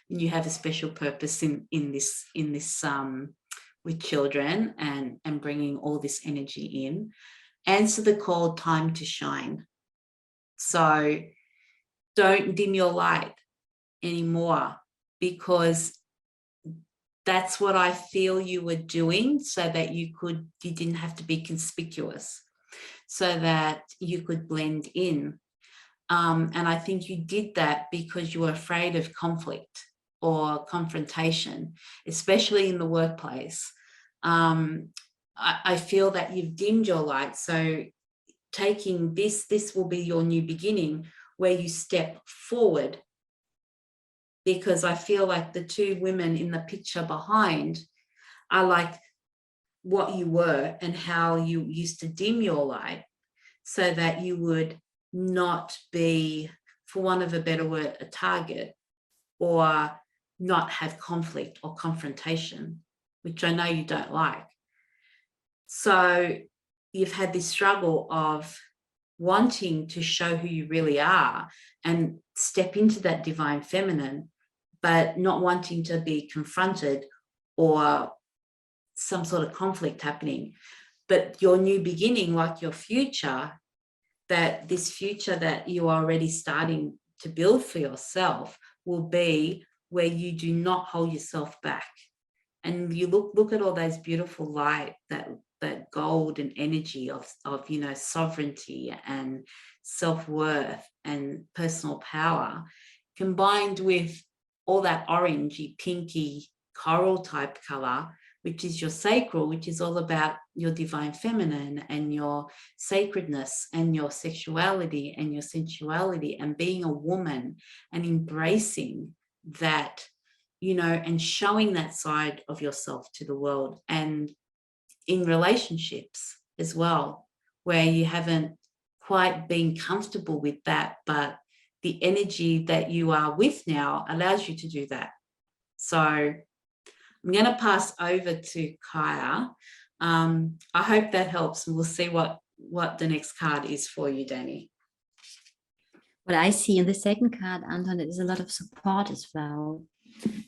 B: and you have a special purpose in this with children and bringing all this energy in. Answer the call, time to shine. So don't dim your light anymore, because that's what I feel you were doing, so that you didn't have to be conspicuous, so that you could blend in. And I think you did that because you were afraid of conflict or confrontation, especially in the workplace. I feel that you've dimmed your light. So taking this will be your new beginning, where you step forward, because I feel like the two women in the picture behind are like what you were and how you used to dim your light, so that you would not be, for want of a better word, a target, or not have conflict or confrontation, which I know you don't like. So you've had this struggle of wanting to show who you really are and step into that divine feminine, but not wanting to be confronted or some sort of conflict happening. But your new beginning, like your future, that this future that you are already starting to build for yourself, will be where you do not hold yourself back. And you look at all those beautiful light, that gold and energy of sovereignty and self-worth and personal power, combined with all that orangey, pinky, coral type color, which is your sacral, which is all about your divine feminine and your sacredness and your sexuality and your sensuality and being a woman and embracing that, and showing that side of yourself to the world. And in relationships as well, where you haven't quite been comfortable with that, but the energy that you are with now allows you to do that. So I'm going to pass over to Kaija. I hope that helps, and we'll see what the next card is for you, Dani.
A: What I see in the second card, Anton, is a lot of support as well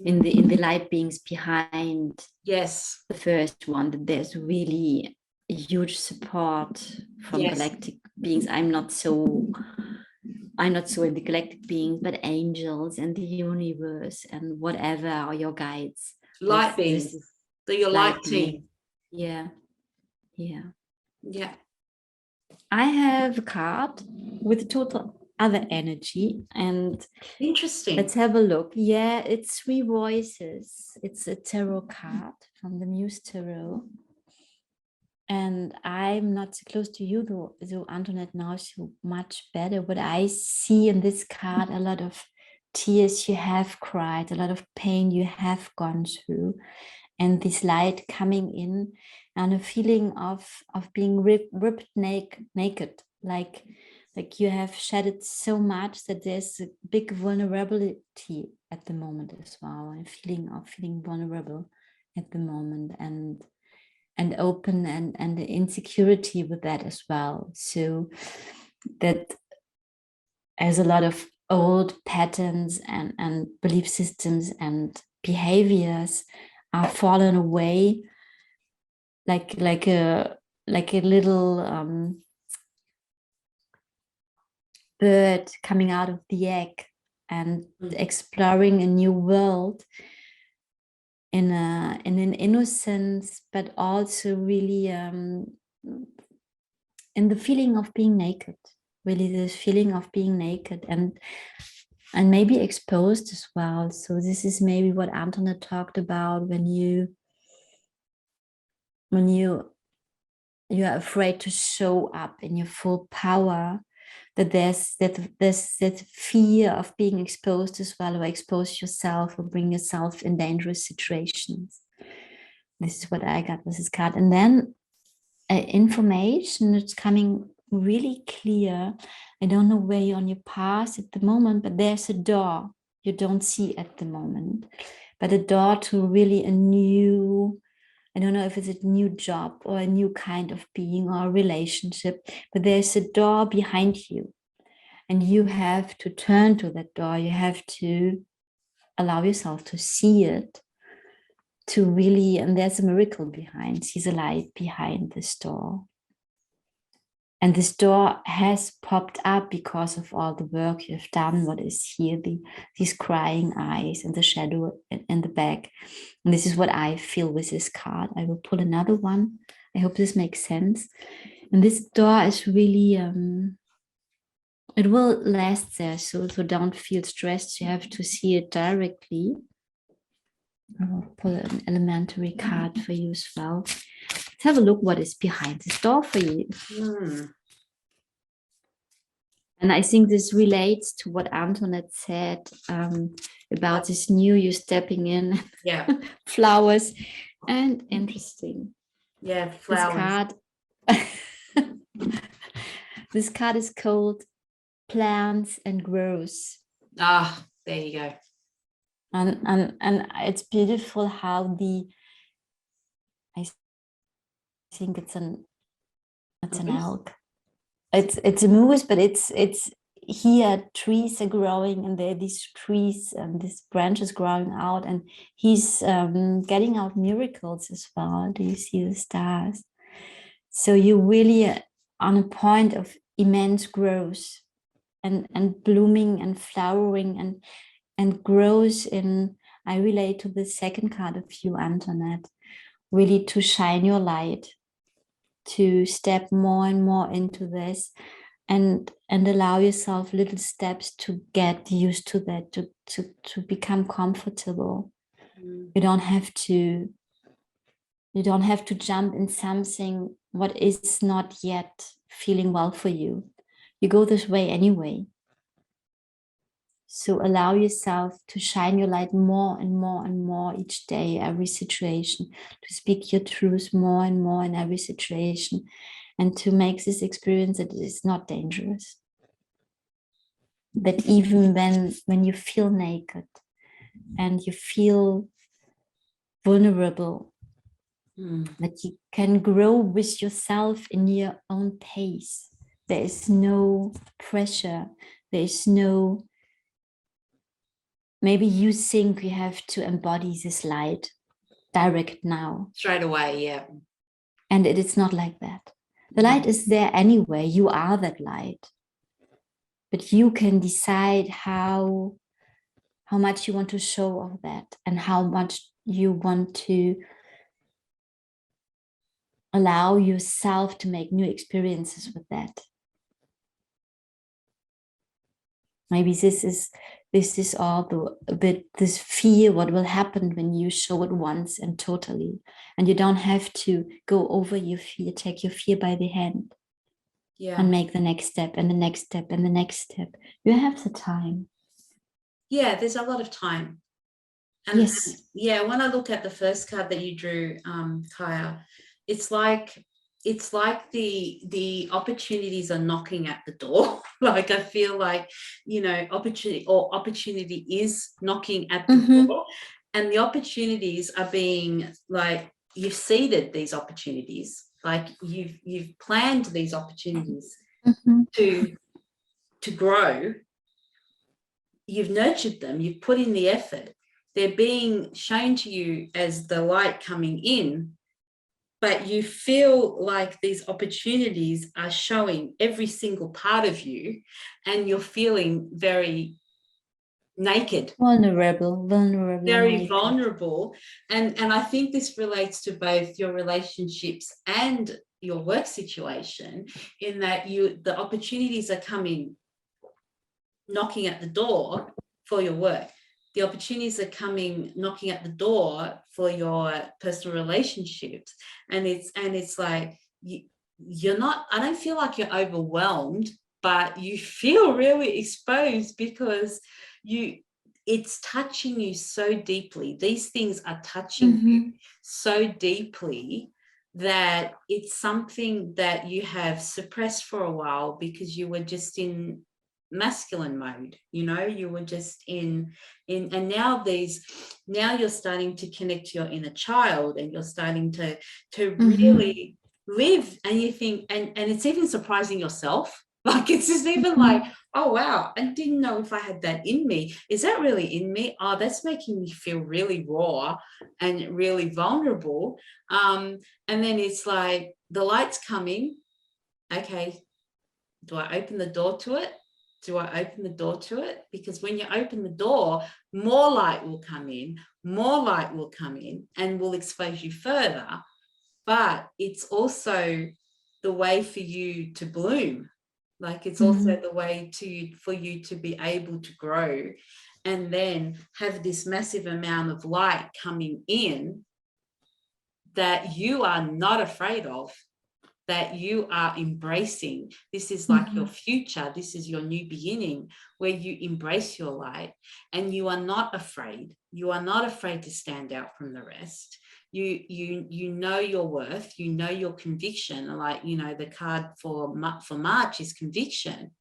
A: in the light beings behind.
B: Yes.
A: The first one, that there's really a huge support from galactic beings. I'm not so in the galactic beings, but angels and the universe and whatever are your guides.
B: Light beings. So your light team.
A: Yeah.
B: I
A: have a card with total other energy, and
B: interesting.
A: Let's have a look. Yeah, it's 3 voices. It's a tarot card from the Muse Tarot. And I'm not so close to you, though, so Antoinette knows you much better. But I see in this card a lot of tears you have cried, a lot of pain you have gone through, and this light coming in, and a feeling of being ripped naked, like you have shedded so much that there's a big vulnerability at the moment as well, a feeling of feeling vulnerable at the moment, and open, and the insecurity with that as well. So that as a lot of old patterns and belief systems and behaviors are fallen away, like a little bird coming out of the egg and exploring a new world in an innocence, but also really in the feeling of being naked, really this feeling of being naked and maybe exposed as well. So this is maybe what Antoinette talked about when you are afraid to show up in your full power, that there's that fear of being exposed as well, or expose yourself or bring yourself in dangerous situations. This is what I got with this card. And then information that's coming really clear. I don't know where you're on your path at the moment, but there's a door you don't see at the moment, but a door to really a new, I don't know if it's a new job or a new kind of being or a relationship, but there's a door behind you, and you have to turn to that door. You have to allow yourself to see it to really, and there's a miracle behind, sees a light behind this door. And this door has popped up because of all the work you've done. What is here, these crying eyes and the shadow in the back. And this is what I feel with this card. I will pull another one. I hope this makes sense. And this door is really, it will last there. So don't feel stressed. You have to see it directly. I will pull an elementary card for you as well. Let's have a look what is behind this door for you. And I think this relates to what Antoinette said about this new you stepping in.
B: Yeah.
A: Flowers. And interesting.
B: Yeah, flowers.
A: This card is called Plants and Growth.
B: Ah, there you go.
A: And it's beautiful how I think it's an elk. It's a moose, but it's here trees are growing, and there are these trees and these branches growing out, and he's getting out miracles as well. Do you see the stars? So you're really on a point of immense growth and blooming and flowering and growth in, I relate to the second card of you, Antoinette, really to shine your light, to step more and more into this and allow yourself little steps to get used to that, to become comfortable. You don't have to jump in something what is not yet feeling well for you. You go this way anyway. So allow yourself to shine your light more and more and more each day, every situation, to speak your truth more and more in every situation, and to make this experience that it is not dangerous. That even when you feel naked and you feel vulnerable, that you can grow with yourself in your own pace. There is no pressure. There is no, maybe you think you have to embody this light direct now.
B: Straight away, yeah.
A: And it is not like that. The light is there anyway. You are that light. But you can decide how much you want to show of that and how much you want to allow yourself to make new experiences with that. Maybe this is all a bit this fear, what will happen when you show it once and totally. And you don't have to go over your fear, take your fear by the hand. Yeah. And make the next step and the next step and the next step. You have the time.
B: Yeah, there's a lot of time. And, yes. And yeah, when I look at the first card that you drew, Kaija, it's like the opportunities are knocking at the door. Like I feel like, opportunity is knocking at the door, and the opportunities are being like, you've seeded these opportunities, like you've planned these opportunities to grow. You've nurtured them, you've put in the effort. They're being shown to you as the light coming in, but you feel like these opportunities are showing every single part of you, and you're feeling very naked.
A: Vulnerable.
B: Very
A: naked.
B: Vulnerable. And I think this relates to both your relationships and your work situation, in that the opportunities are coming, knocking at the door for your work. The opportunities are coming, knocking at the door for your personal relationships. And it's like, you're not, I don't feel like you're overwhelmed, but you feel really exposed because it's touching you so deeply. These things are touching you so deeply that it's something that you have suppressed for a while because you were just in masculine mode, you were just in and now you're starting to connect to your inner child, and you're starting to really live, and you think, and it's even surprising yourself, Like, it's just even like, oh, wow, I didn't know if I had that in me. Is that really in me? Oh, that's making me feel really raw and really vulnerable. And then it's like the light's coming. Okay, do I open the door to it? Do I open the door to it? Because when you open the door, more light will come in, more light will come in and will expose you further. But it's also the way for you to bloom. Like, it's also the way for you to be able to grow and then have this massive amount of light coming in that you are not afraid of, that you are embracing. This is like your future. This is your new beginning, where you embrace your light and you are not afraid. You are not afraid to stand out from the rest. You know your worth, you know your conviction. Like, you know, the card for March is conviction.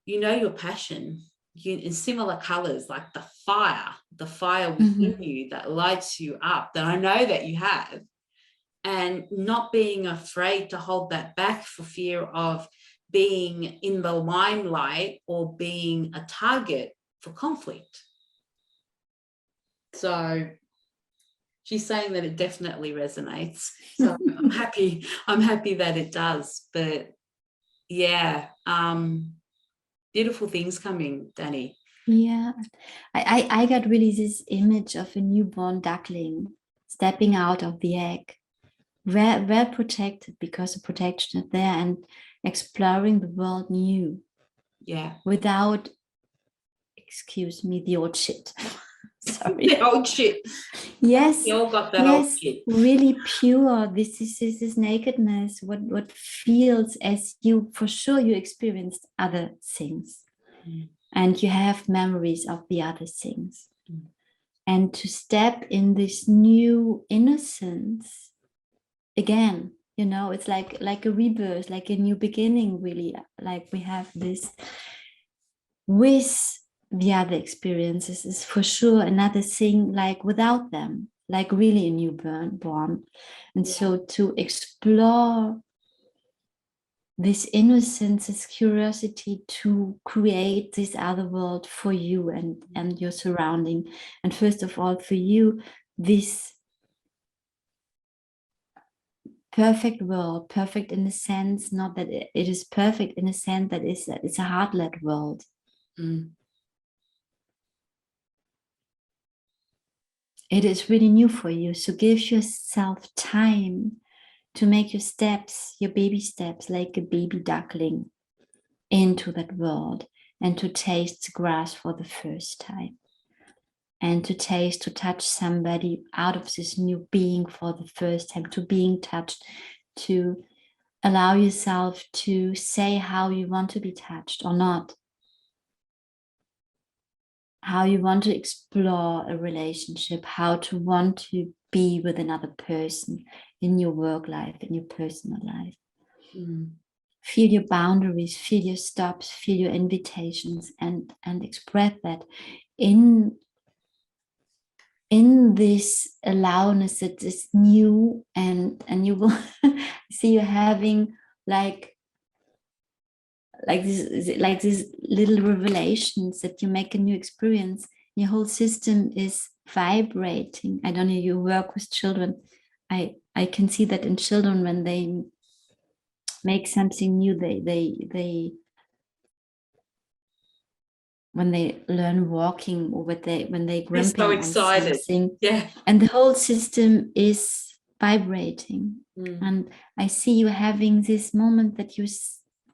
B: You know your passion. In similar colors, like the fire within you that lights you up, that I know that you have. And not being afraid to hold that back for fear of being in the limelight or being a target for conflict. So she's saying that it definitely resonates. So I'm happy that it does. But yeah, beautiful things coming, Dani.
A: Yeah, I got really this image of a newborn duckling stepping out of the egg, well protected because the protection is there, and exploring the world new.
B: Yeah.
A: Without, excuse me, the old shit. Sorry.
B: The old shit.
A: Yes.
B: We all got that
A: yes,
B: old shit.
A: really pure. This is nakedness. What feels as you, for sure, you experienced other things. And you have memories of the other things. And to step in this new innocence again, you know, it's like a rebirth, like a new beginning, really. Like we have this with the other experiences is for sure another thing, like without them, like really a newborn. And so to explore this innocence, this curiosity to create this other world for you and your surrounding. And first of all, for you, this perfect world, perfect in the sense, not that it is perfect in the sense that it's a heart-led world. It is really new for you. So give yourself time to make your steps, your baby steps, like a baby duckling into that world, and to taste grass for the first time, and to touch somebody out of this new being for the first time, to being touched, to allow yourself to say how you want to be touched or not, how you want to explore a relationship, how to want to be with another person in your work life, in your personal life. Feel your boundaries, feel your stops, feel your invitations, and express that in this allowness that is new, and you will see you having like these little revelations that you make a new experience. Your whole system is vibrating. I don't know, you work with children. I can see that in children when they make something new, they when they learn walking, or when they grimping on something, and the whole system is vibrating. And I see you having this moment that you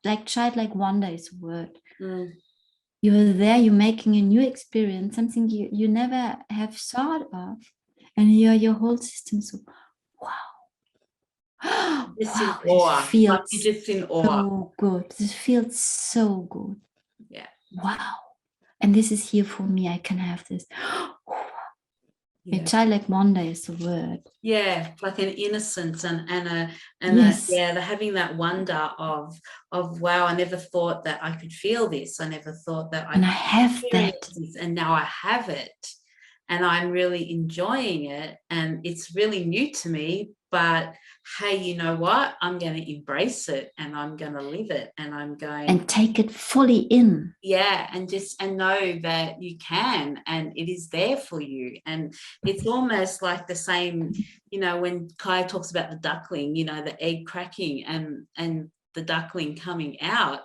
A: like childlike wonder is a word. You're there, you're making a new experience, something you never have thought of, and your whole system so wow.
B: Wow,
A: this feels
B: just in awe.
A: So good. This feels so good.
B: Yeah.
A: Wow. And this is here for me. I can have this. A childlike wonder is the word.
B: Yeah, like an innocence and
A: yes.
B: the having that wonder of wow, I never thought that I could feel this. I never thought that I
A: have that.
B: This, and now I have it. and I'm really enjoying it, and it's really new to me, but hey, you know what? I'm going to embrace it, and I'm going to live it, and I'm going
A: and take it fully in.
B: Yeah, and know that you can, and it is there for you. And it's almost like the same, when Kaija talks about the duckling, the egg cracking and the duckling coming out.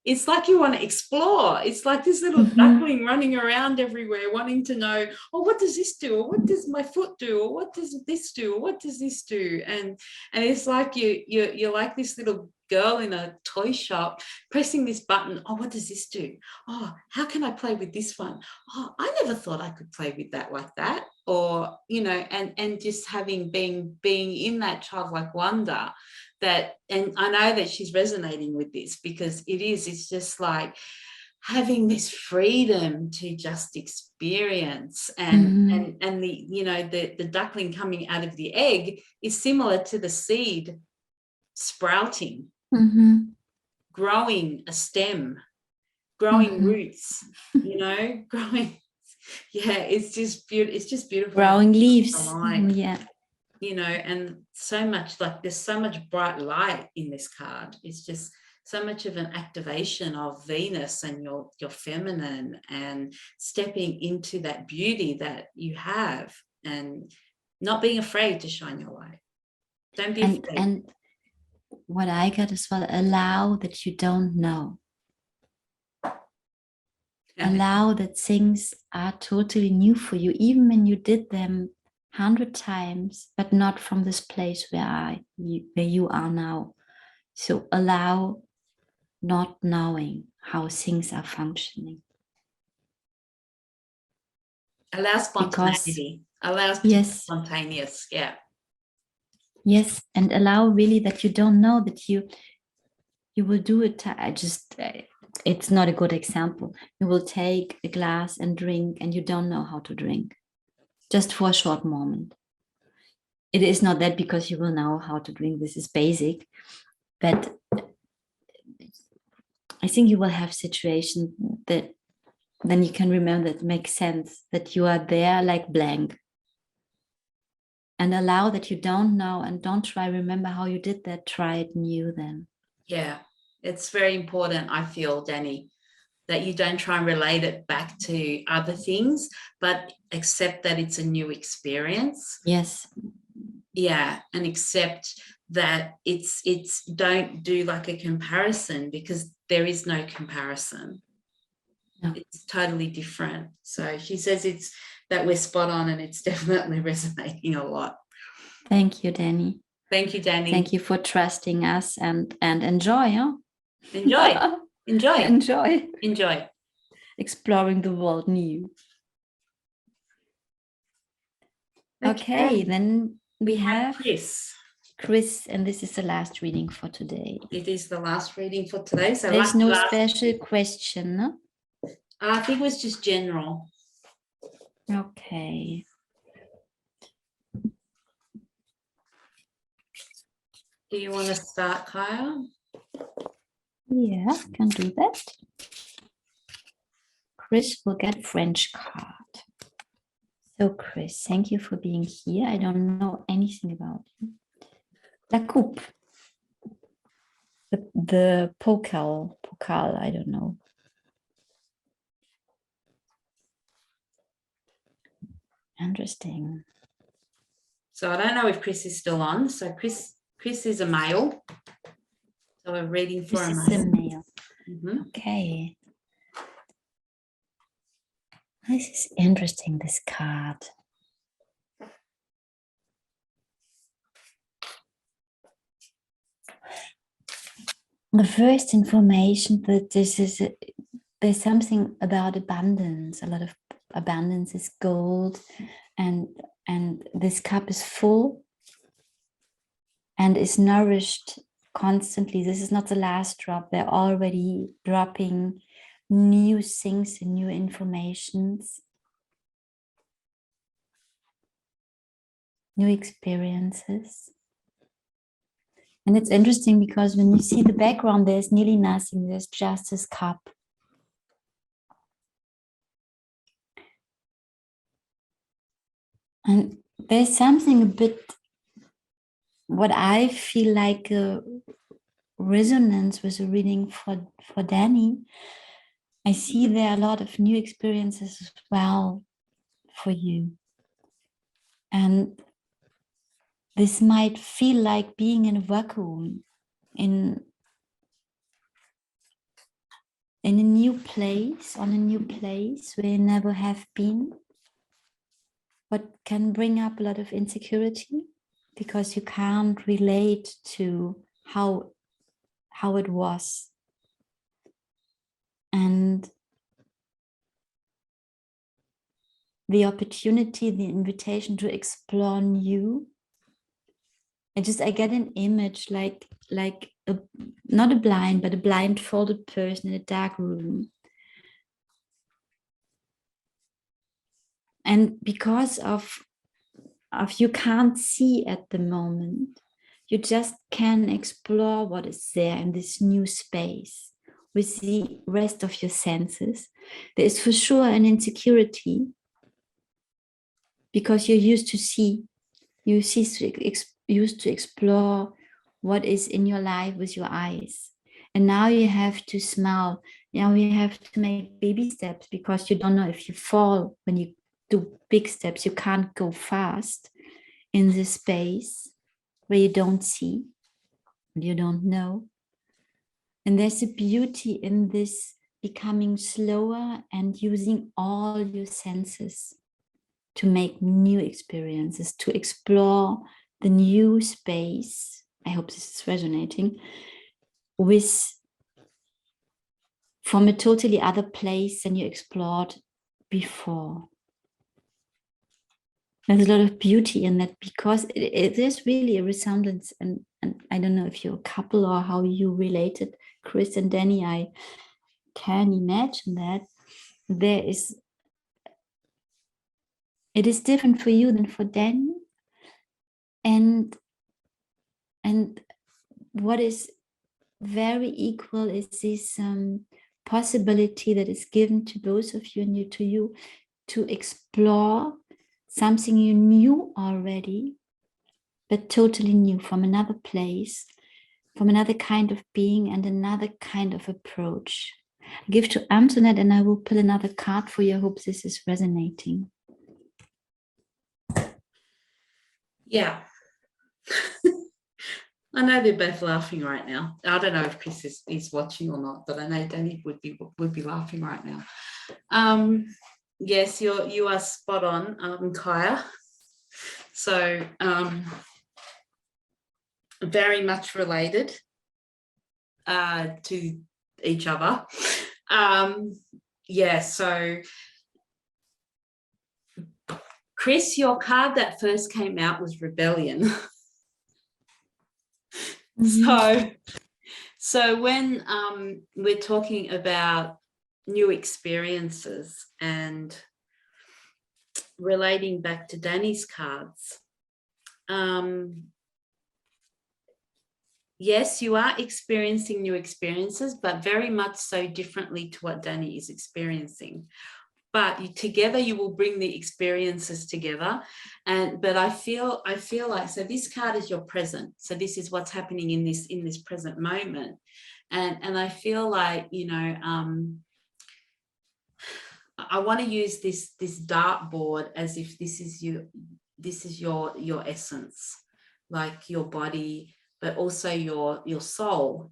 B: It's like you want to explore. It's like this little duckling running around everywhere, wanting to know, oh, what does this do? Or what does my foot do? Or what does this do? Or what does this do? And it's like you're like this little girl in a toy shop pressing this button. Oh, what does this do? Oh, how can I play with this one? Oh, I never thought I could play with that like that. Or, and just being in that childlike wonder that, and I know that she's resonating with this, because it's just like having this freedom to just experience, and the duckling coming out of the egg is similar to the seed sprouting, growing a stem, growing roots, growing. Yeah, it's just beautiful. It's just beautiful.
A: Growing leaves. Yeah.
B: And so much, like, there's so much bright light in this card. It's just so much of an activation of Venus and your feminine, and stepping into that beauty that you have, and not being afraid to shine your light. Don't be afraid.
A: And what I got as well, allow that you don't know. Allow that things are totally new for you, even when you did them 100 times, but not from this place where you are now. So allow not knowing how things are functioning.
B: Allow spontaneity. Allow spontaneous. Yeah.
A: Yes, and allow really that you don't know, that you will do it. It's not a good example. You will take a glass and drink, and you don't know how to drink, just for a short moment. It is not that because you will know how to drink. This is basic, but I think you will have situations that then you can remember that makes sense, that you are there like blank. And allow that you don't know, and don't try remember how you did that. Try it new then.
B: Yeah, it's very important, I feel, Dani, that you don't try and relate it back to other things, but accept that it's a new experience.
A: Yes.
B: Yeah, and accept that it's don't do like a comparison, because there is no comparison. No. It's totally different. So she says that we're spot on, and it's definitely resonating a lot.
A: Thank you, Dani.
B: Thank you, Dani.
A: Thank you for trusting us, and enjoy, huh?
B: Enjoy.
A: Exploring the world new. Okay, then we have Chris, and this is the last reading for today.
B: It is the last reading for today. So
A: there's no special question, no?
B: I think it was just general.
A: Okay.
B: Do you want to start, Kaija?
A: Yeah, can do that. Chris will get French card. So Chris, thank you for being here. I don't know anything about you. La coupe. The pokal, I don't know. Interesting.
B: So I don't know if Chris is still on. So Chris is a male. So we're reading for a male.
A: Okay. This is interesting, this card. The first information that there's something about abundance. A lot of abundance is gold, and this cup is full and is nourished constantly. This is not the last drop. They're already dropping new things and new informations, new experiences. And it's interesting because when you see the background, there's nearly nothing. There's just this cup. And there's something a bit, what I feel like a resonance with a reading for Dani. I see there are a lot of new experiences as well for you. And this might feel like being in a vacuum, in a new place, on a new place where you never have been, what can bring up a lot of insecurity because you can't relate to how it was. And the opportunity, the invitation to explore new. I get an image like not a blind, but a blindfolded person in a dark room. And because of you can't see at the moment, you just can explore what is there in this new space with the rest of your senses. There is for sure an insecurity because you're used to see, used to explore what is in your life with your eyes. And now you have to smile. Now you have to make baby steps because you don't know if you fall when you do big steps. You can't go fast in this space where you don't see, you don't know. And there's a beauty in this becoming slower and using all your senses to make new experiences, to explore the new space. I hope this is resonating with from a totally other place than you explored before. There's a lot of beauty in that because it is really a resemblance. And I don't know if you're a couple or how you related, Chris and Dani. I can imagine that it is different for you than for Dani. And what is very equal is this possibility that is given to both of you and to you to explore something you knew already, but totally new, from another place, from another kind of being and another kind of approach. I give to Antoinette and I will pull another card for you. I hope this is resonating.
B: Yeah. I know they're both laughing right now. I don't know if Chris is watching or not, but I know Dani would be laughing right now. Yes, you are spot on, Kaija. So very much related to each other. Yeah, so Chris, your card that first came out was rebellion. So when we're talking about new experiences and relating back to Dani's cards, yes, you are experiencing new experiences, but very much so differently to what Dani is experiencing. But together you will bring the experiences together. But I feel like, so this card is your present. So this is what's happening in this present moment. And I feel like, I want to use this dartboard as if this is your essence, like your body, but also your soul.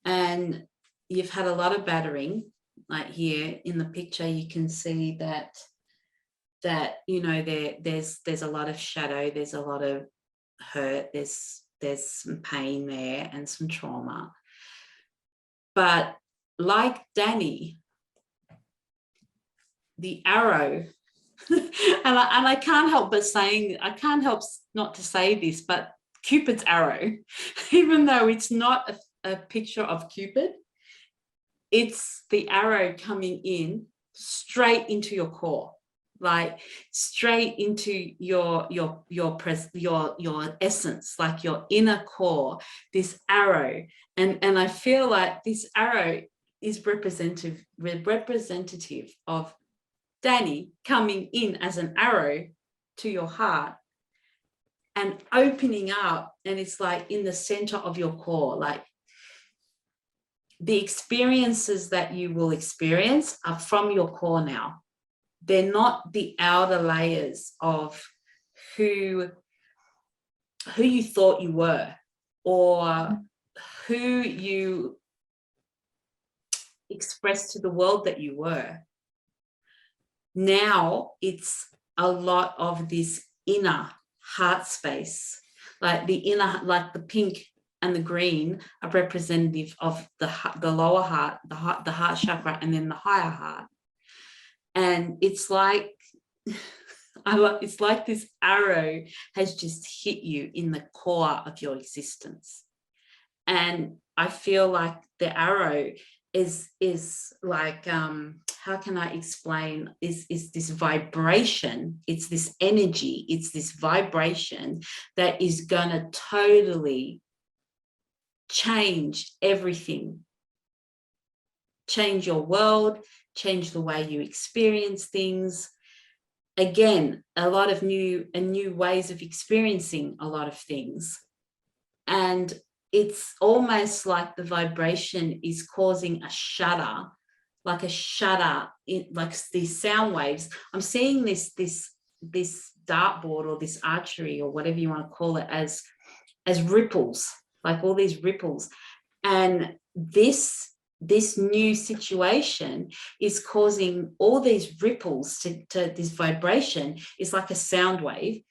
B: And you've had a lot of battering. Like here in the picture, you can see that there's a lot of shadow, there's a lot of hurt, there's some pain there and some trauma. But like Dani, the arrow, and I can't help not to say this, but Cupid's arrow, even though it's not a picture of Cupid, it's the arrow coming in straight into your core, like straight into your essence, like your inner core, this arrow. And I feel like this arrow is representative of Dani coming in as an arrow to your heart and opening up, and it's like in the center of your core, like the experiences that you will experience are from your core now. They're not the outer layers of who you thought you were, or who you expressed to the world that you were. Now it's a lot of this inner heart space, like the inner, like the pink and the green are representative of the lower heart, the heart chakra, and then the higher heart. And it's like it's like this arrow has just hit you in the core of your existence. And I feel like the arrow is like, how can I explain, is this vibration, it's this energy, it's this vibration that is gonna totally change everything, change your world, change the way you experience things. Again, a lot of new ways of experiencing a lot of things. And it's almost like the vibration is causing a shudder, like a shudder, like these sound waves. I'm seeing this dartboard or this archery or whatever you want to call it as ripples, like all these ripples. And this new situation is causing all these ripples to this vibration. Is like a sound wave,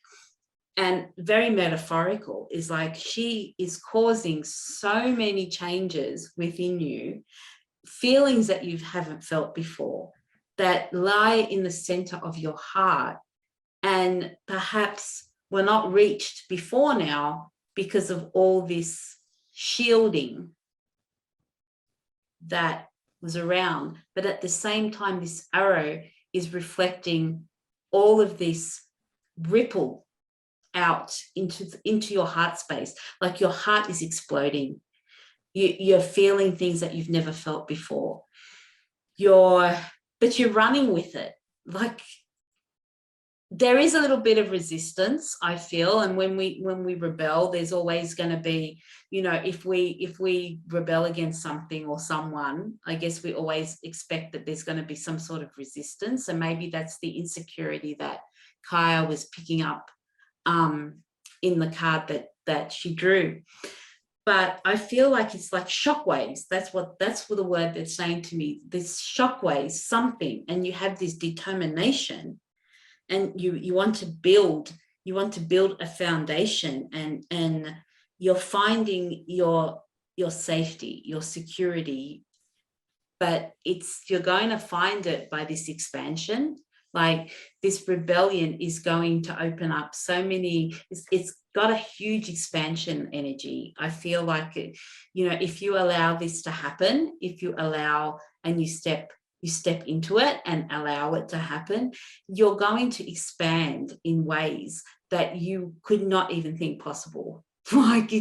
B: and very metaphorical, is like she is causing so many changes within you, feelings that you haven't felt before, that lie in the center of your heart, and perhaps were not reached before now because of all this shielding that was around. But at the same time, this arrow is reflecting all of this ripple out into your heart space. Like your heart is exploding. You're feeling things that you've never felt before. But you're running with it. Like there is a little bit of resistance, I feel, and when we rebel, there's always going to be, you know, if we rebel against something or someone, I guess we always expect that there's going to be some sort of resistance. And maybe that's the insecurity that Kaija was picking up in the card that she drew. But I feel like it's like shockwaves. That's the word that's saying to me. This shockwaves, something, and you have this determination, and you want to build a foundation, and you're finding your safety, your security, but you're going to find it by this expansion. Like this rebellion is going to open up so many, it's got a huge expansion energy. I feel like it, you know, if you allow this to happen, if you allow and you step into it and allow it to happen, you're going to expand in ways that you could not even think possible. Like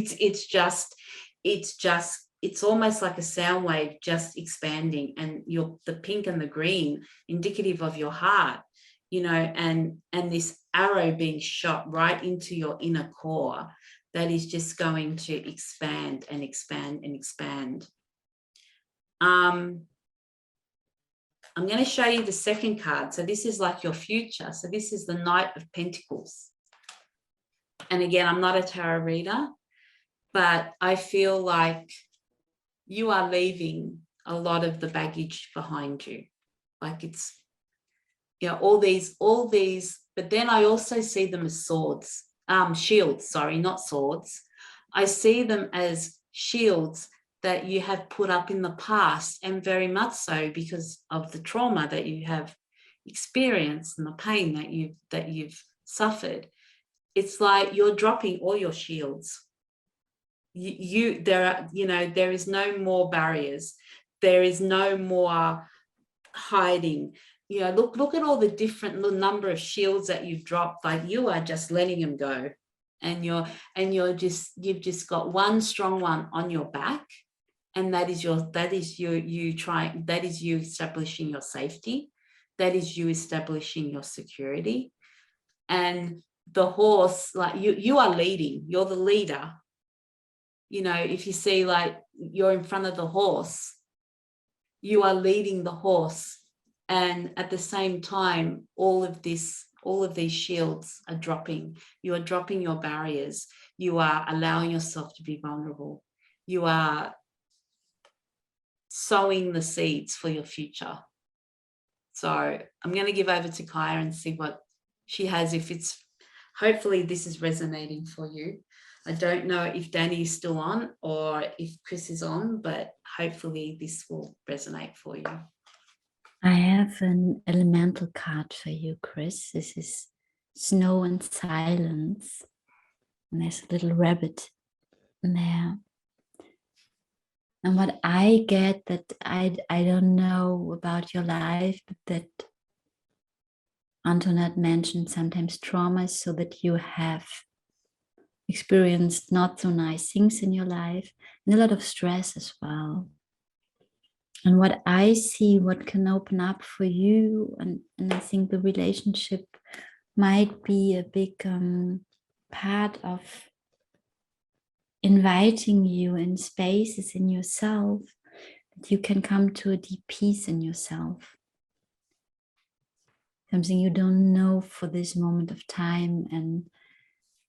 B: it's almost like a sound wave just expanding, and the pink and the green indicative of your heart, you know, and this arrow being shot right into your inner core that is just going to expand and expand and expand. I'm going to show you the second card. So this is like your future. So this is the Knight of Pentacles. And again, I'm not a tarot reader, but I feel like you are leaving a lot of the baggage behind you. Like it's, you know, all these, but then I also see them as shields, sorry, not swords. I see them as shields that you have put up in the past, and very much so because of the trauma that you have experienced and the pain that you've suffered. It's like you're dropping all your shields. There is no more barriers. There is no more hiding. You know, look at all the different number of shields that you've dropped. Like you are just letting them go, and you've just got one strong one on your back, and that is you establishing your safety. That is you establishing your security. and the horse, like you are leading, you're the leader. You know, if you see like you're in front of the horse, you are leading the horse. And at the same time, all of these shields are dropping. You are dropping your barriers. You are allowing yourself to be vulnerable. You are sowing the seeds for your future. So I'm going to give over to Kaija and see what she has. Hopefully this is resonating for you. I don't know if Dani is still on or if Chris is on, but hopefully this will resonate for you.
A: I have an elemental card for you, Chris. This is Snow and Silence. And there's a little rabbit there. And what I get, that I don't know about your life, but that Antoinette mentioned sometimes traumas, so that you have experienced not so nice things in your life and a lot of stress as well. And what I see, what can open up for you, and I think the relationship might be a big part of inviting you in spaces in yourself that you can come to a deep peace in yourself. Something you don't know for this moment of time, and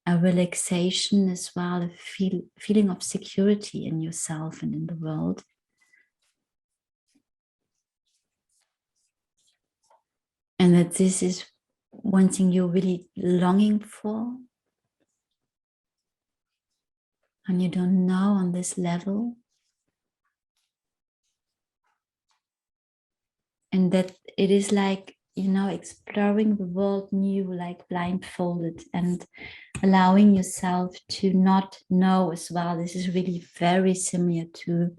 A: a relaxation as well, a feeling of security in yourself and in the world. And that this is one thing you're really longing for, and you don't know on this level. And that it is like, you know, exploring the world new, like blindfolded, and allowing yourself to not know as well. This is really very similar to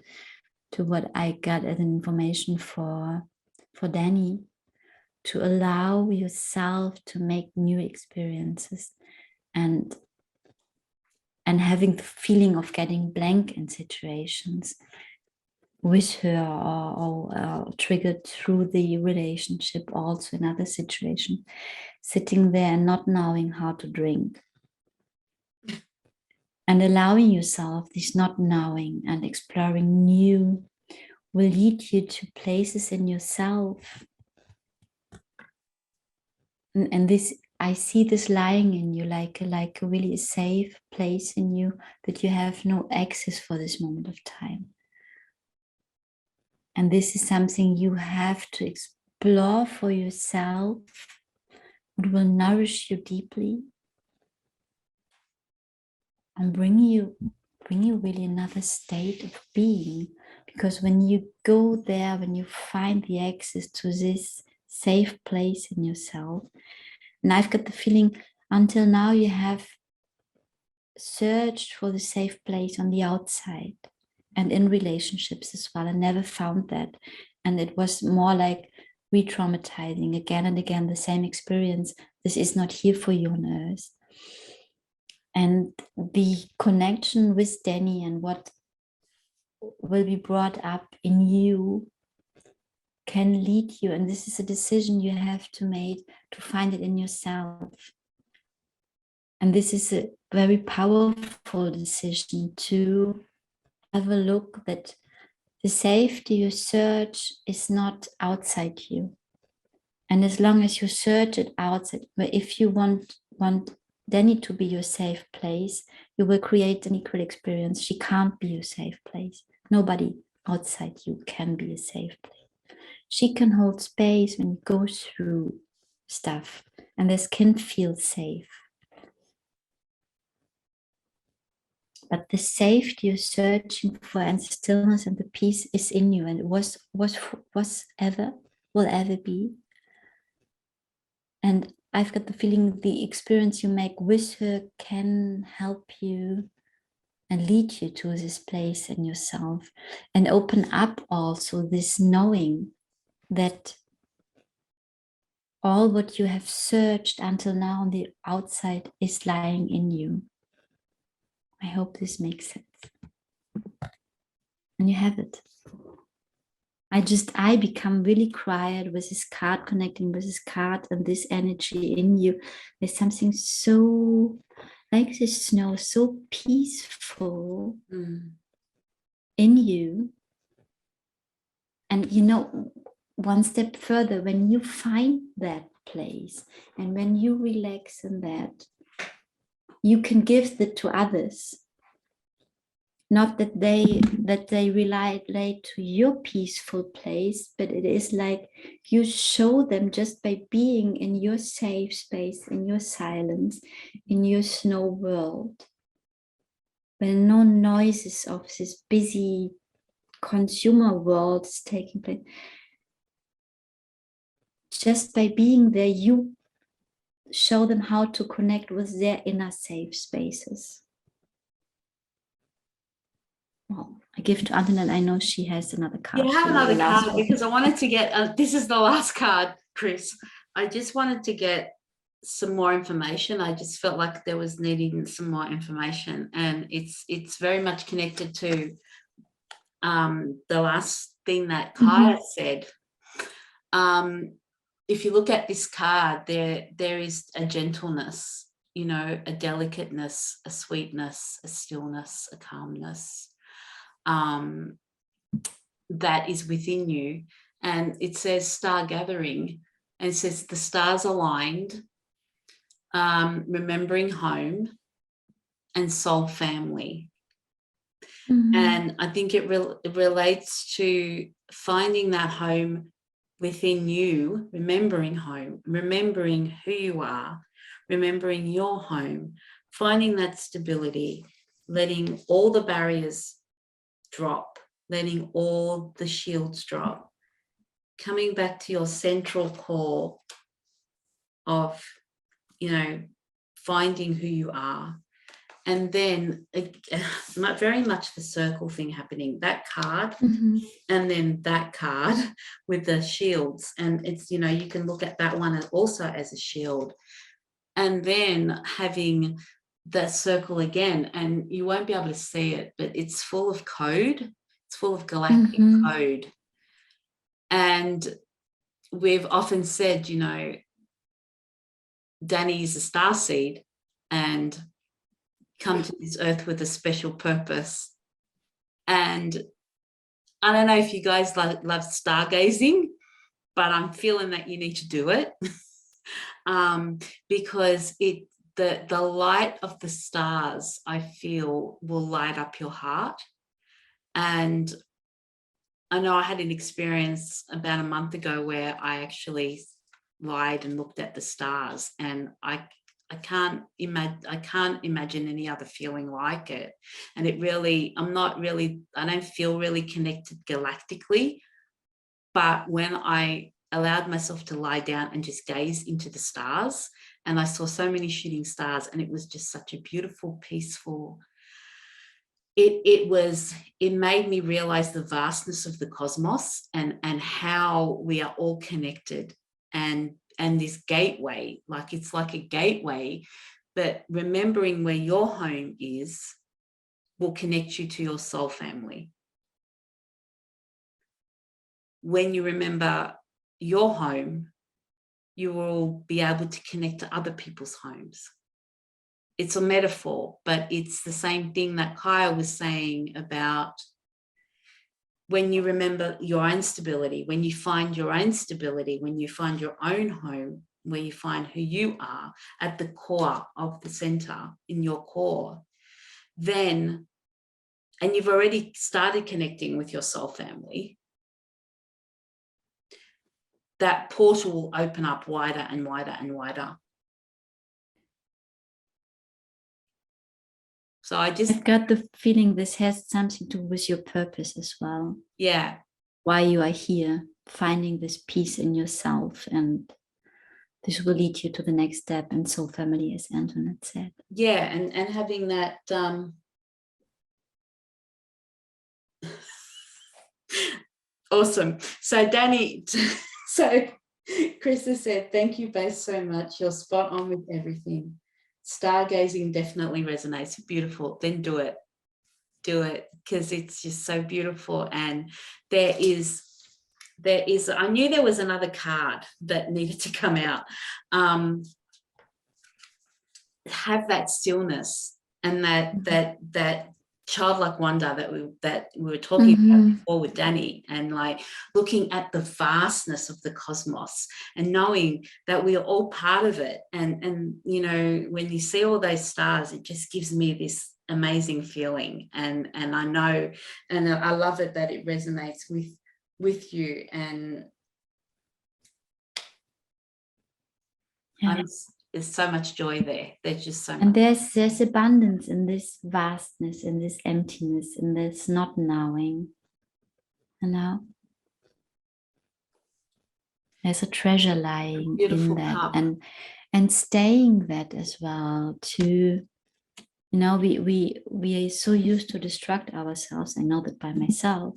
A: what I got as information for Dani, to allow yourself to make new experiences, and having the feeling of getting blank in situations with her, or triggered through the relationship, also in other situations, sitting there and not knowing how to drink. And allowing yourself this not knowing and exploring new will lead you to places in yourself. And this, I see this lying in you like a really safe place in you that you have no access for this moment of time. And this is something you have to explore for yourself. It will nourish you deeply and bring you really another state of being. Because when you go there, when you find the access to this safe place in yourself, and I've got the feeling until now you have searched for the safe place on the outside and in relationships as well, and never found that. And it was more like re-traumatizing again and again the same experience. This is not here for you on earth. And the connection with Dani and what will be brought up in you can lead you, and this is a decision you have to make, to find it in yourself. And this is a very powerful decision, to have a look that the safety you search is not outside you. And as long as you search it outside, but if you want Dani to be your safe place, you will create an equal experience. She can't be your safe place. Nobody outside you can be a safe place. She can hold space when you go through stuff, and this can feel safe. But the safety you're searching for, and the stillness and the peace, is in you, and it was ever, will ever be. And I've got the feeling the experience you make with her can help you and lead you to this place in yourself, and open up also this knowing that all what you have searched until now on the outside is lying in you. I hope this makes sense. And you have it. I become really quiet with this card, connecting with this card and this energy in you. There's something so like the snow, so peaceful in you. And you know, one step further, when you find that place and when you relax in that, you can give that to others. Not that they relate to your peaceful place, but it is like you show them just by being in your safe space, in your silence, in your snow world, when no noises of this busy consumer world is taking place. Just by being there, you show them how to connect with their inner safe spaces. Well, I give to Adela, and I know she has another card.
B: You have another card because I wanted to get, this is the last card, Chris. I just wanted to get some more information. I just felt like there was needing some more information, and it's very much connected to the last thing that Kaija said. If you look at this card, there is a gentleness, you know, a delicateness, a sweetness, a stillness, a calmness that is within you. And it says star gathering, and it says the stars aligned, remembering home and soul family. And I think it relates to finding that home within you, remembering home, remembering who you are, remembering your home, finding that stability, letting all the barriers drop, letting all the shields drop, coming back to your central core of, you know, finding who you are. And then very much the circle thing happening, that card and then that card with the shields. And it's, you know, you can look at that one also as a shield. And then having that circle again, and you won't be able to see it, but it's full of code. It's full of galactic code. And we've often said, you know, Dani is a starseed and come to this earth with a special purpose. And I don't know if you guys love stargazing, but I'm feeling that you need to do it because the light of the stars, I feel, will light up your heart. And I know I had an experience about a month ago where I actually lied and looked at the stars, and I can't imagine any other feeling like it. And it really, I don't feel really connected galactically, but when I allowed myself to lie down and just gaze into the stars, and I saw so many shooting stars, and it was just such a beautiful, peaceful, it made me realize the vastness of the cosmos and how we are all connected, and this gateway, like it's like a gateway, but remembering where your home is will connect you to your soul family. When you remember your home, you will be able to connect to other people's homes. It's a metaphor, but it's the same thing that Kaija was saying about when you remember your own stability, when you find your own stability, when you find your own home, where you find who you are at the core of the center in your core, then, and you've already started connecting with your soul family, that portal will open up wider and wider and wider. So I've
A: got the feeling this has something to do with your purpose as well.
B: Yeah.
A: Why you are here, finding this peace in yourself, and this will lead you to the next step in soul family, as Antoinette said.
B: Yeah, and having that awesome. So Dani, so Krista said, thank you both so much. You're spot on with everything. Stargazing definitely resonates. Beautiful. Then do it. Do it, because it's just so beautiful. And there is I knew there was another card that needed to come out. Have that stillness and that childlike wonder that we were talking about before with Dani, and like looking at the vastness of the cosmos and knowing that we are all part of it. And you know, when you see all those stars, it just gives me this amazing feeling. And I know, and I love it that it resonates with you. And there's so much joy there. There's just so much.
A: And there's abundance in this vastness, in this emptiness, in this not knowing. You know, there's a treasure lying in that,
B: cup.
A: and staying that as well. To, you know, we are so used to distract ourselves. I know that by myself.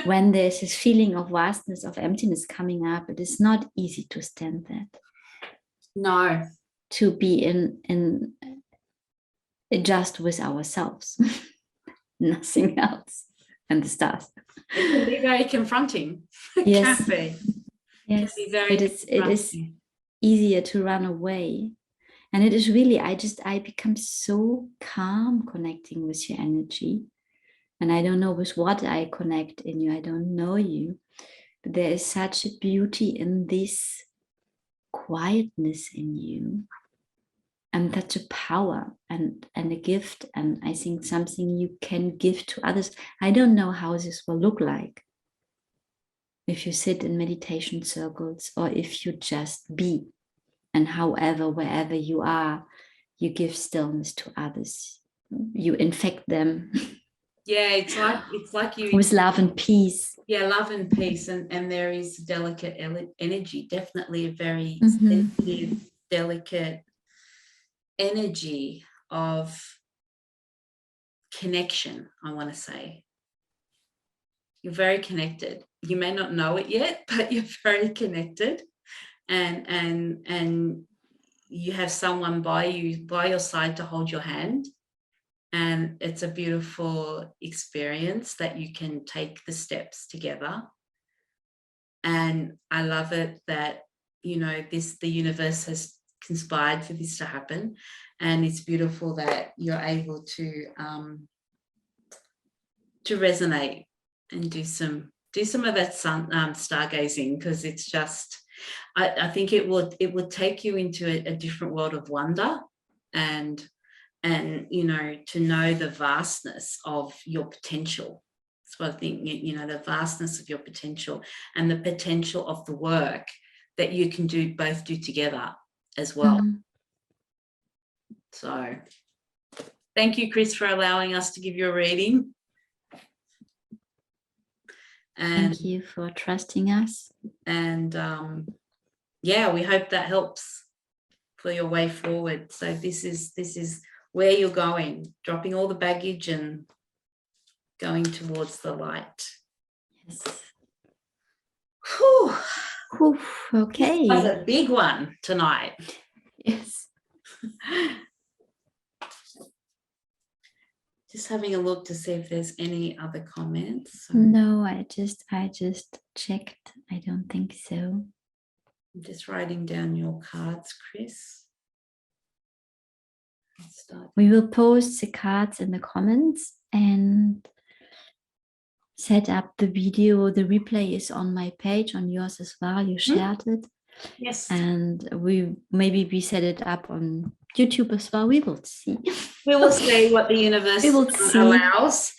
A: When there's this feeling of vastness, of emptiness coming up, it is not easy to stand that.
B: No.
A: To be in just with ourselves, nothing else, and the stars.
B: It can be very confronting.
A: Yes.
B: It can be.
A: Yes.
B: It can be very
A: It is easier to run away. And it is really, I become so calm connecting with your energy. And I don't know with what I connect in you. I don't know you. But there is such a beauty in this quietness in you. And such a power and a gift. And I think something you can give to others. I don't know how this will look like. If you sit in meditation circles, or if you just be. And however, wherever you are, you give stillness to others. You infect them.
B: Yeah, it's like you
A: with love and peace.
B: Yeah, love and peace, and there is delicate energy, definitely a very sensitive, delicate energy of connection. I want to say you're very connected. You may not know it yet, but you're very connected, and you have someone by your side to hold your hand. And it's a beautiful experience that you can take the steps together. And I love it that, you know, the universe has conspired for this to happen. And it's beautiful that you're able to resonate and do some of that stargazing, because it's just, I think it would take you into a different world of wonder, and you know, to know the vastness of your potential. So I think, you know, the vastness of your potential and the potential of the work that you can both do together as well. So thank you, Chris, for allowing us to give you a reading. And
A: thank you for trusting us.
B: And yeah, we hope that helps for your way forward. So this is where you're going, dropping all the baggage and going towards the light.
A: Yes.
B: Whew.
A: Whew, okay.
B: That was a big one tonight.
A: Yes.
B: Just having a look to see if there's any other comments. So
A: no, I just checked. I don't think so.
B: I'm just writing down your cards, Chris.
A: We will post the cards in the comments and set up the video. The replay is on my page, on yours as well. You shared it.
B: Yes.
A: And we set it up on YouTube as well. We will see.
B: We will see what the universe allows.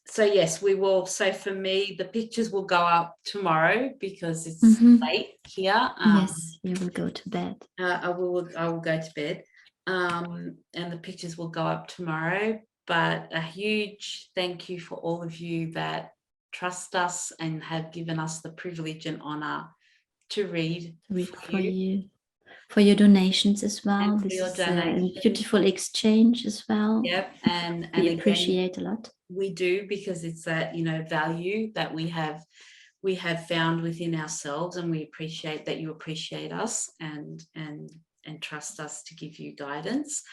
B: So yes, we will. So for me, the pictures will go up tomorrow because it's late here.
A: Yes, you will go to bed.
B: I will go to bed, and the pictures will go up tomorrow. But a huge thank you for all of you that trust us and have given us the privilege and honor to read
A: for you. For your donations as well. This is a beautiful exchange as well.
B: Yep, and
A: we appreciate again, a lot.
B: We do, because it's that, you know, value that we have found within ourselves, and we appreciate that you appreciate us and trust us to give you guidance.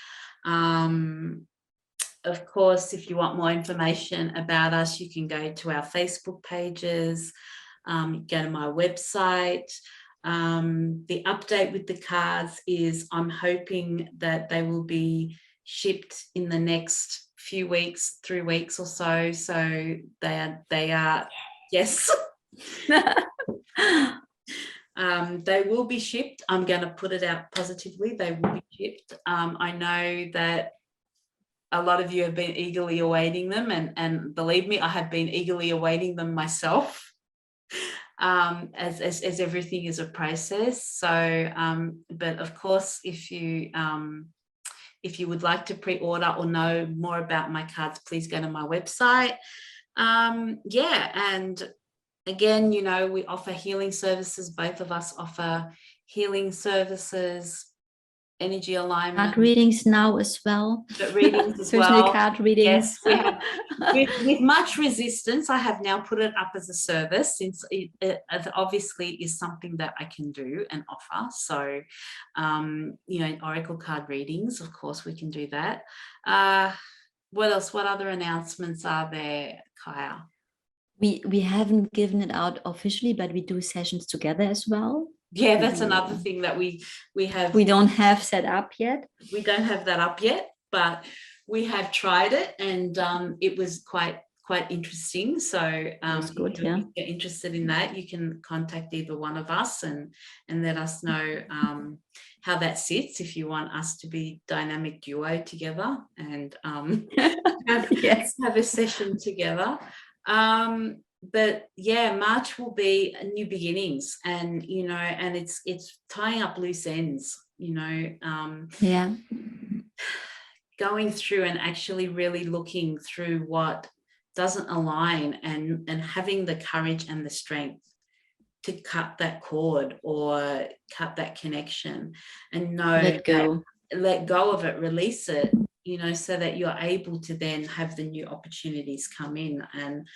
B: of course, if you want more information about us, you can go to our Facebook pages, go to my website. The update with the cards is I'm hoping that they will be shipped in the next few weeks, 3 weeks or so. So they are yes. They will be shipped. I'm going to put it out positively. They will be shipped. I know that a lot of you have been eagerly awaiting them, and believe me, I have been eagerly awaiting them myself. As everything is a process. So, but of course, if you would like to pre-order or know more about my cards, please go to my website. And again, we offer healing services. Both of us offer healing services, energy alignment.
A: Card readings now as well.
B: But readings as
A: Personal
B: well.
A: card readings.
B: Yes, we have. With much resistance, I have now put it up as a service, since it obviously is something that I can do and offer. So, oracle card readings, of course, we can do that. What else? What other announcements are there, Kaija?
A: We haven't given it out officially, but we do sessions together as well.
B: Yeah, that's another thing that we have.
A: We don't have set up yet.
B: We don't have that up yet, but we have tried it, and it was quite interesting. So
A: Good,
B: if you're interested in that, you can contact either one of us and let us know how that sits, if you want us to be dynamic duo together and have a session together. But yeah, March will be new beginnings, and and it's tying up loose ends, going through and actually really looking through what doesn't align, and having the courage and the strength to cut that cord or cut that connection, and let go of it, release it, so that you're able to then have the new opportunities come in. And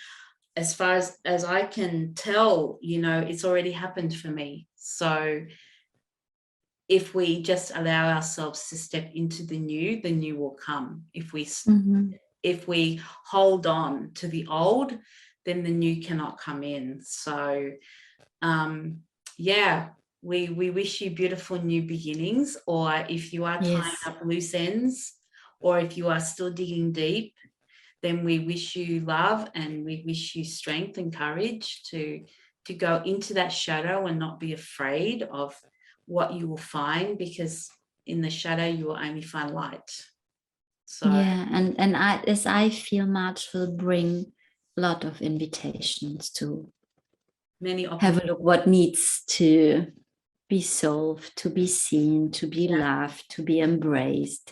B: as far as I can tell, it's already happened for me. So if we just allow ourselves to step into the new will come. If we hold on to the old, then the new cannot come in. So we wish you beautiful new beginnings, or if you are tying up loose ends, or if you are still digging deep, then we wish you love, and we wish you strength and courage to go into that shadow and not be afraid of what you will find, because in the shadow you will only find light. So
A: and I feel March will bring a lot of invitations to have a look what needs to be solved, to be seen, to be loved, to be embraced.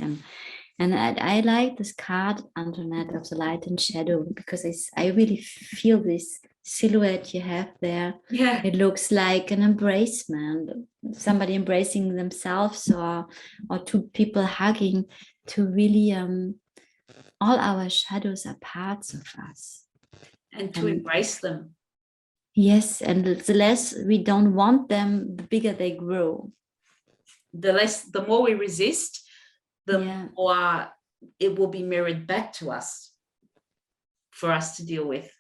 A: And I like this card, Antoinette, of the light and shadow, because I really feel this silhouette you have there.
B: Yeah,
A: it looks like an embracement, somebody embracing themselves, or two people hugging, to really all our shadows are parts of us,
B: and to embrace them.
A: Yes, and the less we don't want them, the bigger they grow.
B: The more we resist, the more it will be mirrored back to us for us to deal with.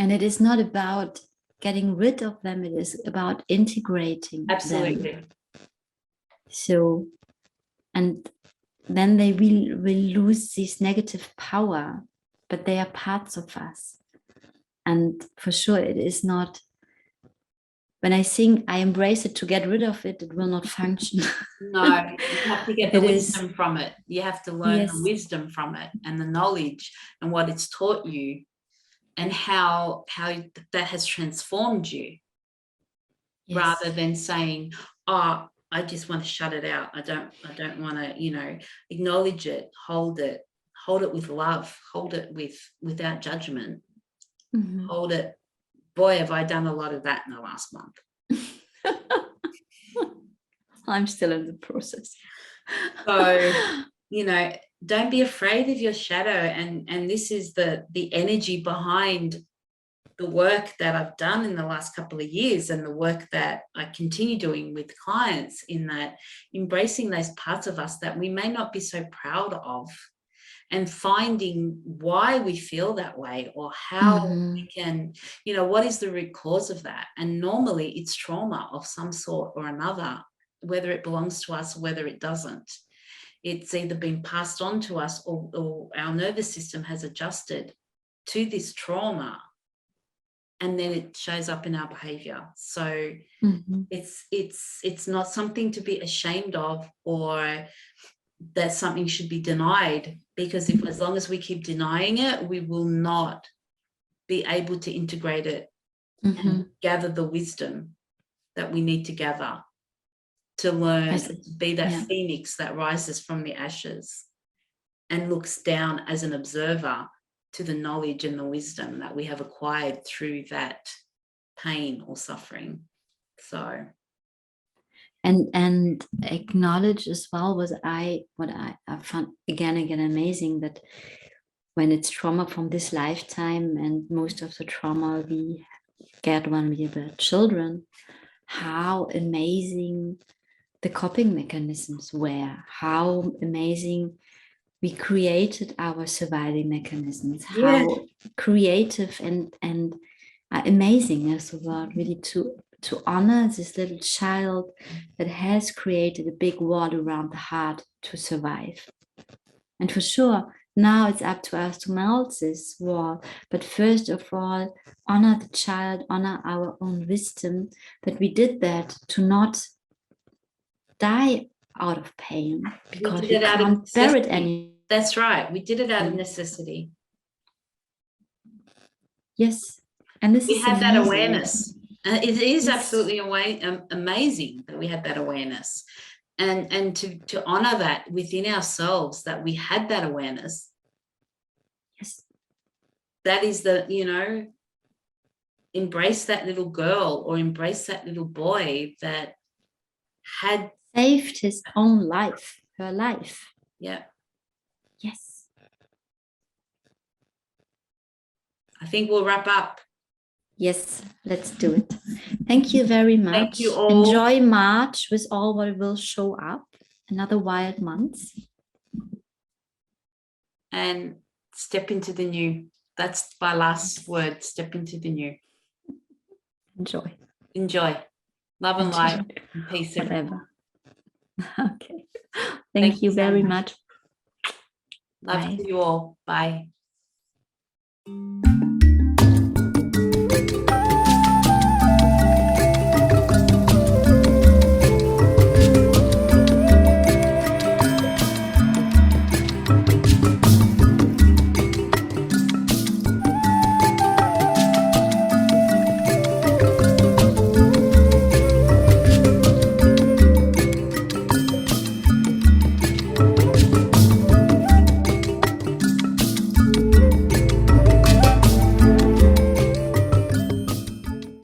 A: And it is not about getting rid of them, it is about integrating them. So, and then they will lose this negative power, but they are parts of us. And for sure, it is not, when I think I embrace it to get rid of it, it will not function.
B: No, you have to get the wisdom from it. You have to learn the wisdom from it, and the knowledge, and what it's taught you, and how that has transformed you. Rather than saying, oh, I just want to shut it out. I don't want to, acknowledge it, hold it with love, hold it without judgment. Hold it. Boy, have I done a lot of that in the last month.
A: I'm still in the process.
B: So, don't be afraid of your shadow. And this is the energy behind the work that I've done in the last couple of years, and the work that I continue doing with clients, in that embracing those parts of us that we may not be so proud of, and finding why we feel that way, or how we can, what is the root cause of that. And normally it's trauma of some sort or another, whether it belongs to us or whether it doesn't. It's either been passed on to us, or our nervous system has adjusted to this trauma, and then it shows up in our behavior. So it's not something to be ashamed of, or that something should be denied, because as long as we keep denying it, we will not be able to integrate it and gather the wisdom that we need to gather to learn, to be that phoenix that rises from the ashes and looks down as an observer to the knowledge and the wisdom that we have acquired through that pain or suffering. So
A: and acknowledge as well what I found again amazing, that when it's trauma from this lifetime, and most of the trauma we get when we were children, how amazing the coping mechanisms were, how amazing we created our surviving mechanisms, how creative and amazing is the word, really, to honor this little child that has created a big wall around the heart to survive. And for sure, now it's up to us to melt this wall. But first of all, honor the child, honor our own wisdom, that we did that to not die out of pain, because we can't bear it anymore.
B: That's right. We did it out of necessity.
A: Yes. And this
B: we
A: is
B: had
A: amazing.
B: That awareness. It is absolutely amazing that we had that awareness, and to honor that within ourselves, that we had that awareness.
A: Yes.
B: That is embrace that little girl, or embrace that little boy that had
A: saved his own life, her life.
B: Yeah.
A: Yes.
B: I think we'll wrap up.
A: Yes, let's do it. Thank you very much.
B: Thank you all.
A: Enjoy March with all what will show up. Another wild month.
B: And step into the new. That's my last word. Step into the new.
A: Enjoy.
B: Enjoy. Love and light and peace.
A: Whatever. Okay. Thank you very much.
B: Love to you all. Bye.